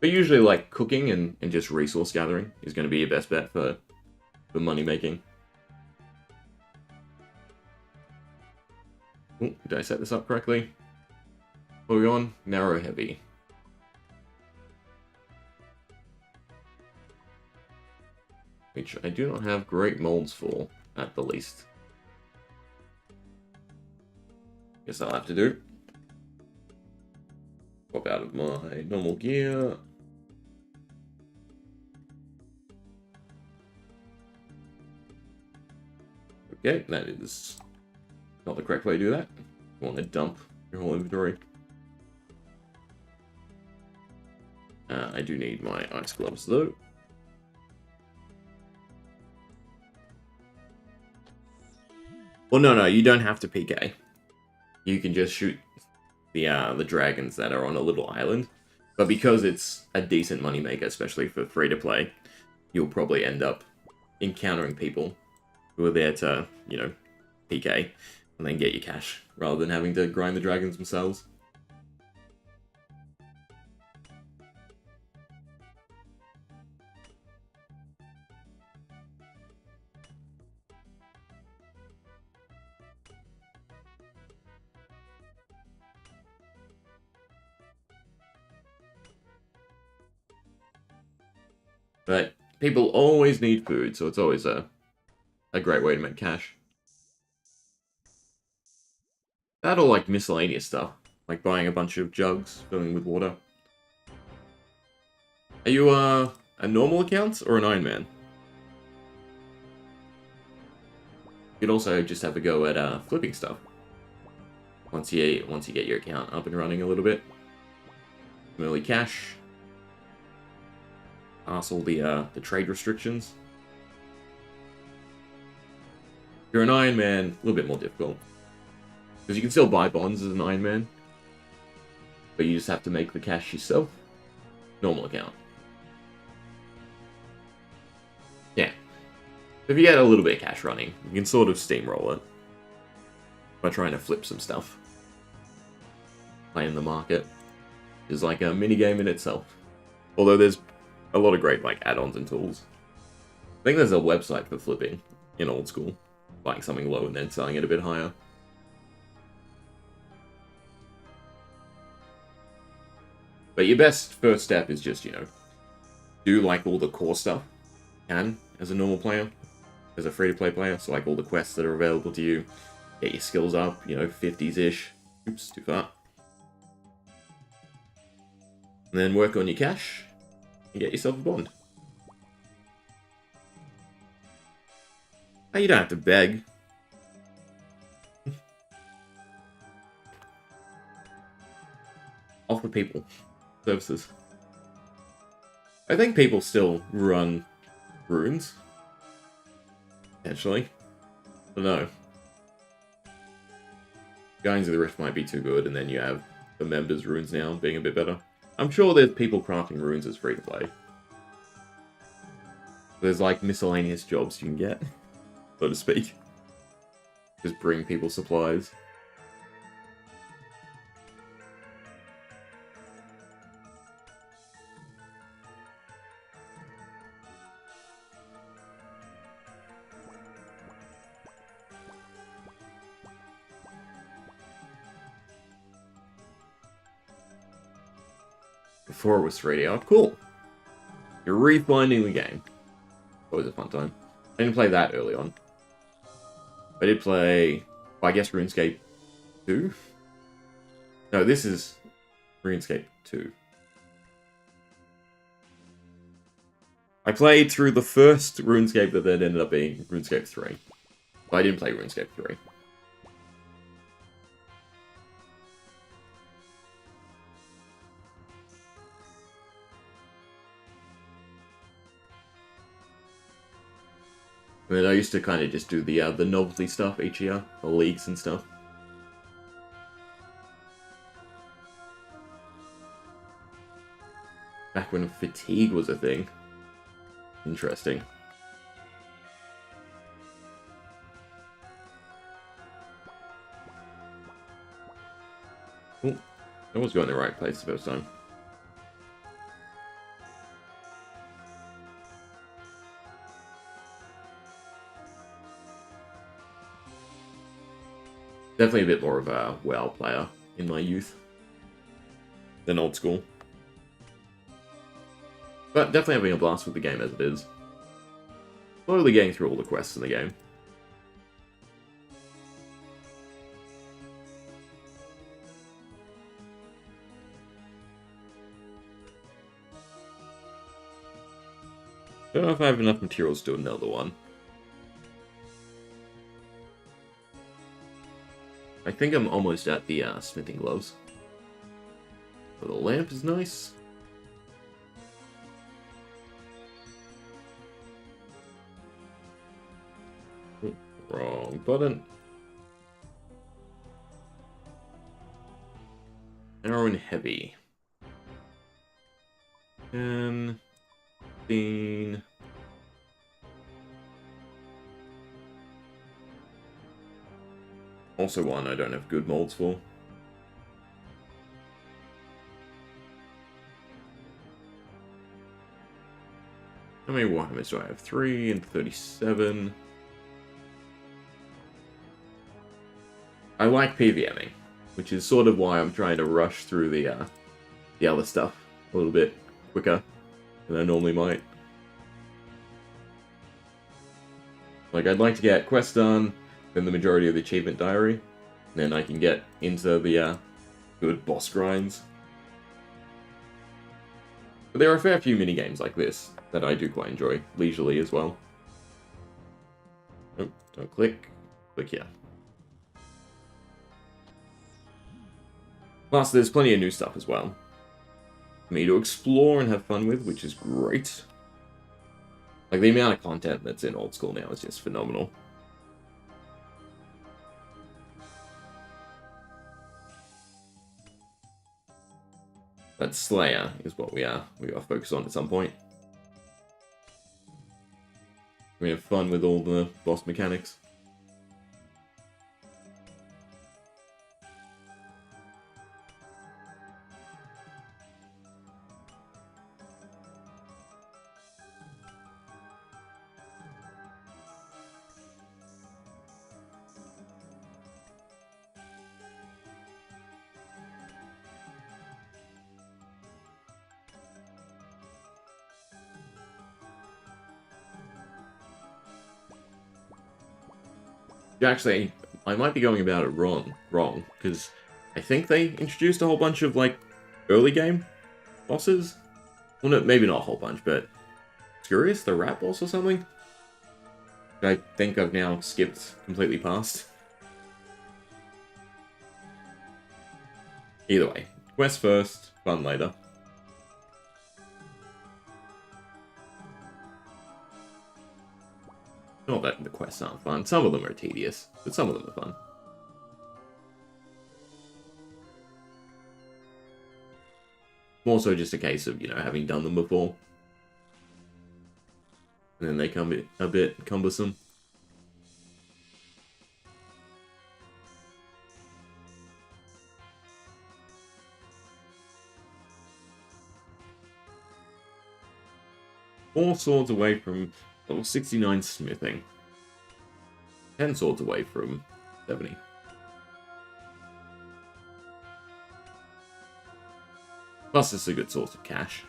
But usually, like, cooking and just resource gathering is going to be your best bet for money making. Ooh, did I set this up correctly? What are we on? Narrow heavy. Which I do not have great molds for, at the least. Guess I'll have to do. Pop out of my normal gear. Okay, that is not the correct way to do that. You want to dump your whole inventory. I do need my ice gloves though. Well, no, you don't have to PK. You can just shoot the dragons that are on a little island. But because it's a decent moneymaker, especially for free-to-play, you'll probably end up encountering people who are there to, you know, PK and then get your cash, rather than having to grind the dragons themselves. But people always need food, so it's always a great way to make cash. That or like miscellaneous stuff, like buying a bunch of jugs, filling with water. Are you a normal account or an Ironman? You could also just have a go at flipping stuff. Once you get your account up and running a little bit. Some early cash. Pass all the trade restrictions. If you're an Ironman, a little bit more difficult. Because you can still buy bonds as an Ironman, but you just have to make the cash yourself. Normal account. Yeah. If you get a little bit of cash running, you can sort of steamroll it by trying to flip some stuff. Playing the market is like a mini game in itself. Although there's a lot of great like add-ons and tools. I think there's a website for flipping in Old School, buying something low and then selling it a bit higher. But your best first step is just, do like all the core stuff you can as a normal player, as a free-to-play player. So like all the quests that are available to you, get your skills up, 50s-ish. Oops, too far. And then work on your cash and get yourself a bond. Oh, you don't have to beg. Offer people services. I think people still run runes. Potentially. I don't know. Guardians of the Rift might be too good, and then you have the members' runes now being a bit better. I'm sure there's people crafting runes as free to play. There's like miscellaneous jobs you can get, so to speak. Just bring people supplies. Before it was 3D. Oh, cool. You're refinding the game. Always a fun time. I didn't play that early on. I did play, I guess, RuneScape 2? No, this is RuneScape 2. I played through the first RuneScape that then ended up being RuneScape 3. But I didn't play RuneScape 3. I mean, I used to kind of just do the novelty stuff each year, the leagues and stuff. Back when fatigue was a thing. Interesting. Oh, I was going the right place the first time. Definitely a bit more of a WoW player in my youth than Old School. But definitely having a blast with the game as it is. Slowly getting through all the quests in the game. Don't know if I have enough materials to do another one. I think I'm almost at the smithing gloves. So the lamp is nice. Oh, wrong button. Narrow and heavy. 10, 15. Also one I don't have good molds for. How many Warhammers do I have? 3 and 37. I like PVMing, which is sort of why I'm trying to rush through the other stuff a little bit quicker than I normally might. Like, I'd like to get quests done, then the majority of the achievement diary, and then I can get into the good boss grinds. But there are a fair few minigames like this that I do quite enjoy, leisurely as well. Oh, don't click. Click here. Plus, there's plenty of new stuff as well for me to explore and have fun with, which is great. Like, the amount of content that's in Old School now is just phenomenal. But Slayer is what we gotta focus on at some point. We have fun with all the boss mechanics. Actually, I might be going about it wrong, because I think they introduced a whole bunch of, like, early game bosses. Well, no, maybe not a whole bunch, but Curious, the rat boss or something? I think I've now skipped completely past. Either way, quest first, fun later. Not that the quests aren't fun. Some of them are tedious, but some of them are fun. More so just a case of, you know, having done them before. And then they come a bit cumbersome. Four swords away from level 69 smithing. 10 swords away from 70. Plus, it's a good source of cash.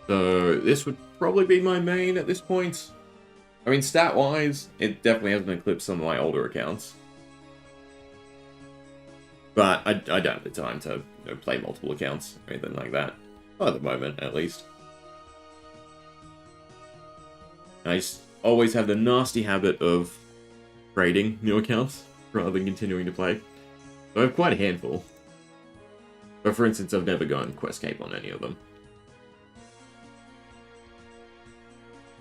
So this would probably be my main at this point. I mean, stat-wise, it definitely hasn't eclipsed some of my older accounts. But I don't have the time to, you know, play multiple accounts or anything like that. Not at the moment, at least. I just always have the nasty habit of trading new accounts rather than continuing to play. So I have quite a handful. But for instance, I've never gone Questcape on any of them.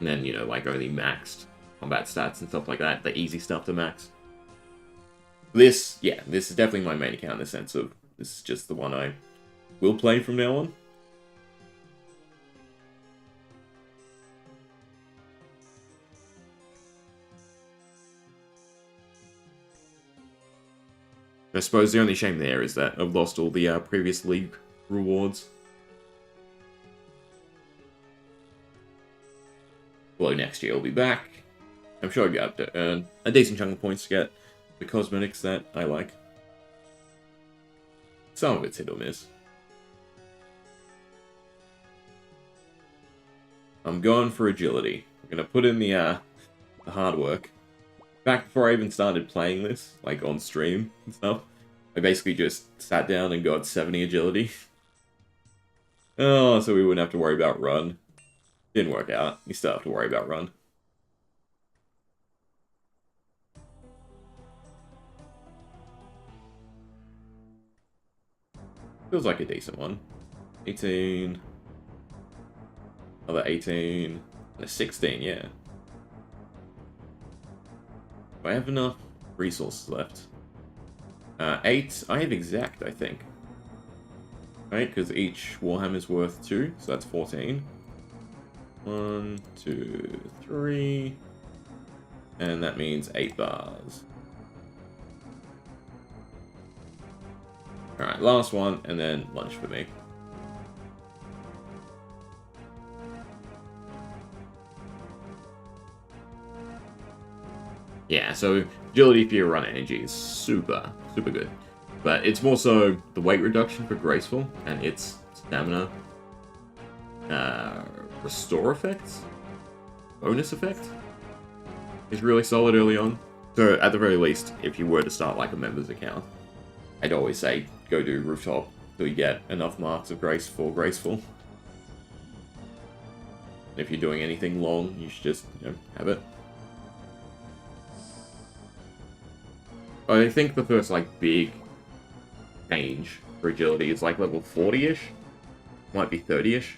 And then, you know, like only maxed combat stats and stuff like that. The easy stuff to max. This is definitely my main account in the sense of this is just the one I will play from now on. I suppose the only shame there is that I've lost all the previous league rewards. Well, next year I'll be back. I'm sure I'll be able to earn a decent chunk of points to get the cosmetics that I like. Some of it's hit or miss. I'm going for agility. I'm gonna put in the hard work. Back before I even started playing this, like on stream and stuff, I basically just sat down and got 70 agility. Oh, so we wouldn't have to worry about run. Didn't work out. You still have to worry about run. Feels like a decent one. 18. Another 18. And a 16, yeah. Do I have enough resources left? 8. I have exact, I think. Right, because each Warhammer is worth 2, so that's 14. 1, 2, 3. And that means 8 bars. Alright, last one, and then lunch for me. Yeah, so agility for your run energy is super good. But it's more so the weight reduction for Graceful and its stamina restore effects? Bonus effect? Is really solid early on. So at the very least, if you were to start like a member's account, I'd always say go do Rooftop So you get enough marks of grace for graceful. And if you're doing anything long, you should just, have it. But I think the first, like, big change for agility is, like, level 40-ish. Might be 30-ish.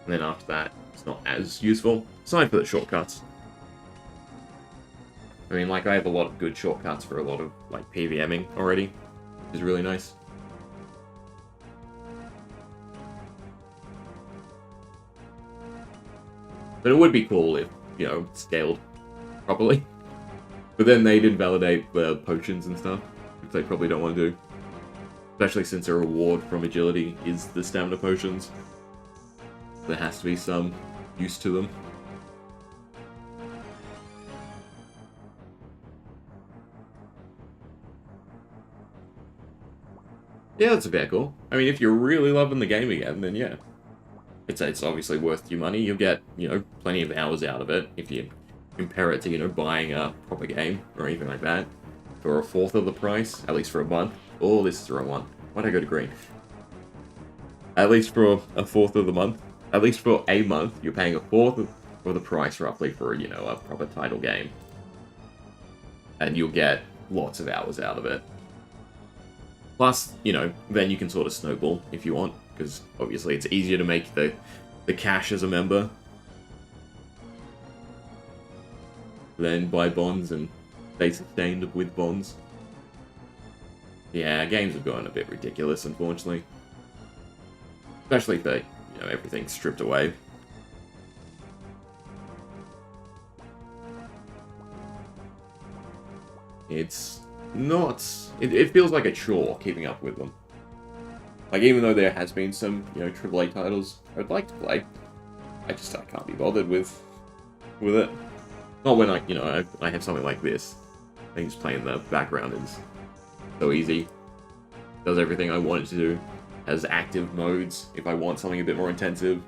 And then after that, it's not as useful. Aside for the shortcuts. I mean, like, I have a lot of good shortcuts for a lot of, like, PVMing already. Which is really nice. But it would be cool if, scaled properly. But then they'd invalidate the potions and stuff, which they probably don't want to do. Especially since a reward from agility is the stamina potions. There has to be some use to them. Yeah, that's a bit cool. I mean, if you're really loving the game again, then yeah. It's obviously worth your money. You'll get, plenty of hours out of it if you compare it to, buying a proper game or anything like that. For a fourth of the price, at least for a month. Oh, this is the wrong one. Why'd I go to green? At least for a fourth of the month. At least for a month, you're paying a fourth of the price roughly for, a proper title game. And you'll get lots of hours out of it. Plus, then you can sort of snowball if you want, because obviously it's easier to make the cash as a member than buy bonds and stay sustained with bonds. Yeah, games have gone a bit ridiculous, unfortunately. Especially for, everything stripped away. It's not... It feels like a chore keeping up with them. Like, even though there has been some, AAA titles I'd like to play, I can't be bothered with it. Not when I have something like this. I can just play in the background. It's so easy. Does everything I want it to do. Has active modes if I want something a bit more intensive.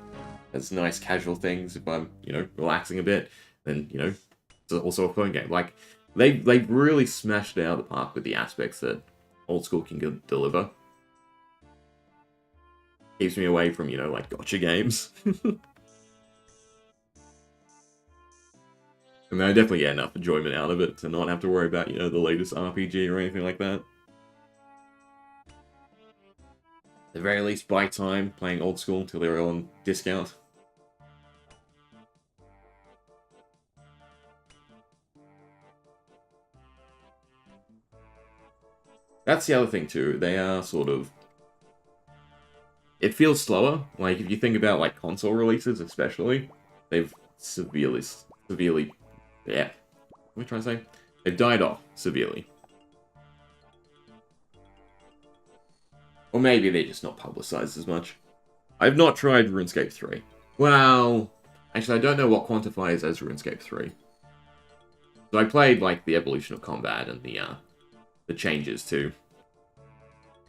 Has nice casual things if I'm, relaxing a bit. Then, it's also a phone game. Like, they've really smashed it out of the park with the aspects that Old School can deliver. Keeps me away from, like, gotcha games. And I definitely get enough enjoyment out of it to not have to worry about, the latest RPG or anything like that. At the very least, buy time playing Old School until they're on discount. That's the other thing too. They are sort of... It feels slower. Like, if you think about, like, console releases especially, they've severely... Yeah. What am I trying to say? They've died off severely. Or maybe they're just not publicized as much. I've not tried RuneScape 3. Well... Actually, I don't know what quantifies as RuneScape 3. So I played, like, the evolution of combat and the changes to,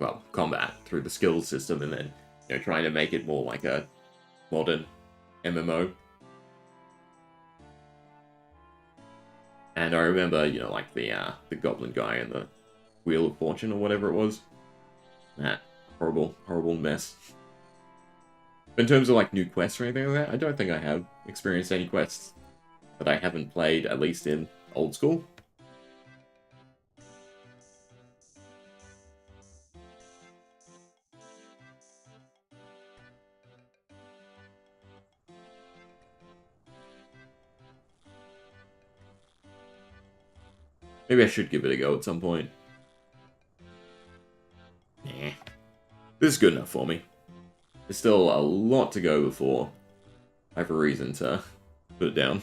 well, combat through the skills system, and then, trying to make it more like a modern MMO. And I remember, like the goblin guy and the Wheel of Fortune or whatever it was. That horrible, horrible mess. But in terms of, like, new quests or anything like that, I don't think I have experienced any quests that I haven't played, at least in Old School. Maybe I should give it a go at some point. Nah. This is good enough for me. There's still a lot to go before I have a reason to put it down.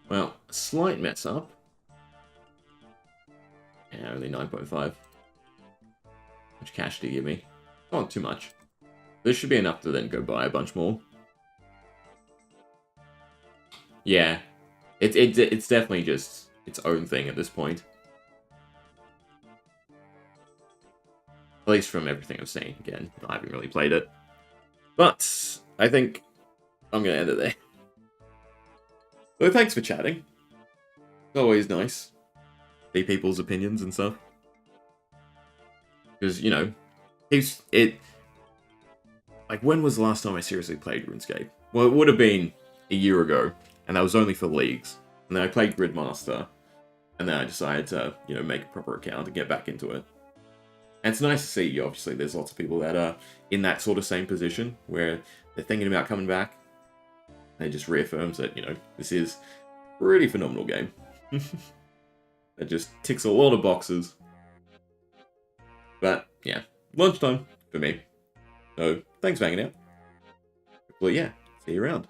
Well, a slight mess up. Yeah, only 9.5. How much cash do you give me? Not too much. This should be enough to then go buy a bunch more. Yeah. It's definitely just its own thing at this point. At least from everything I've seen. Again, I haven't really played it. But I think I'm going to end it there. So thanks for chatting. It's always nice. See people's opinions and stuff. Because, you know, like, when was the last time I seriously played RuneScape? Well, it would have been a year ago, and that was only for leagues. And then I played Gridmaster, and then I decided to, you know, make a proper account and get back into it. And it's nice to see, obviously, there's lots of people that are in that sort of same position, where they're thinking about coming back. And it just reaffirms that, you know, this is a really phenomenal game. It just ticks a lot of boxes. But, yeah, lunchtime for me. So, thanks for hanging out. Hopefully, yeah, see you around.